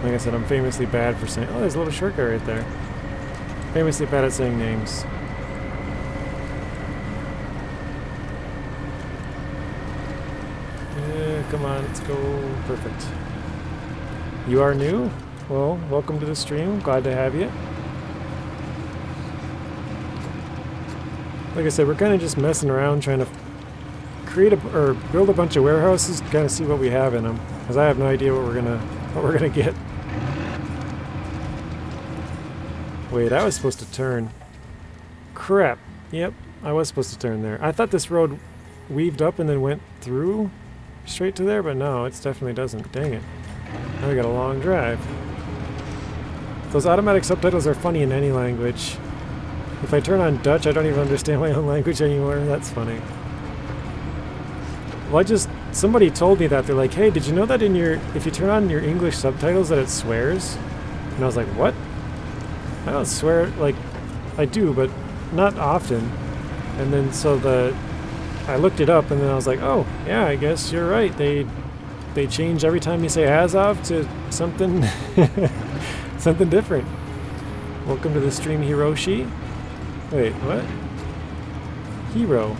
S1: Like I said, I'm famously bad for saying... Oh, there's a little short guy right there. Famously bad at saying names. Yeah, come on, let's go. Perfect. You are new? Well, welcome to the stream. Glad to have you. Like I said, we're kind of just messing around trying to create or build a bunch of warehouses to kind of see what we have in them, because I have no idea what we're gonna get. Wait, I was supposed to turn. Crap. Yep, I was supposed to turn there. I thought this road weaved up and then went through straight to there, but no, it definitely doesn't. Dang it. Now we got a long drive. Those automatic subtitles are funny in any language. If I turn on Dutch, I don't even understand my own language anymore. That's funny. Well, somebody told me that. They're like, hey, did you know that if you turn on your English subtitles that it swears? And I was like, what? I don't swear, like, I do, but not often. And then I looked it up and then I was like, oh, yeah, I guess you're right. They change every time you say Azov to something, something different. Welcome to the stream, Hiroshi. Wait, what? Hero.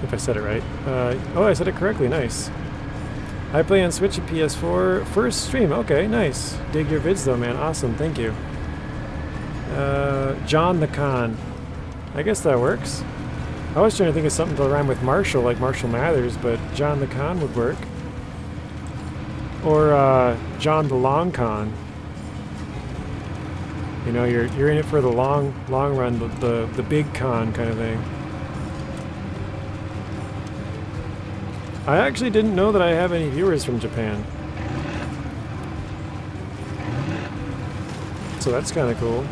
S1: If I said it right. Oh, I said it correctly. Nice. I play on Switch and PS4. First stream. Okay, nice. Dig your vids though, man. Awesome. Thank you. John the Con. I guess that works. I was trying to think of something to rhyme with Marshall, like Marshall Mathers, but John the Con would work. Or John the Long Con. You know, you're in it for the long run, the big con kind of thing. I actually didn't know that I have any viewers from Japan. So that's kind of cool.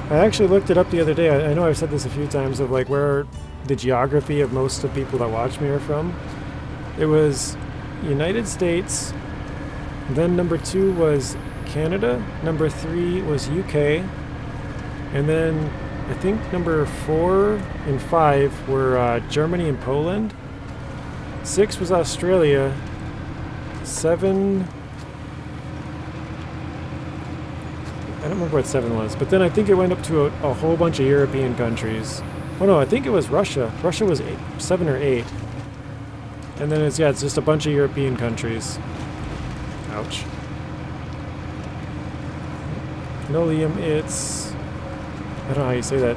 S1: I actually looked it up the other day. I know I've said this a few times of like where the geography of most of the people that watch me are from. It was United States, then number 2 was Canada, number 3 was UK, and then I think number 4 and 5 were Germany and Poland. 6 was Australia. 7... I don't remember what 7 was, but then I think it went up to a whole bunch of European countries. Oh no, I think it was Russia. Russia was 7 or 8. And then it's just a bunch of European countries. Ouch. Nolium, it's... I don't know how you say that.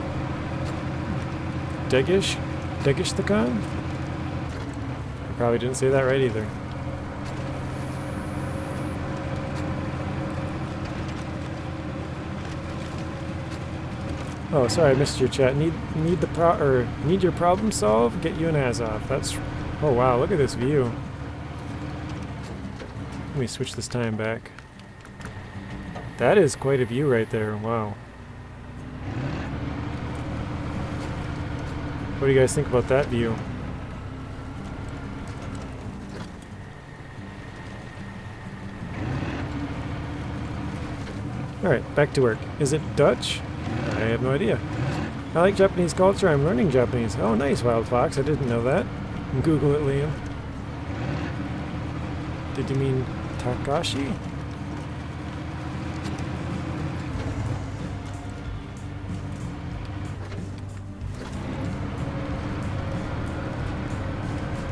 S1: Degish? Degish the Khan? I probably didn't say that right either. Oh, sorry, I missed your chat. Need your problem solved? Get you an Azov. That's... Oh wow, look at this view. Let me switch this time back. That is quite a view right there. Wow. What do you guys think about that view? Alright, back to work. Is it Dutch? I have no idea. I like Japanese culture. I'm learning Japanese. Oh, nice, Wild Fox. I didn't know that. Google it, Liam. Did you mean Takashi?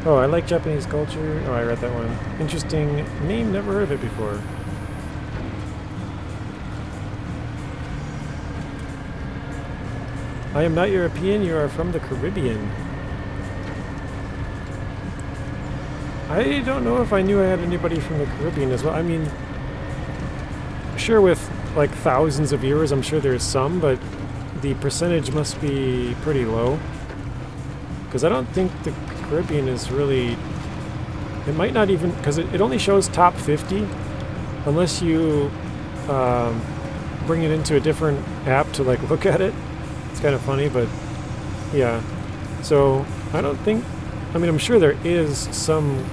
S1: Oh, I like Japanese culture. Oh, I read that one. Interesting name, never heard of it before. I am not European, you are from the Caribbean. I don't know if I knew I had anybody from the Caribbean as well. I mean, sure, with like thousands of viewers, I'm sure there's some, but the percentage must be pretty low. Because I don't think the Caribbean is really... It might not even... Because it only shows top 50, unless you bring it into a different app to like look at it. It's kind of funny, but yeah. So I don't think... I mean, I'm sure there is some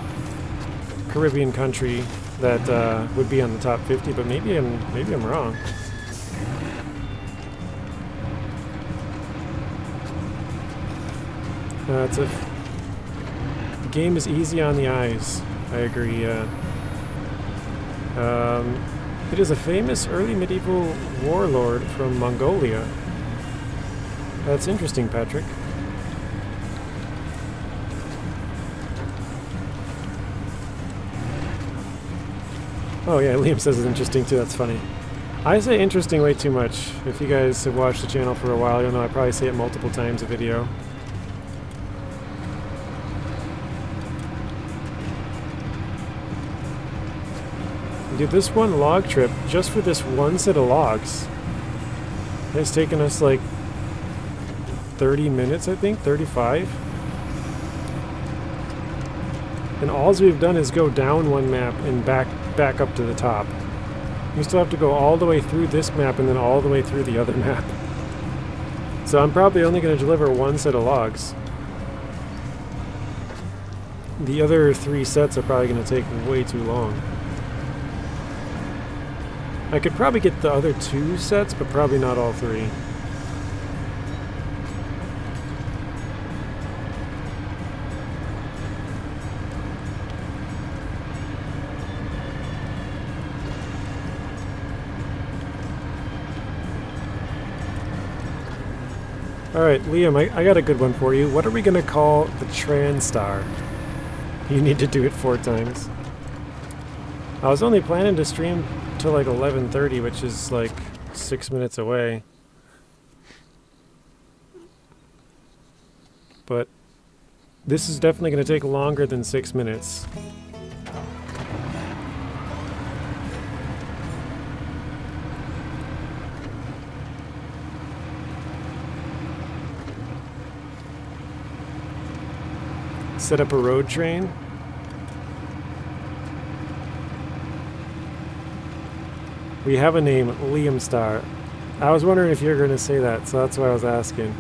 S1: Caribbean country that would be on the top 50, but maybe I'm wrong. The game is easy on the eyes. I agree. It is a famous early medieval warlord from Mongolia. That's interesting, Patrick. Oh yeah, Liam says it's interesting too, that's funny. I say interesting way too much. If you guys have watched the channel for a while, you'll know I probably say it multiple times a video. Dude, this one log trip, just for this one set of logs, has taken us like 30 minutes, I think, 35. And all we've done is go down one map and back up to the top. We still have to go all the way through this map and then all the way through the other map. So I'm probably only going to deliver one set of logs. The other 3 sets are probably going to take way too long. I could probably get the other 2 sets, but probably not all 3. Alright, Liam, I got a good one for you. What are we going to call the TranStar? You need to do it 4 times. I was only planning to stream till like 11:30, which is like 6 minutes away. But this is definitely going to take longer than 6 minutes. Set up a road train. We have a name, Liam Star. I was wondering if you were going to say that, so that's why I was asking.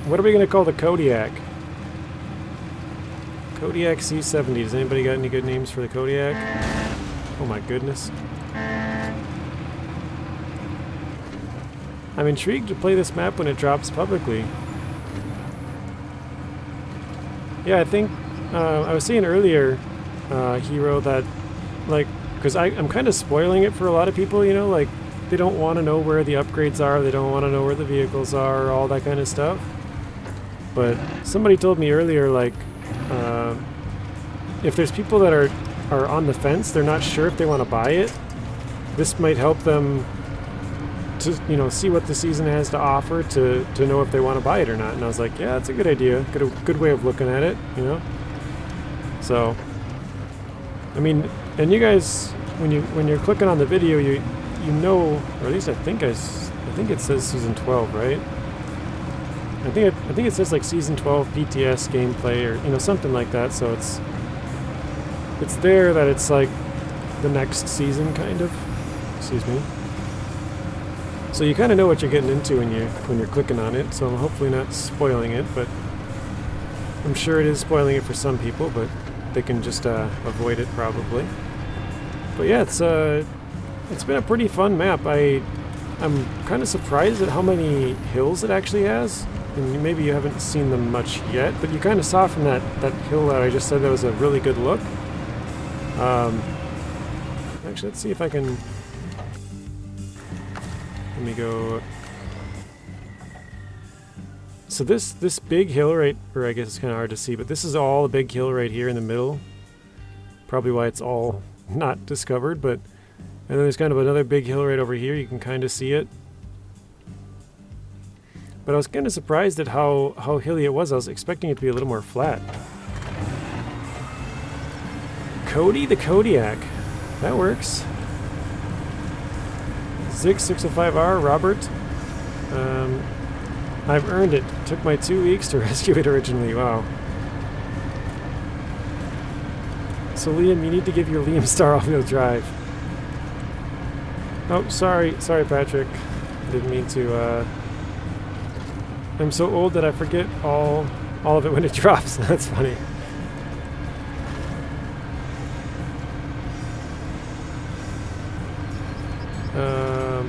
S1: What are we going to call the Kodiak? Kodiak C70. Does anybody got any good names for the Kodiak? Oh my goodness. I'm intrigued to play this map when it drops publicly. Yeah, I think I was saying earlier, Hero, that like, because I'm kind of spoiling it for a lot of people, you know, like they don't want to know where the upgrades are, they don't want to know where the vehicles are, all that kind of stuff. But somebody told me earlier, like, if there's people that are on the fence, they're not sure if they want to buy it, this might help them to, you know, see what the season has to offer to know if they want to buy it or not. And I was like, yeah, that's a good idea, good way of looking at it, you know. So, I mean, and you guys, when you're clicking on the video, you know, or at least I think it says season 12, right? I think it says like season 12 PTS gameplay, or you know, something like that. So it's there that it's like the next season, kind of. Excuse me. So you kind of know what you're getting into when you're clicking on it. So I'm hopefully not spoiling it, but I'm sure it is spoiling it for some people, but they can just avoid it probably. But yeah, it's been a pretty fun map. I'm kind of surprised at how many hills it actually has. And maybe you haven't seen them much yet, but you kind of saw from that hill that I just said that was a really good look. Actually, let's see if I can... Let me go... So this big hill right... Or I guess it's kind of hard to see, but this is all a big hill right here in the middle. Probably why it's all not discovered, but... And then there's kind of another big hill right over here. You can kind of see it. But I was kind of surprised at how hilly it was. I was expecting it to be a little more flat. Cody the Kodiak. That works. Zig 605R, Robert. I've earned it. Took my 2 weeks to rescue it originally. Wow. So Liam, you need to give your Liam Star all-wheel drive. Oh, sorry, Patrick. Didn't mean to. I'm so old that I forget all of it when it drops. That's funny.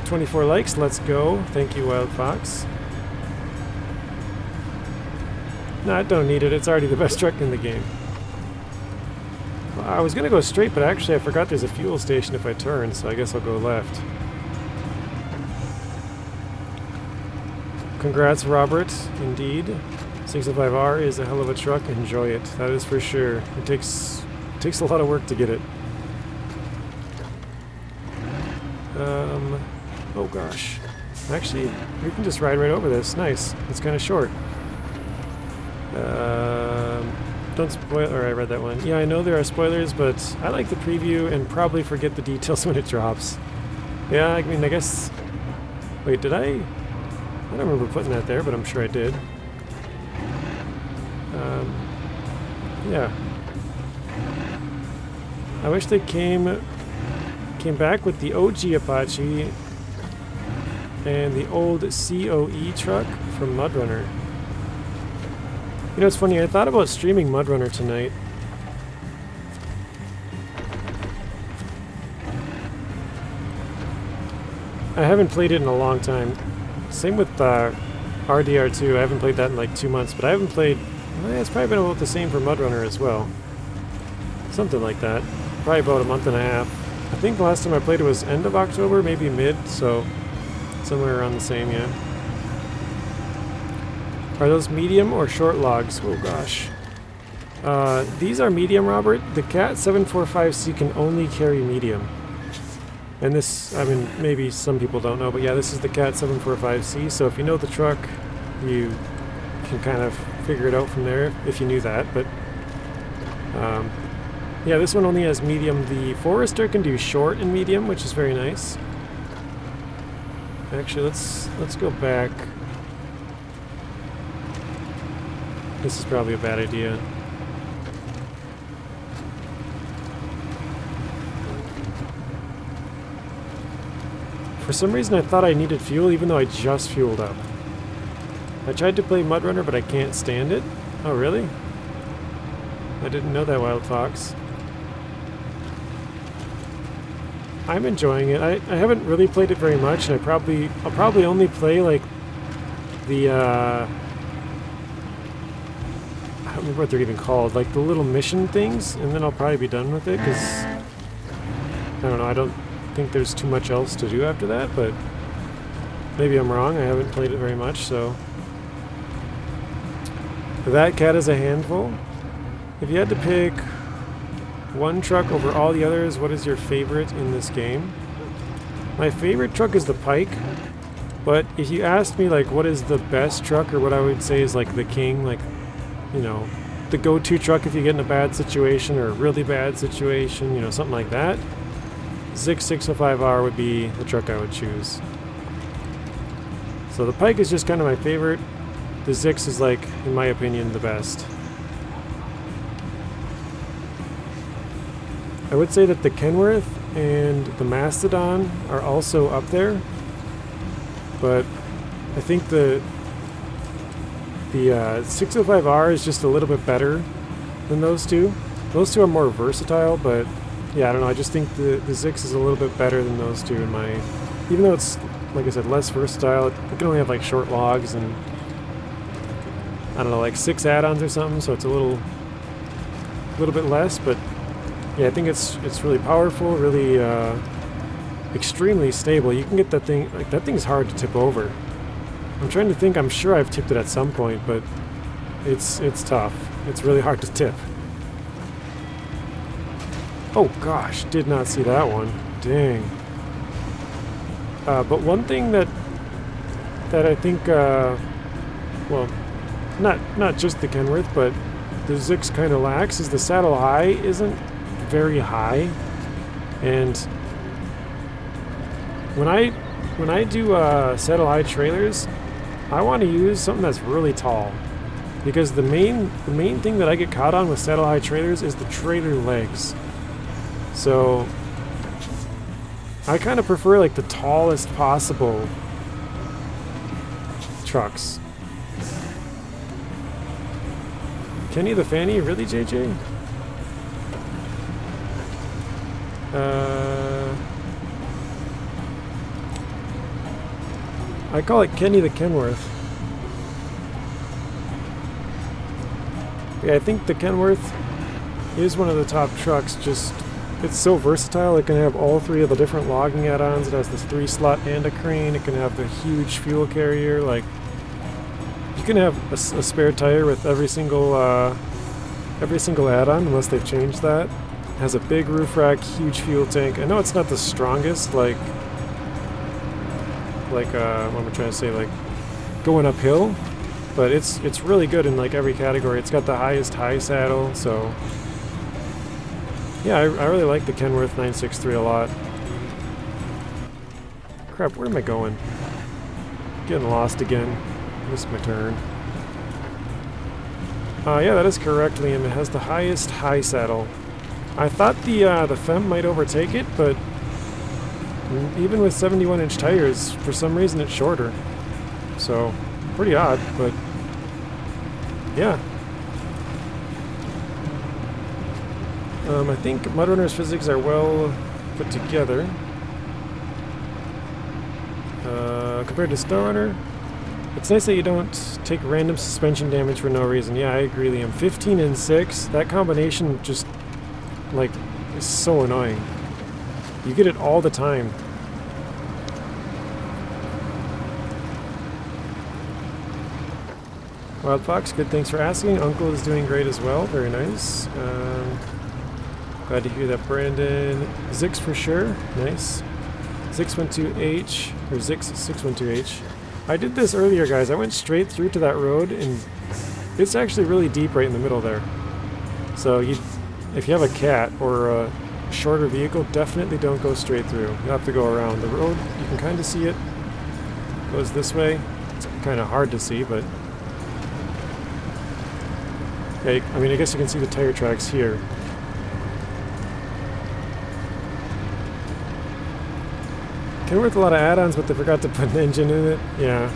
S1: 24 likes. Let's go. Thank you, Wild Fox. No, I don't need it. It's already the best truck in the game. Well, I was gonna go straight, but actually I forgot there's a fuel station if I turn, so I guess I'll go left. Congrats, Robert. Indeed. 605R is a hell of a truck. Enjoy it. That is for sure. It takes a lot of work to get it. Oh gosh. Actually, we can just ride right over this. Nice. It's kind of short. Don't spoil... Or I read that one. Yeah, I know there are spoilers, but I like the preview and probably forget the details when it drops. Yeah, I mean, I guess... Wait, did I don't remember putting that there, but I'm sure I did. Yeah. I wish they came back with the OG Apache and the old COE truck from Mudrunner. You know, it's funny, I thought about streaming Mudrunner tonight. I haven't played it in a long time. Same with RDR2. I haven't played that in like 2 months, but I haven't played... Well, it's probably been about the same for Mudrunner as well. Something like that. Probably about a month and a half. I think the last time I played it was end of October, maybe mid, so somewhere around the same, yeah. Are those medium or short logs? Oh gosh. These are medium, Robert. The Cat 745C can only carry medium. And this, I mean, maybe some people don't know, but yeah, this is the Cat 745C, so if you know the truck, you can kind of figure it out from there, if you knew that, but... yeah, this one only has medium. The Forester can do short and medium, which is very nice. Actually, let's go back. This is probably a bad idea. For some reason I thought I needed fuel even though I just fueled up. I tried to play Mudrunner, but I can't stand it. Oh, really? I didn't know that, Wild Fox. I'm enjoying it. I haven't really played it very much, and I'll probably only play like the I don't remember what they're even called, like the little mission things, and then I'll probably be done with it because I don't know. I don't think there's too much else to do after that, but maybe I'm wrong. I haven't played it very much, so that cat is a handful. If you had to pick one truck over all the others, what is your favorite in this game? My favorite truck is the Pike, but if you asked me like what is the best truck, or what I would say is like the king, like, you know, the go-to truck if you get in a bad situation or a really bad situation, you know, something like that, Zig 605R would be the truck I would choose. So the Pike is just kind of my favorite. The Zix is like, in my opinion, the best. I would say that the Kenworth and the Mastodon are also up there, but I think the 605R is just a little bit better than those two. Those two are more versatile, but yeah, I don't know. I just think the Zix is a little bit better than those two in my... Even though it's, like I said, less versatile, it can only have like short logs and, I don't know, like 6 add-ons or something, so it's a little bit less, but yeah, I think it's really powerful, really extremely stable. You can get that thing, like that thing's hard to tip over. I'm trying to think, I'm sure I've tipped it at some point, but it's tough. It's really hard to tip. Oh gosh, did not see that one. Dang. But one thing that I think, well, not just the Kenworth, but the Zix kind of lacks is the saddle high isn't very high, and when I do saddle high trailers, I want to use something that's really tall, because the main thing that I get caught on with saddle high trailers is the trailer legs. So I kind of prefer like the tallest possible trucks. Kenny the Fanny? Really, JJ? I call it Kenny the Kenworth. Yeah, I think the Kenworth is one of the top trucks. Just, it's so versatile. It can have all 3 of the different logging add-ons. It has this 3-slot and a crane. It can have the huge fuel carrier. Like, you can have a spare tire with every single add-on, unless they've changed that. It has a big roof rack, huge fuel tank. I know it's not the strongest, like what am I trying to say, like going uphill, but it's really good in like every category. It's got the highest high saddle, so yeah, I really like the Kenworth 963 a lot. Crap, where am I going? Getting lost again. Missed my turn. Yeah, that is correct, Liam. It has the highest high saddle. I thought the Fem might overtake it, but even with 71-inch tires, for some reason it's shorter. So, pretty odd, but yeah. I think Mudrunner's physics are well put together. Compared to Snowrunner, it's nice that you don't take random suspension damage for no reason. Yeah, I agree, Liam. 15 and 6, that combination just, like, is so annoying. You get it all the time. Wild Fox, good, thanks for asking. Uncle is doing great as well, very nice. Glad to hear that, Brandon. Zix for sure, nice. Zix12H, or Zix612H. I did this earlier, guys. I went straight through to that road, and it's actually really deep right in the middle there. So if you have a cat or a shorter vehicle, definitely don't go straight through. You have to go around. The road, you can kind of see it. Goes this way. It's kind of hard to see, but yeah, I mean, I guess you can see the tire tracks here. Kenworth a lot of add-ons, but they forgot to put an engine in it. Yeah.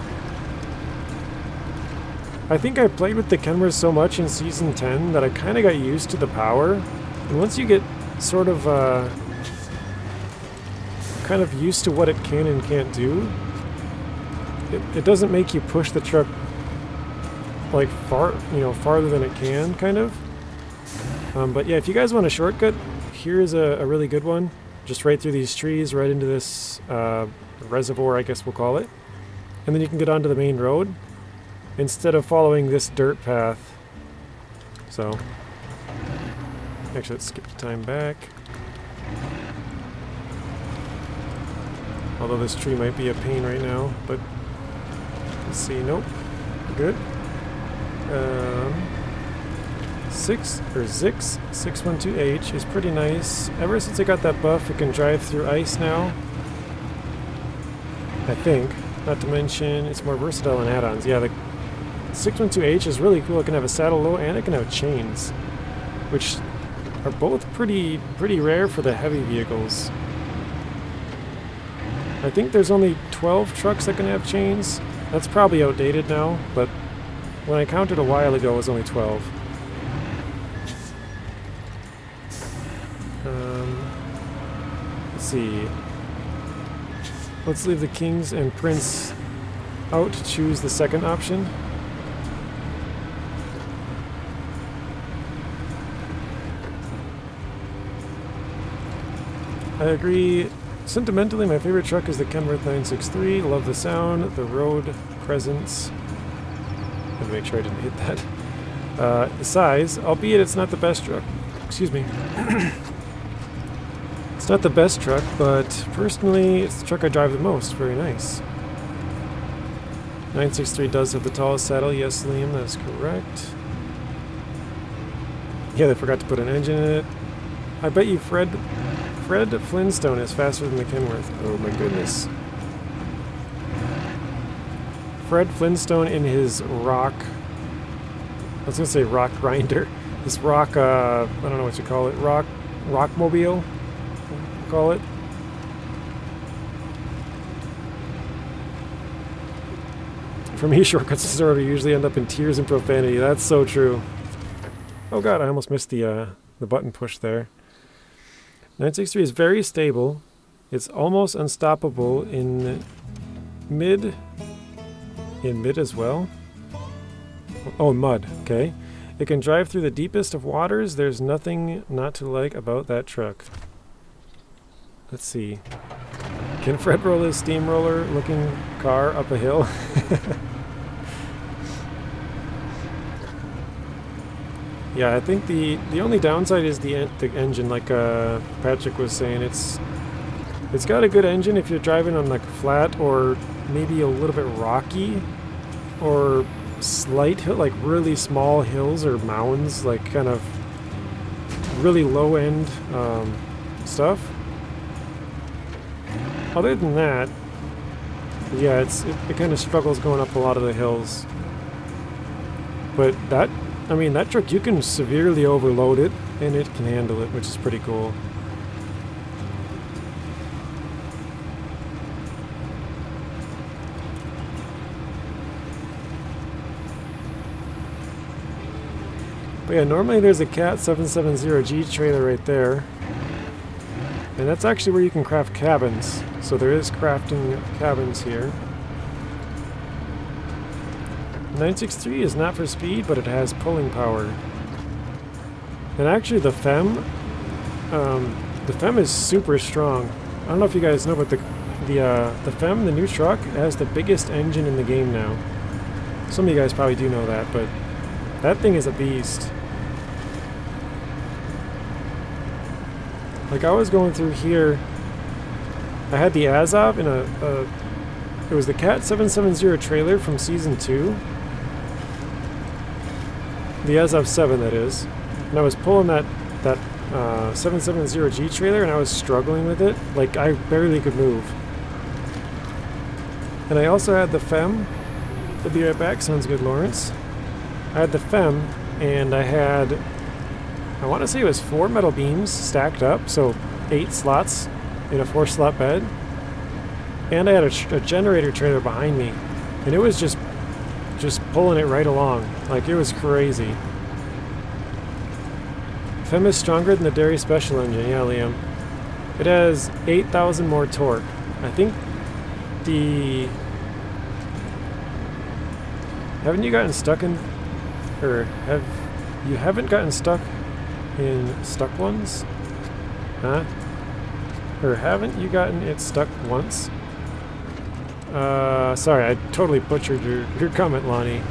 S1: I think I played with the Kenworth so much in Season 10 that I kind of got used to the power. And once you get sort of kind of used to what it can and can't do, it doesn't make you push the truck like farther than it can, kind of. But yeah, if you guys want a shortcut, here's a really good one. Just right through these trees, right into this reservoir, I guess we'll call it. And then you can get onto the main road instead of following this dirt path. So, actually, let's skip the time back. Although this tree might be a pain right now, but let's see. Nope, good. Zix612H is pretty nice. Ever since I got that buff, it can drive through ice now. I think. Not to mention, it's more versatile in add-ons. Yeah, the 612H is really cool. It can have a saddle low and it can have chains, which are both pretty rare for the heavy vehicles. I think there's only 12 trucks that can have chains. That's probably outdated now, but when I counted a while ago, it was only 12. Let's see. Let's leave the kings and prince out to choose the second option. I agree. Sentimentally, my favorite truck is the Kenworth 963. Love the sound, the road presence. Let me make sure I didn't hit that. The size, albeit it's not the best truck. Excuse me. It's not the best truck, but personally, it's the truck I drive the most. Very nice. 963 does have the tallest saddle. Yes, Liam, that's correct. Yeah, they forgot to put an engine in it. I bet you Fred Flintstone is faster than the Kenworth. Oh my goodness. Fred Flintstone in his rock... I was going to say rock grinder. This rock, I don't know what you call it. Rockmobile? Call it. For me, shortcuts to Snowrunner usually end up in tears and profanity. That's so true. Oh god, I almost missed the button push there. 963 is very stable. It's almost unstoppable in mid. In mid as well. Oh, mud. Okay. It can drive through the deepest of waters. There's nothing not to like about that truck. Let's see. Can Fred roll his steamroller looking car up a hill? Yeah, I think the only downside is the engine, like Patrick was saying. It's got a good engine if you're driving on like flat or maybe a little bit rocky or slight hill, like really small hills or mounds, like kind of really low end stuff. Other than that, yeah, it kind of struggles going up a lot of the hills. But that truck, you can severely overload it, and it can handle it, which is pretty cool. But yeah, normally there's a Cat 770G trailer right there. And that's actually where you can craft cabins. So there is crafting cabins here. 963 is not for speed, but it has pulling power. And actually the FEM is super strong. I don't know if you guys know, but the FEM, the new truck, has the biggest engine in the game now. Some of you guys probably do know that, but that thing is a beast. Like, I was going through here, I had the Azov in it was the Cat 770 trailer from Season 2. The Azov 7, that is. And I was pulling that 770G trailer, and I was struggling with it. Like, I barely could move. And I also had the FEM. We'll be right back. Sounds good, Lawrence. I had the FEM, and I had... I want to say it was 4 metal beams stacked up, so 8 slots in a 4-slot bed. And I had a generator trailer behind me, and it was just pulling it right along. Like, it was crazy. FEM is stronger than the Dairy Special engine, yeah, Liam. It has 8,000 more torque. I think the... Haven't you gotten stuck in... Or have... You haven't gotten stuck in stuck ones? Huh? Or haven't you gotten it stuck once? Sorry, I totally butchered your comment, Lonnie.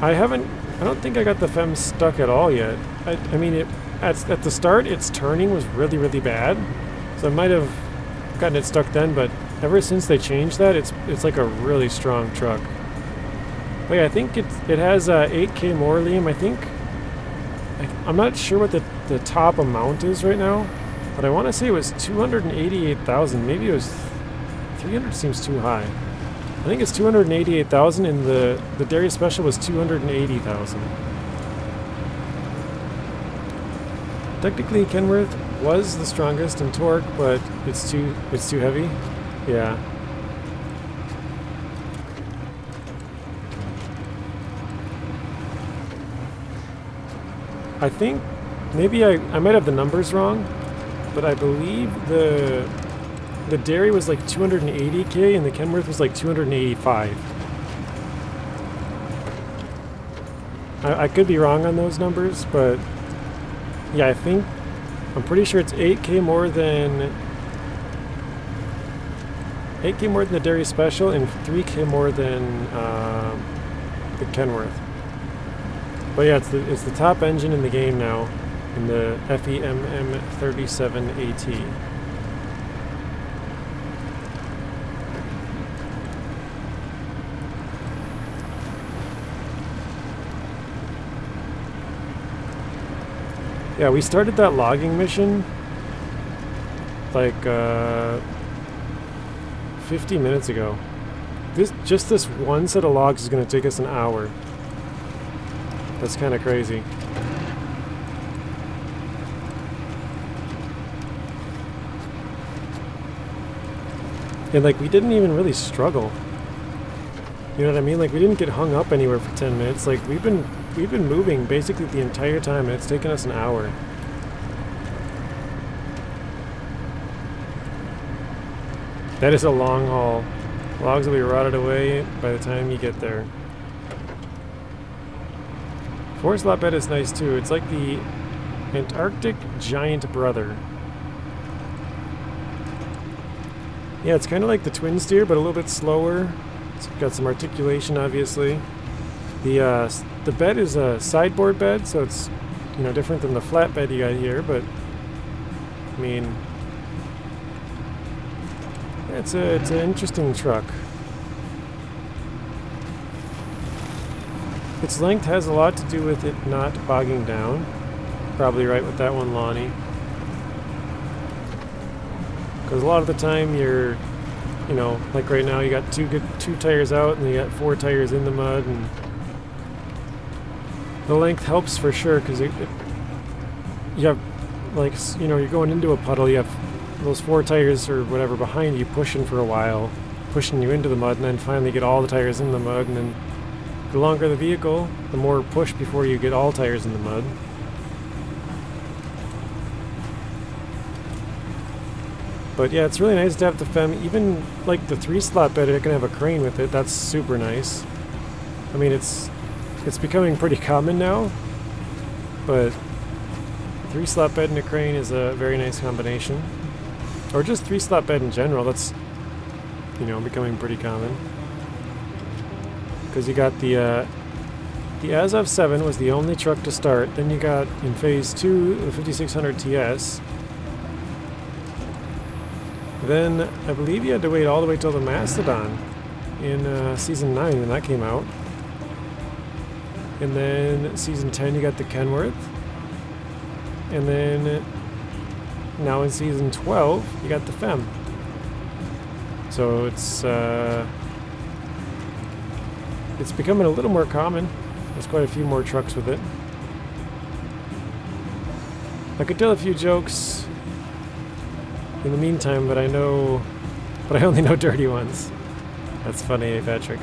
S1: I don't think I got the FEM stuck at all yet. I mean, at the start, its turning was really, really bad. So I might have gotten it stuck then, but ever since they changed that, it's like a really strong truck. But yeah, I think it has 8K more, Liam. I think... I'm not sure what the top amount is right now, but I want to say it was 288,000. Maybe it was 300. Seems too high. I think it's 288,000, and the Dairy Special was 280,000. Technically, Kenworth was the strongest in torque, but it's too heavy. Yeah. I think maybe I might have the numbers wrong, but I believe the dairy was like 280k and the Kenworth was like 285. I could be wrong on those numbers, but yeah, I'm pretty sure it's 8k more than the dairy special and 3k more than the Kenworth. But yeah, it's the top engine in the game now, in the FEMM 37AT. Yeah, we started that logging mission like 50 minutes ago. Just this one set of logs is going to take us an hour. That's kind of crazy. And like, we didn't even really struggle. You know what I mean? Like, we didn't get hung up anywhere for 10 minutes. Like, we've been moving basically the entire time, and it's taken us an hour. That is a long haul. Logs will be rotted away by the time you get there. Forest lot bed is nice too. It's like the Antarctic giant brother. Yeah, it's kind of like the twin steer, but a little bit slower. It's got some articulation, obviously. The bed is a sideboard bed, so it's, you know, different than the flat bed you got here, but I mean, it's an interesting truck. Its length has a lot to do with it not bogging down. Probably right with that one, Lonnie. Because a lot of the time you're, you know, like right now you got two tires out and you got 4 tires in the mud, and the length helps for sure, because you have, like, you know, you're going into a puddle, you have those 4 tires or whatever behind you pushing for a while, pushing you into the mud, and then finally get all the tires in the mud, and then the longer the vehicle, the more push before you get all tires in the mud. But yeah, it's really nice to have the FEM. Even like the 3-slot bed, it can have a crane with it. That's super nice. I mean, it's becoming pretty common now, but 3-slot bed and a crane is a very nice combination. Or just 3-slot bed in general. That's, you know, becoming pretty common. Because you got the Azov 7 was the only truck to start. Then you got in phase 2 the 5600 TS. Then I believe you had to wait all the way till the Mastodon in season 9 when that came out. And then season 10 you got the Kenworth. And then now in season 12 you got the FEM. So it's becoming a little more common. There's quite a few more trucks with it. I could tell a few jokes in the meantime, but I only know dirty ones. That's funny, eh, Patrick?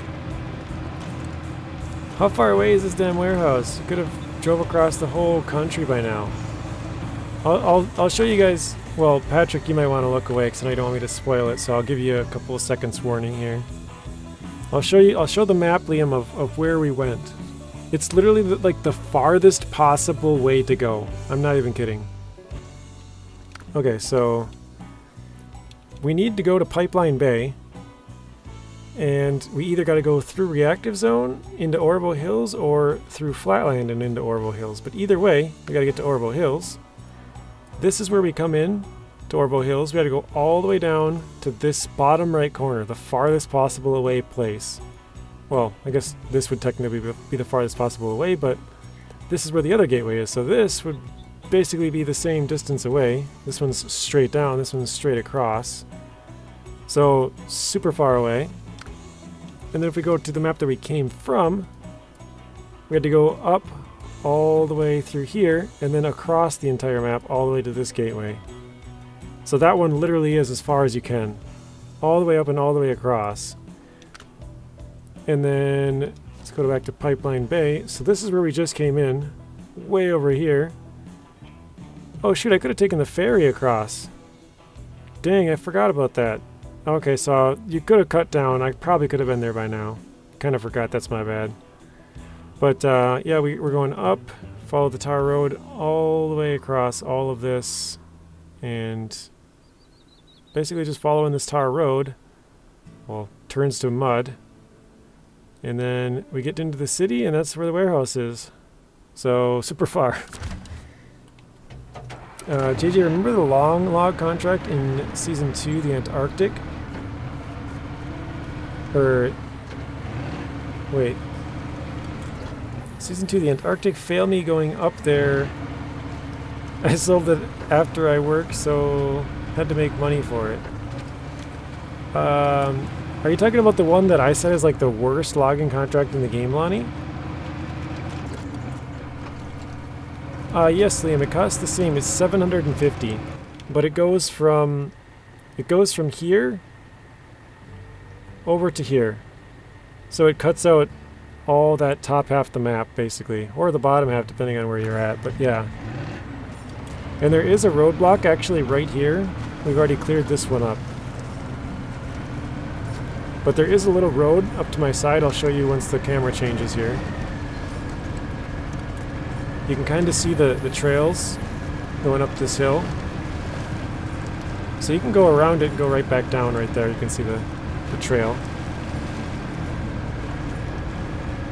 S1: How far away is this damn warehouse? You could have drove across the whole country by now. I'll show you guys. Well, Patrick, you might want to look away because I know you don't want me to spoil it, so I'll give you a couple of seconds warning here. I'll show the map, Liam, of where we went. It's literally like the farthest possible way to go. I'm not even kidding. Okay, so we need to go to Pipeline Bay, and we either got to go through Reactive Zone into Orville Hills or through Flatland and into Orville Hills. But either way, we got to get to Orville Hills. This is where we come in to Orville Hills. We got to go all the way down to this bottom right corner, the farthest possible away place. Well, I guess this would technically be the farthest possible away, but this is where the other gateway is. So this would basically be the same distance away. This one's straight down, this one's straight across. So super far away. And then if we go to the map that we came from, we had to go up all the way through here and then across the entire map all the way to this gateway. So that one literally is as far as you can. All the way up and all the way across. And then let's go back to Pipeline Bay. So this is where we just came in, way over here. Oh shoot, I could have taken the ferry across. Dang, I forgot about that. Okay, so you could have cut down. I probably could have been there by now. Kind of forgot, that's my bad. But yeah, we're going up, follow the tar road all the way across all of this, and basically just following this tar road, well, turns to mud, and then we get into the city, and that's where the warehouse is. So, super far. JJ, remember the long log contract in Season 2, the Antarctic? Or, wait. Season 2, the Antarctic failed me going up there. I sold it after I worked, so had to make money for it. Are you talking about the one that I said is like the worst logging contract in the game, Lonnie? Yes, Liam, it costs the same. It's 750, but it goes from here over to here. So it cuts out all that top half of the map, basically, or the bottom half, depending on where you're at. But yeah, and there is a roadblock actually right here. We've already cleared this one up, but there is a little road up to my side. I'll show you once the camera changes here. You can kind of see the trails going up this hill. So you can go around it and go right back down right there. You can see the trail.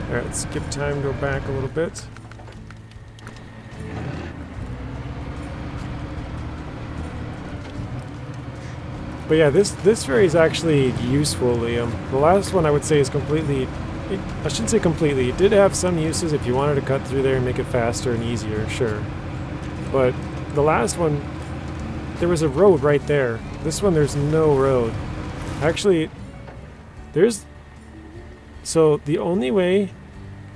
S1: Alright, let's skip time, go back a little bit. But yeah, this ferry is actually useful, Liam. The last one I would say is completely... I shouldn't say completely. It did have some uses if you wanted to cut through there and make it faster and easier, sure. But the last one, there was a road right there. This one, there's no road. Actually, there's... So the only way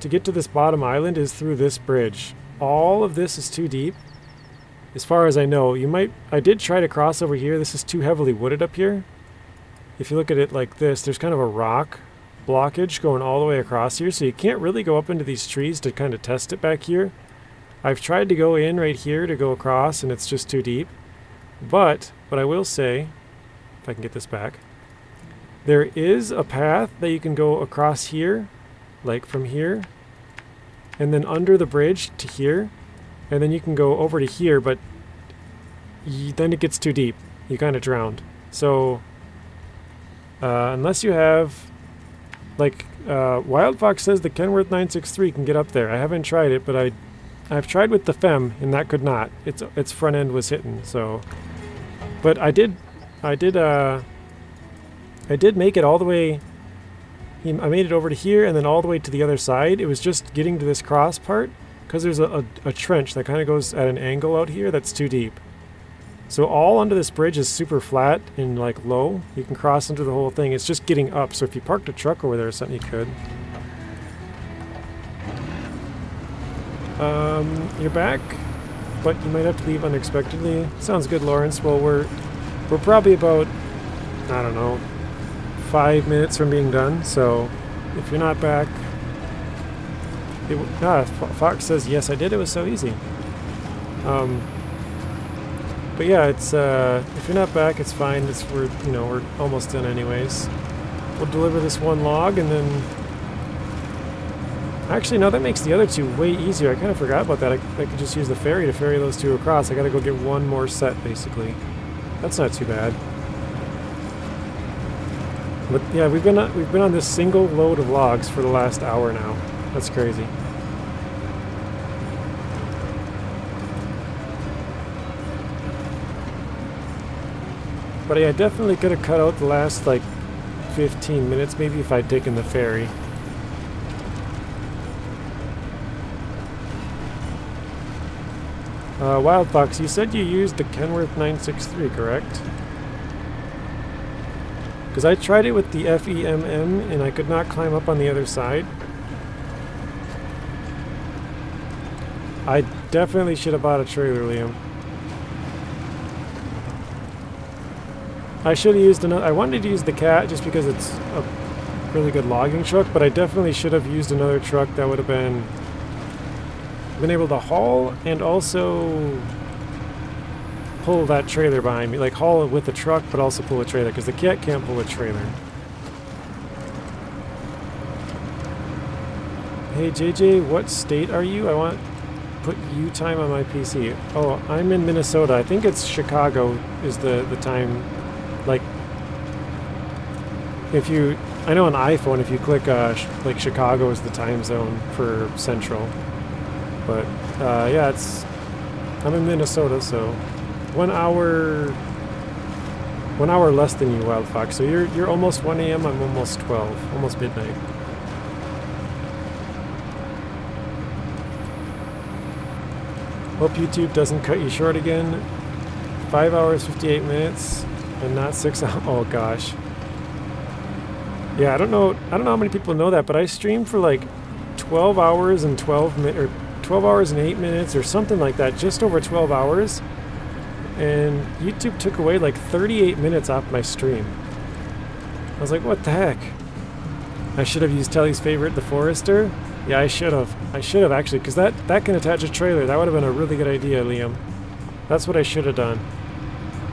S1: to get to this bottom island is through this bridge. All of this is too deep. As far as I know, I did try to cross over here. This is too heavily wooded up here. If you look at it like this, there's kind of a rock blockage going all the way across here, so you can't really go up into these trees to kind of test it back here. I've tried to go in right here to go across, and it's just too deep. But what I will say, if I can get this back, there is a path that you can go across here, like from here, and then under the bridge to here, and then you can go over to here, but then it gets too deep. You kind of drowned. So unless you have... Like, Wildfox says the Kenworth 963 can get up there. I haven't tried it, but I've tried with the Fem, and that could not. Its front end was hitting, so... But I did make it all the way... I made it over to here, and then all the way to the other side. It was just getting to this cross part, because there's a trench that kind of goes at an angle out here that's too deep. So all under this bridge is super flat and like low. You can cross into the whole thing. It's just getting up. So if you parked a truck over there or something, you could. You're back, but you might have to leave unexpectedly. Sounds good, Lawrence. Well, we're probably about, I don't know, 5 minutes from being done. So if you're not back, Fox says yes, I did. It was so easy. But yeah, it's if you're not back, it's fine. We're almost done anyways. We'll deliver this one log, and then actually no, that makes the other two way easier. I kind of forgot about that. I could just use the ferry to ferry those two across. I gotta go get one more set basically. That's not too bad. But yeah, we've been on this single load of logs for the last hour now. That's crazy. But yeah, I definitely could have cut out the last like 15 minutes maybe if I'd taken the ferry. Wildfox, you said you used the Kenworth 963, correct? Because I tried it with the FEMM and I could not climb up on the other side. I definitely should have bought a trailer, Liam. I should have used another... I wanted to use the Cat just because it's a really good logging truck, but I definitely should have used another truck that would have been able to haul and also pull that trailer behind me, like haul it with the truck, but also pull a trailer, because the cat can't pull a trailer. Hey JJ, what state are you? I want to put U time on my PC. Oh, I'm in Minnesota. I think it's Chicago is the time. Like, if you, I know on iPhone, if you click like Chicago is the time zone for Central. But yeah, I'm in Minnesota, so 1 hour less than you, Wild Fox. So you're almost 1 a.m. I'm almost 12, almost midnight. Hope YouTube doesn't cut you short again. 5 hours 58 minutes and not 6 hours. Oh gosh. Yeah, I don't know how many people know that, but I streamed for like 12 hours and 12 minutes, or 12 hours and 8 minutes, or something like that, just over 12 hours. And YouTube took away like 38 minutes off my stream. I was like, what the heck? I should have used Telly's favorite, the Forester. Yeah, I should have. Actually, because that can attach a trailer. That would have been a really good idea, Liam. That's what I should have done.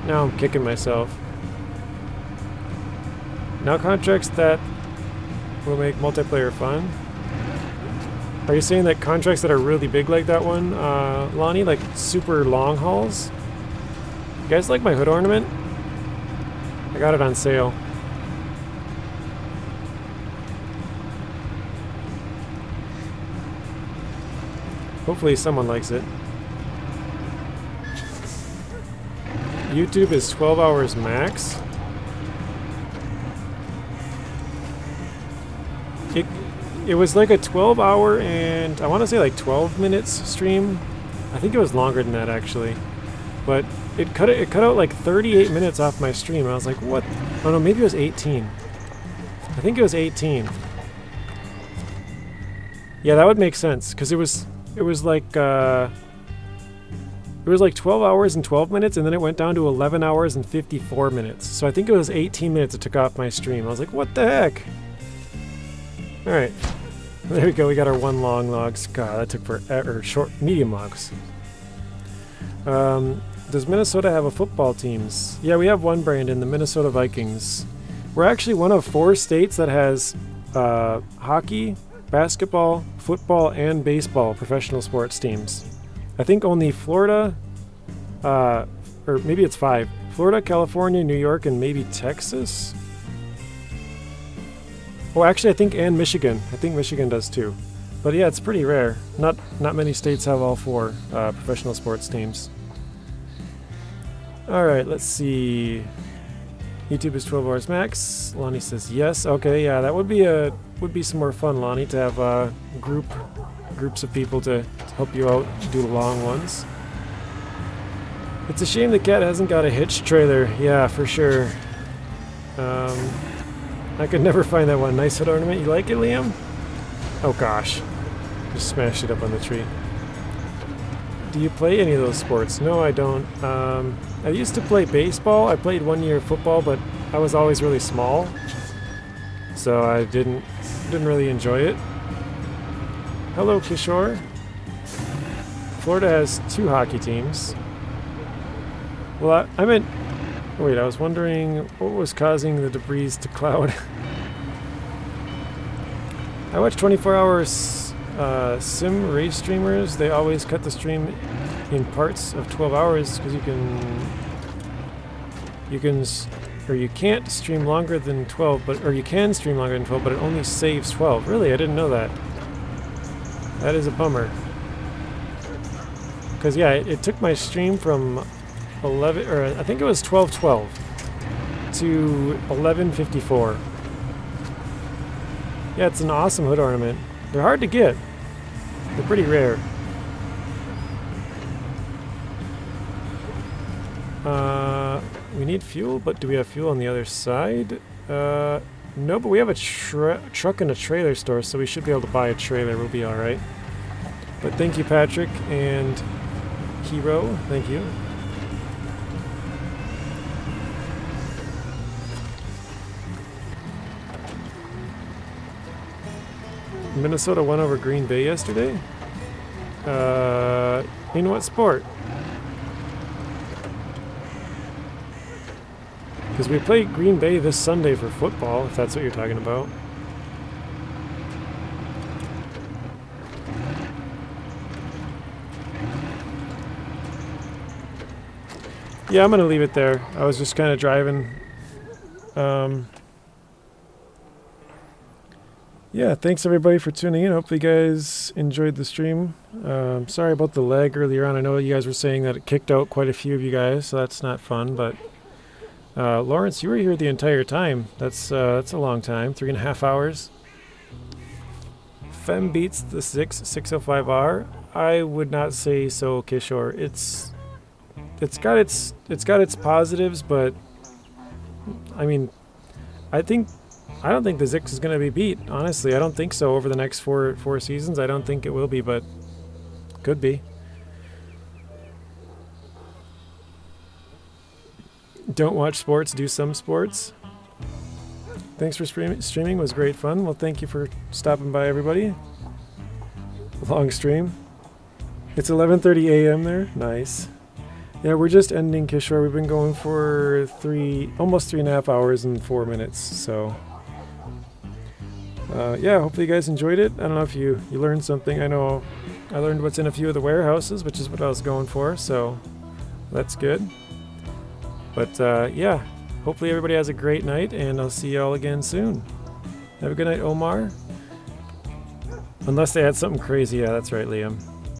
S1: Now I'm kicking myself. Now contracts that will make multiplayer fun. Are you saying that contracts that are really big like that one, Lonnie, like super long hauls? You guys like my hood ornament? I got it on sale. Hopefully someone likes it. YouTube is 12 hours max. It was like a 12 hour and I want to say like 12 minutes stream. I think it was longer than that actually. But it cut out like 38 minutes off my stream. I was like, what? Oh no, maybe it was 18. I think it was 18. Yeah, that would make sense because it was like 12 hours and 12 minutes, and then it went down to 11 hours and 54 minutes. So I think it was 18 minutes it took off my stream. I was like, what the heck? Alright. There we go, we got our one long logs. God, that took forever. Medium logs. Does Minnesota have a football teams? Yeah, we have one, Brandon, the Minnesota Vikings. We're actually one of 4 states that has hockey, basketball, football, and baseball professional sports teams. I think only Florida, or maybe it's 5. Florida, California, New York, and maybe Texas? Oh, actually, I think and Michigan. I think Michigan does too. But yeah, it's pretty rare. Not many states have all 4 professional sports teams. Alright, let's see. YouTube is 12 hours max. Lonnie says yes. Okay, yeah, that would be some more fun, Lonnie, to have groups of people to help you out, do the long ones. It's a shame the cat hasn't got a hitch trailer. Yeah, for sure. I could never find that one. Nice hood ornament. You like it, Liam? Oh gosh. Just smashed it up on the tree. Do you play any of those sports? No, I don't. I used to play baseball. I played 1 year football, but I was always really small. So I didn't really enjoy it. Hello, Kishore. Florida has 2 hockey teams. Well, I meant... Wait, I was wondering what was causing the debris to cloud. I watch 24 hours sim race streamers. They always cut the stream in parts of 12 hours because you can't stream longer than 12, or you can stream longer than 12, but it only saves 12. Really, I didn't know that. That is a bummer. Because yeah, it took my stream from 11, or I think it was 12:12 to 11:54. Yeah, it's an awesome hood ornament. They're hard to get. They're pretty rare. We need fuel, but do we have fuel on the other side? No, but we have a truck and a trailer store, so we should be able to buy a trailer. We'll be alright. But thank you, Patrick and Hero. Thank you. Minnesota won over Green Bay yesterday? In what sport? Because we play Green Bay this Sunday for football, if that's what you're talking about. Yeah, I'm going to leave it there. I was just kind of driving. Yeah, thanks everybody for tuning in. Hopefully you guys enjoyed the stream. Sorry about the lag earlier on. I know you guys were saying that it kicked out quite a few of you guys, so that's not fun. But Lawrence, you were here the entire time. That's a long time, 3.5 hours. Fem beats the 605R. I would not say so, Kishore. It's got its positives, but I mean, I don't think the Zix is going to be beat. Honestly, I don't think so. Over the next four seasons, I don't think it will be, but could be. Don't watch sports, do some sports. Thanks for streaming. It was great fun. Well, thank you for stopping by, everybody. Long stream. It's 11:30 a.m. there. Nice. Yeah, we're just ending, Kishore. We've been going for almost 3.5 hours and 4 minutes. So, yeah, hopefully you guys enjoyed it. I don't know if you learned something. I know I learned what's in a few of the warehouses, which is what I was going for. So, that's good. But, yeah, hopefully everybody has a great night, and I'll see you all again soon. Have a good night, Omar. Unless they had something crazy. Yeah, that's right, Liam.